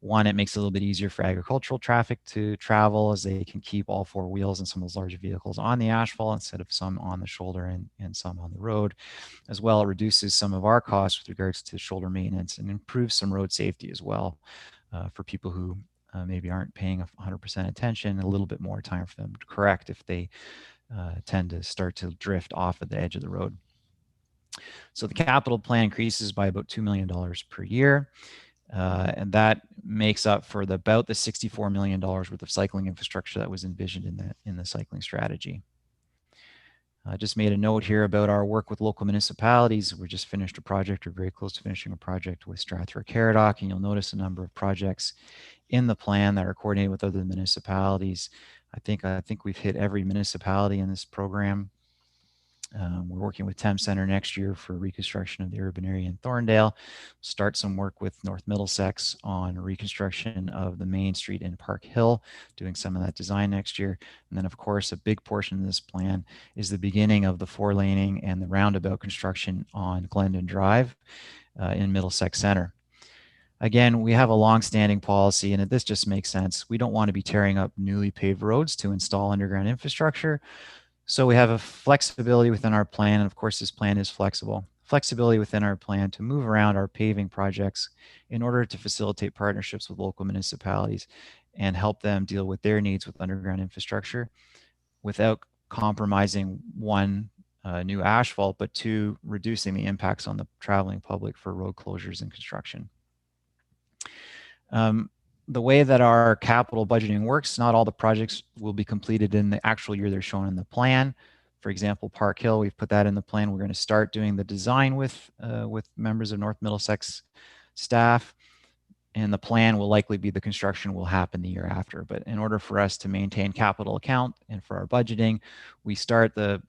One, it makes it a little bit easier for agricultural traffic to travel, as they can keep all 4 wheels and some of those larger vehicles on the asphalt instead of some on the shoulder and some on the road. As well, it reduces some of our costs with regards to shoulder maintenance and improves some road safety as well for people who maybe aren't paying 100% attention, a little bit more time for them to correct if they tend to start to drift off at the edge of the road. So the capital plan increases by about $2 million per year. And that makes up for about the $64 million worth of cycling infrastructure that was envisioned in the cycling strategy. I just made a note here about our work with local municipalities. We just finished a project, or very close to finishing a project, with Strathroy-Caradoc, and you'll notice a number of projects in the plan that are coordinated with other municipalities. I think we've hit every municipality in this program. We're working with Thames Centre next year for reconstruction of the urban area in Thorndale. Start some work with North Middlesex on reconstruction of the main street in Park Hill, doing some of that design next year. And then, of course, a big portion of this plan is the beginning of the 4-laning and the roundabout construction on Glendon Drive in Middlesex Centre. Again, we have a long-standing policy, and this just makes sense. We don't want to be tearing up newly paved roads to install underground infrastructure. So we have a flexibility within our plan, and of course this plan is flexible. Flexibility within our plan to move around our paving projects in order to facilitate partnerships with local municipalities and help them deal with their needs with underground infrastructure without compromising, one, new asphalt, but two, reducing the impacts on the traveling public for road closures and construction. The way that our capital budgeting works, not all the projects will be completed in the actual year they're shown in the plan. For example, Park Hill, we've put that in the plan. We're going to start doing the design with members of North Middlesex staff, and the plan will likely be the construction will happen the year after. But in order for us to maintain capital account and for our budgeting, we start the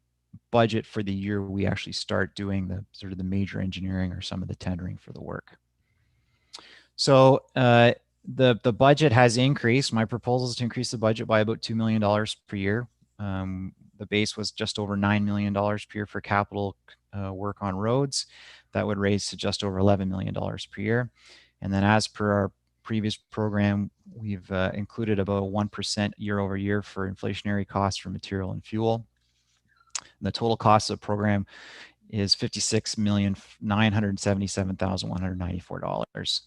budget for the year we actually start doing the sort of the major engineering or some of the tendering for the work. So the budget has increased. My proposal is to increase the budget by about $2 million per year. The base was just over $9 million per year for capital work on roads. That would raise to just over $11 million per year. And then, as per our previous program, we've included about 1% year over year for inflationary costs for material and fuel. And the total cost of the program is $56,977,194.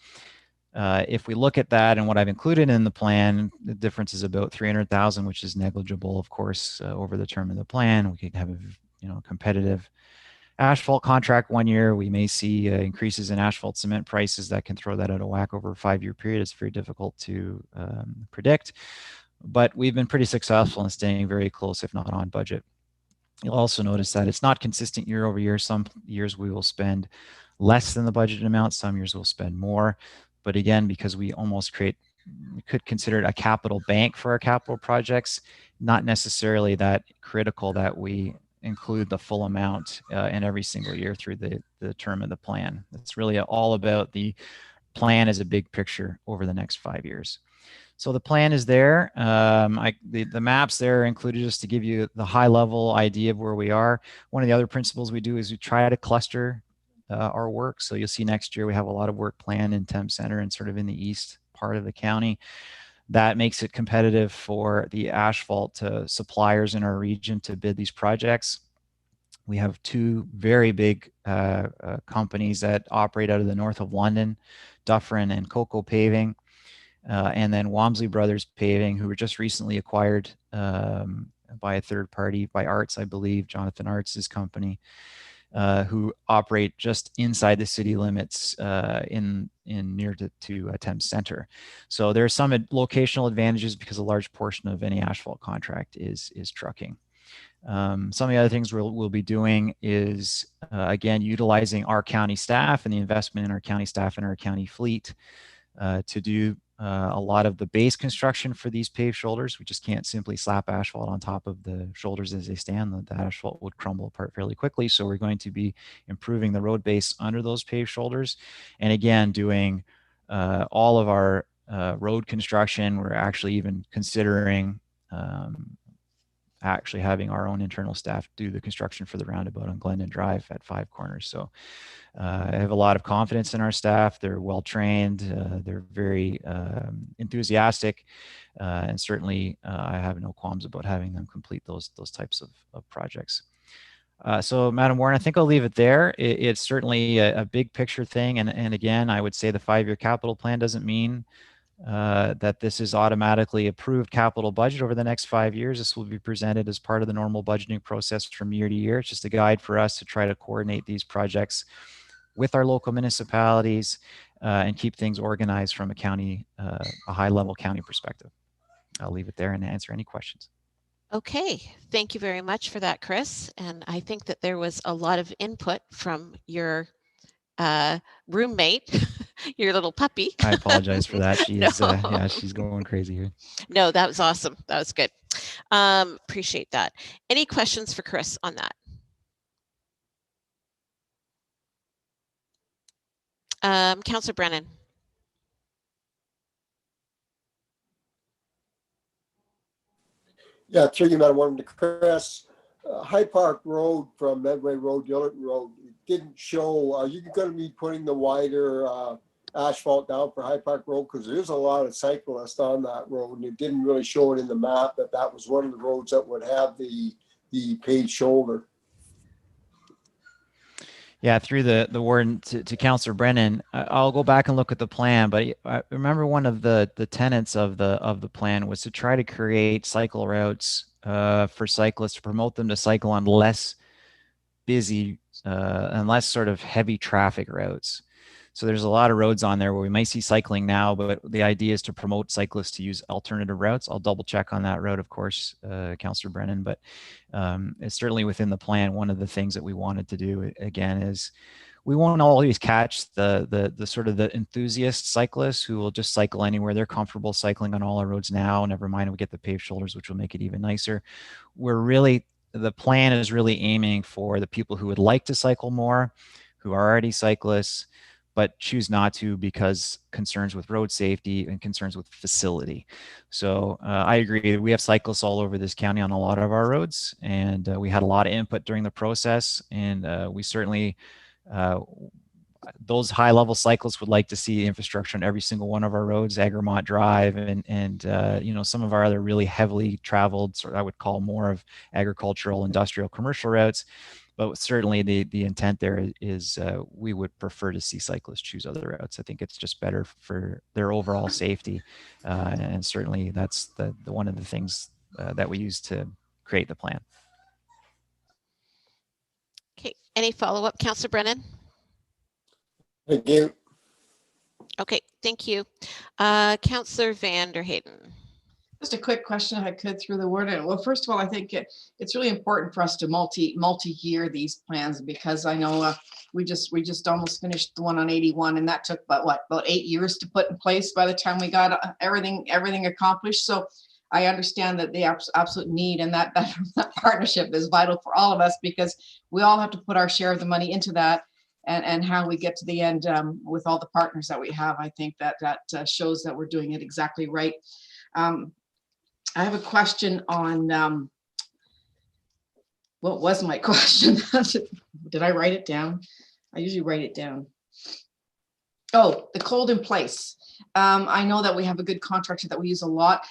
If we look at that and what I've included in the plan, the difference is about $300,000, which is negligible, of course, over the term of the plan. We could have a competitive asphalt contract 1 year. We may see increases in asphalt cement prices that can throw that out of whack over a 5-year period. It's very difficult to predict. but we've been pretty successful in staying very close, if not on budget. You'll also notice that it's not consistent year over year. Some years we will spend less than the budgeted amount, some years we'll spend more. But again, because we almost we could consider it a capital bank for our capital projects, not necessarily that critical that we include the full amount in every single year through the term of the plan. It's really all about the plan as a big picture over the next 5 years. So the plan is there. The maps there are included just to give you the high level idea of where we are. One of the other principles we do is we try to cluster our work. So you'll see next year we have a lot of work planned in Thames Center and sort of in the east part of the county. That makes it competitive for the asphalt suppliers in our region to bid these projects. We have two very big companies that operate out of the north of London, Dufferin and Coco Paving. And then Walmsley Brothers Paving, who were just recently acquired by a third party, by Arts, I believe, Jonathan Arts' company, who operate just inside the city limits in near to Thames Center. So there are some locational advantages because a large portion of any asphalt contract is trucking. Some of the other things we'll be doing is, again, utilizing our county staff and the investment in our county staff and our county fleet to do a lot of the base construction for these paved shoulders. We just can't simply slap asphalt on top of the shoulders as they stand. The asphalt would crumble apart fairly quickly. So we're going to be improving the road base under those paved shoulders. And again, doing all of our road construction. We're actually even considering actually having our own internal staff do the construction for the roundabout on Glendon Drive at 5 Corners. So I have a lot of confidence in our staff. They're well trained. They're very enthusiastic, and certainly I have no qualms about having them complete those types of projects. So, Madam Warren, I think I'll leave it there. It's certainly a big picture thing, and again, I would say the 5-year capital plan doesn't mean that this is automatically approved capital budget over the next 5 years. This will be presented as part of the normal budgeting process from year to year. It's just a guide for us to try to coordinate these projects with our local municipalities and keep things organized from a county, a high level county perspective. I'll leave it there and answer any questions. Okay, thank you very much for that, Chris. And I think that there was a lot of input from your roommate, your little puppy. I apologize for that. She is, No. yeah, she's going crazy here. No, that was awesome. That was good. Appreciate that. Any questions for Chris on that? Councillor Brennan. Yeah, through you, Madam Warden, to Chris. High Park Road from Medway Road, Gillerton Road, it didn't show. Are you going to be putting the wider asphalt down for High Park Road? Because there's a lot of cyclists on that road, and it didn't really show it in the map that that was one of the roads that would have the paved shoulder. Yeah, through the warden to Councillor Brennan, I'll go back and look at the plan. But I remember one of the tenets of the plan was to try to create cycle routes for cyclists, to promote them to cycle on less busy and less sort of heavy traffic routes. So there's a lot of roads on there where we might see cycling now, but the idea is to promote cyclists to use alternative routes. I'll double check on that road, of course, Councillor Brennan, but it's certainly within the plan. One of the things that we wanted to do, again, is we won't always catch the sort of the enthusiast cyclists who will just cycle anywhere. They're comfortable cycling on all our roads now. Never mind, we get the paved shoulders, which will make it even nicer. The plan is really aiming for the people who would like to cycle more, who are already cyclists, but choose not to because concerns with road safety and concerns with facility. So I agree. We have cyclists all over this county on a lot of our roads, and we had a lot of input during the process, and we certainly, those high-level cyclists would like to see infrastructure on every single one of our roads, Egremont Drive, and you know, some of our other really heavily traveled, sort of, I would call more of agricultural, industrial, commercial routes. But certainly the intent there is we would prefer to see cyclists choose other routes. I think it's just better for their overall safety. And certainly that's the one of the things that we use to create the plan. Okay, any follow-up, Councillor Brennan? Thank you. Okay, thank you. Councillor Van der Hayden. Just a quick question, if I could, through the word. Well, first of all, I think it's really important for us to multi-year these plans, because I know we just almost finished the one on 81, and that took about 8 years to put in place by the time we got everything accomplished. So I understand that the absolute need, and that partnership is vital for all of us, because we all have to put our share of the money into that. And how we get to the end with all the partners that we have, I think that shows that we're doing it exactly right. I have a question on, what was my question? Did I write it down? I usually write it down. Oh, the cold in place. I know that we have a good contractor that we use a lot.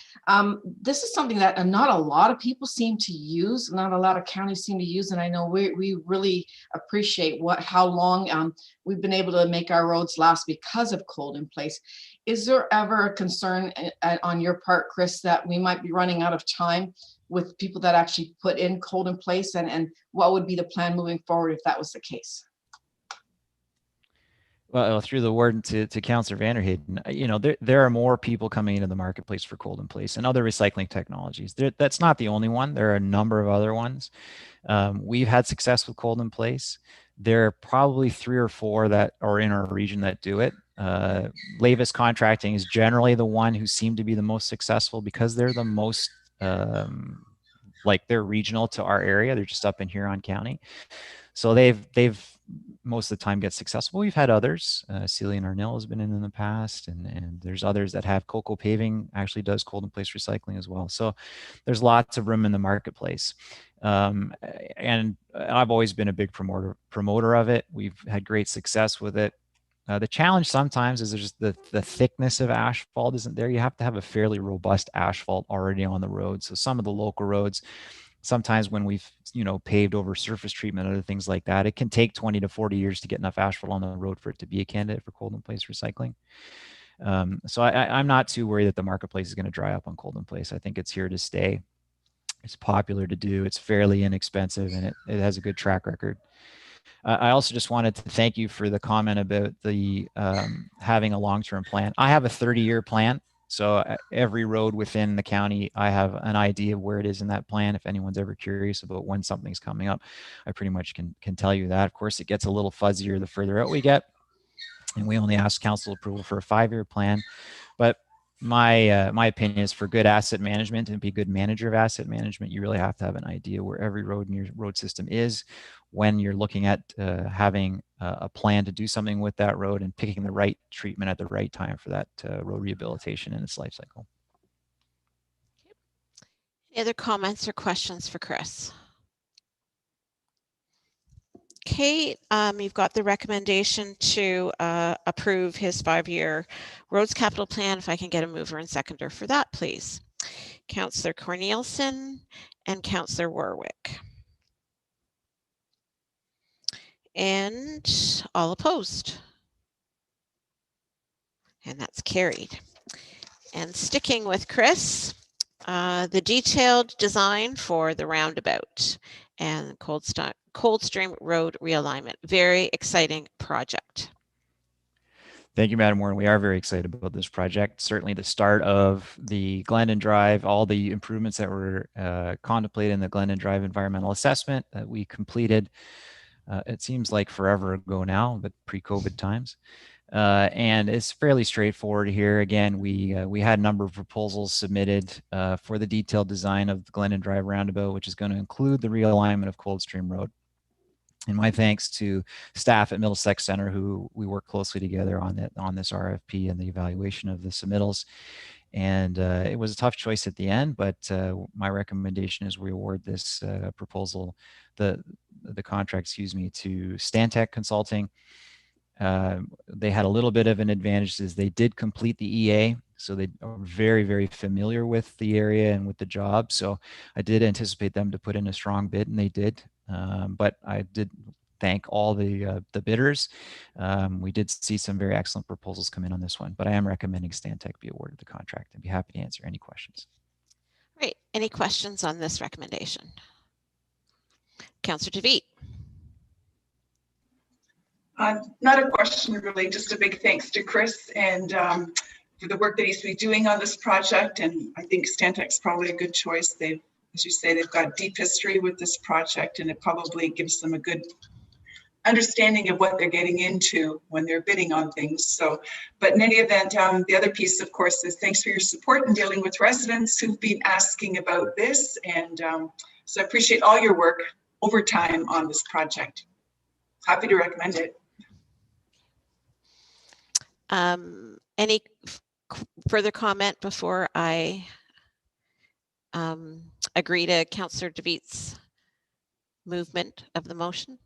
This is something that not a lot of people seem to use, not a lot of counties seem to use, and I know we really appreciate how long we've been able to make our roads last because of cold in place. Is there ever a concern on your part, Chris, that we might be running out of time with people that actually put in cold in place, and what would be the plan moving forward if that was the case? Well, through the word to Councillor Vanderheyden, there are more people coming into the marketplace for cold in place and other recycling technologies. That's not the only one. There are a number of other ones. We've had success with cold in place. There are probably 3 or 4 that are in our region that do it. Lavis Contracting is generally the one who seem to be the most successful, because they're the most they're regional to our area. They're just up in Huron County. So they've most of the time get successful. We've had others. Celia and Arnell has been in the past, and there's others that have. Cocoa Paving actually does cold in place recycling as well. So there's lots of room in the marketplace. And I've always been a big promoter of it. We've had great success with it. The challenge sometimes is there's the thickness of asphalt isn't there. You have to have a fairly robust asphalt already on the road. So some of the local roads, sometimes when we've paved over surface treatment and other things like that, it can take 20 to 40 years to get enough asphalt on the road for it to be a candidate for cold in place recycling. So I'm not too worried that the marketplace is going to dry up on cold in place. I think it's here to stay. It's popular to do. It's fairly inexpensive, and it has a good track record. I also just wanted to thank you for the comment about the having a long-term plan. I have a 30-year plan. So every road within the county, I have an idea of where it is in that plan. If anyone's ever curious about when something's coming up, I pretty much can tell you that. Of course, it gets a little fuzzier the further out we get, and we only ask council approval for a 5-year plan. But my opinion is, for good asset management and be a good manager of asset management, you really have to have an idea where every road in your road system is when you're looking at having a plan to do something with that road and picking the right treatment at the right time for that road rehabilitation in its life cycle. Any other comments or questions for Chris? Okay, you've got the recommendation to approve his 5-year roads capital plan. If I can get a mover and seconder for that, please. Councillor Cornelius and Councillor Warwick. And all opposed. And that's carried. And sticking with Chris, the detailed design for the roundabout and Coldstream Road realignment. Very exciting project. Thank you, Madam Warren. We are very excited about this project. Certainly the start of the Glendon Drive, all the improvements that were contemplated in the Glendon Drive environmental assessment that we completed. It seems like forever ago now, but pre-COVID times. And it's fairly straightforward here. Again, we had a number of proposals submitted for the detailed design of the Glendon Drive roundabout, which is going to include the realignment of Coldstream Road. And my thanks to staff at Middlesex Center, who we work closely together on this RFP and the evaluation of the submittals. And it was a tough choice at the end, but my recommendation is we award this proposal, the contract, to Stantec Consulting. They had a little bit of an advantage, is they did complete the EA, so they are very, very familiar with the area and with the job. So I did anticipate them to put in a strong bid, and they did. But I did thank all the bidders. We did see some very excellent proposals come in on this one, but I am recommending Stantec be awarded the contract. I'd be happy to answer any questions. Great. Any questions on this recommendation? Councillor DeVete. Not a question really, just a big thanks to Chris and for the work that he's been doing on this project. And I think Stantec's probably a good choice. As you say, they've got deep history with this project, and it probably gives them a good understanding of what they're getting into when they're bidding on things. So, but in any event, the other piece, of course, is thanks for your support in dealing with residents who've been asking about this. And so I appreciate all your work over time on this project. Happy to recommend it. Any further comment before I agree to Councillor DeViet's movement of the motion?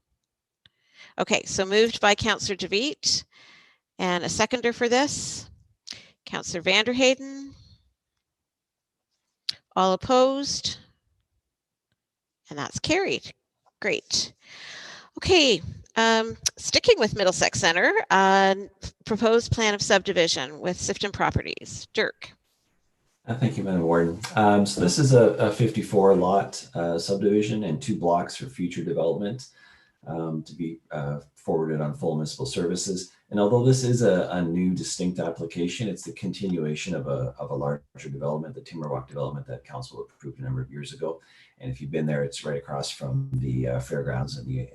Okay, so moved by Councillor DeViet, and a seconder for this, Councillor Vanderheyden. All opposed? And that's carried. Great. Okay, sticking with Middlesex Centre, proposed plan of subdivision with Sifton Properties. Dirk. Thank you, Madam Warden. So this is a 54 lot subdivision and 2 blocks for future development to be forwarded on full municipal services. And although this is a new distinct application, it's the continuation of a larger development, the Timberwalk development that council approved a number of years ago. And if you've been there, it's right across from the fairgrounds and the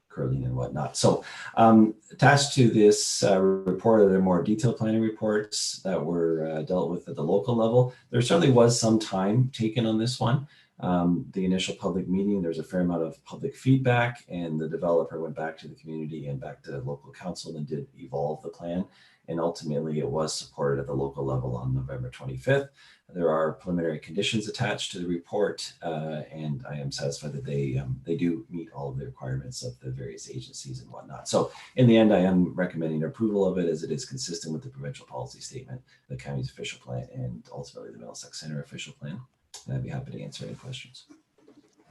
curling and whatnot. So attached to this report are the more detailed planning reports that were dealt with at the local level. There certainly was some time taken on this one. The initial public meeting, there's a fair amount of public feedback, and the developer went back to the community and back to local council and did evolve the plan. And ultimately it was supported at the local level on November 25th. There are preliminary conditions attached to the report, and I am satisfied that they do meet all of the requirements of the various agencies and whatnot. So in the end, I am recommending approval of it as it is consistent with the provincial policy statement, the county's official plan, and ultimately the Middlesex Centre official plan. And I'd be happy to answer any questions.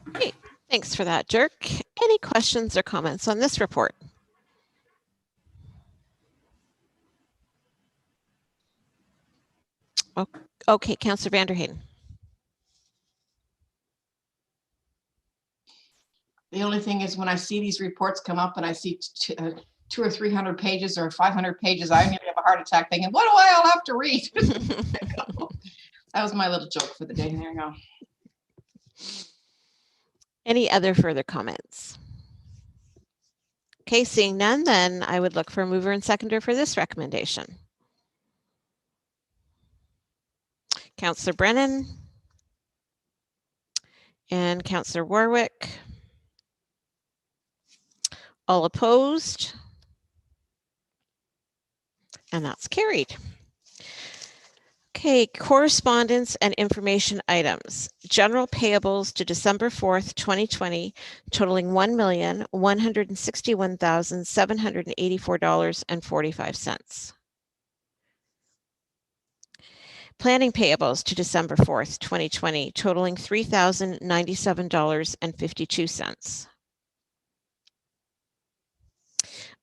Okay, thanks for that, Dirk. Any questions or comments on this report? Okay, Councillor Vanderheyden. The only thing is when I see these reports come up and I see 200 or 300 pages or 500 pages, I nearly have a heart attack thinking, what do I all have to read? That was my little joke for the day. There you go. Any other further comments? Okay, seeing none, then I would look for a mover and seconder for this recommendation. Councillor Brennan and Councillor Warwick. All opposed? And that's carried. Okay, correspondence and information items. General payables to December 4th, 2020, totaling $1,161,784.45. Planning payables to December 4th, 2020, totaling $3,097.52.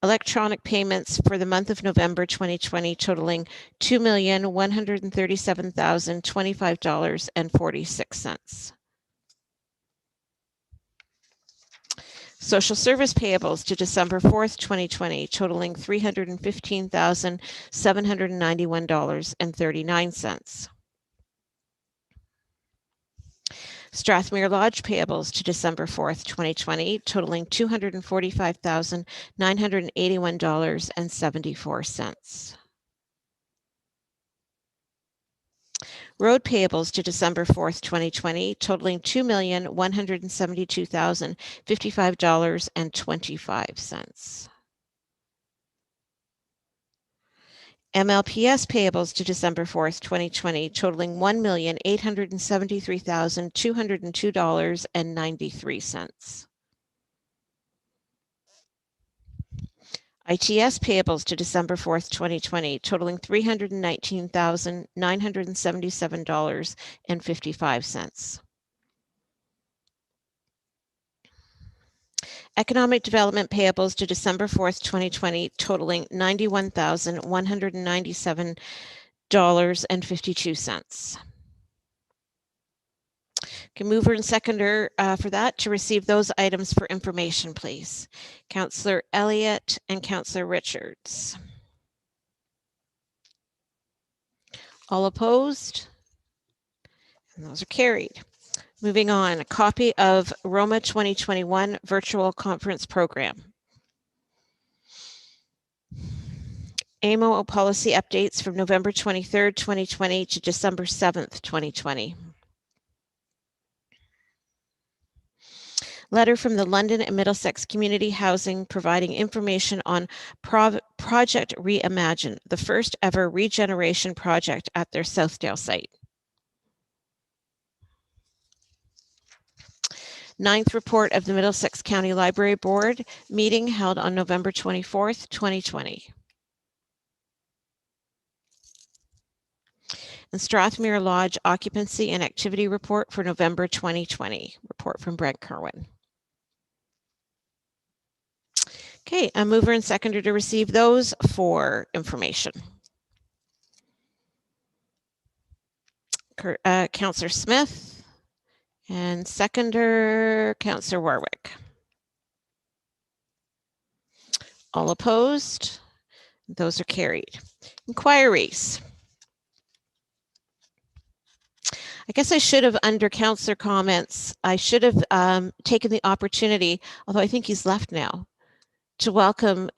Electronic payments for the month of November 2020 totaling $2,137,025.46. Social service payables to December 4th, 2020 totaling $315,791.39. Strathmere Lodge payables to December 4th, 2020 totaling $245,981.74. Road payables to December 4th, 2020 totaling $2,172,055.25. MLPS payables to December 4th, 2020 totaling $1,873,202.93. ITS payables to December 4th, 2020 totaling $319,977.55. Economic development payables to December 4th, 2020 totaling $91,197.52. Can mover and seconder for that to receive those items for information, please. Councillor Elliott and Councillor Richards. All opposed? And those are carried. Moving on, a copy of Roma 2021 virtual conference program. AMO policy updates from November 23rd, 2020 to December 7th, 2020. Letter from the London and Middlesex Community Housing providing information on Project Reimagine, the first ever regeneration project at their Southdale site. 9th report of the Middlesex County Library Board meeting held on November 24th, 2020. And Strathmere Lodge occupancy and activity report for November 2020. Report from Brent Kerwin. Okay, a mover and seconder to receive those for information. Councillor Smith and seconder Councillor Warwick. All opposed? Those are carried. Inquiries. I guess I should have, under councillor comments, I should have taken the opportunity, although I think he's left now, to welcome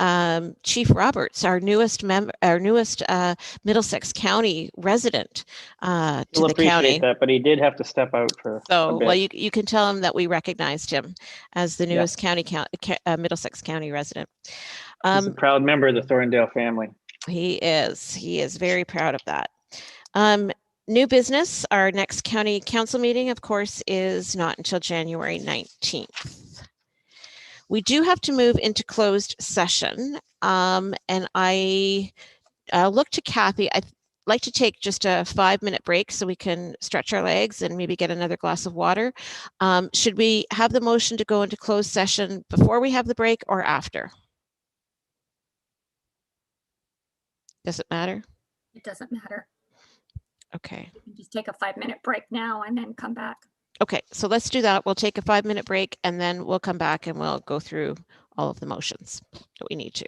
Chief Roberts, our newest Middlesex County resident to He'll the county. appreciate that, but he did have to step out for So, a bit. well, you can tell him that we recognized him as the newest Middlesex County resident. He's a proud member of the Thorndale family. He is very proud of that. New business, our next county council meeting, of course, is not until January 19th. We do have to move into closed session, and I look to Kathy. I'd like to take just a 5-minute break so we can stretch our legs and maybe get another glass of water. Should we have the motion to go into closed session before we have the break or after? Does it matter? It doesn't matter. Okay. You can just take a 5-minute break now and then come back. Okay, so let's do that. We'll take a 5-minute break and then we'll come back and we'll go through all of the motions that we need to.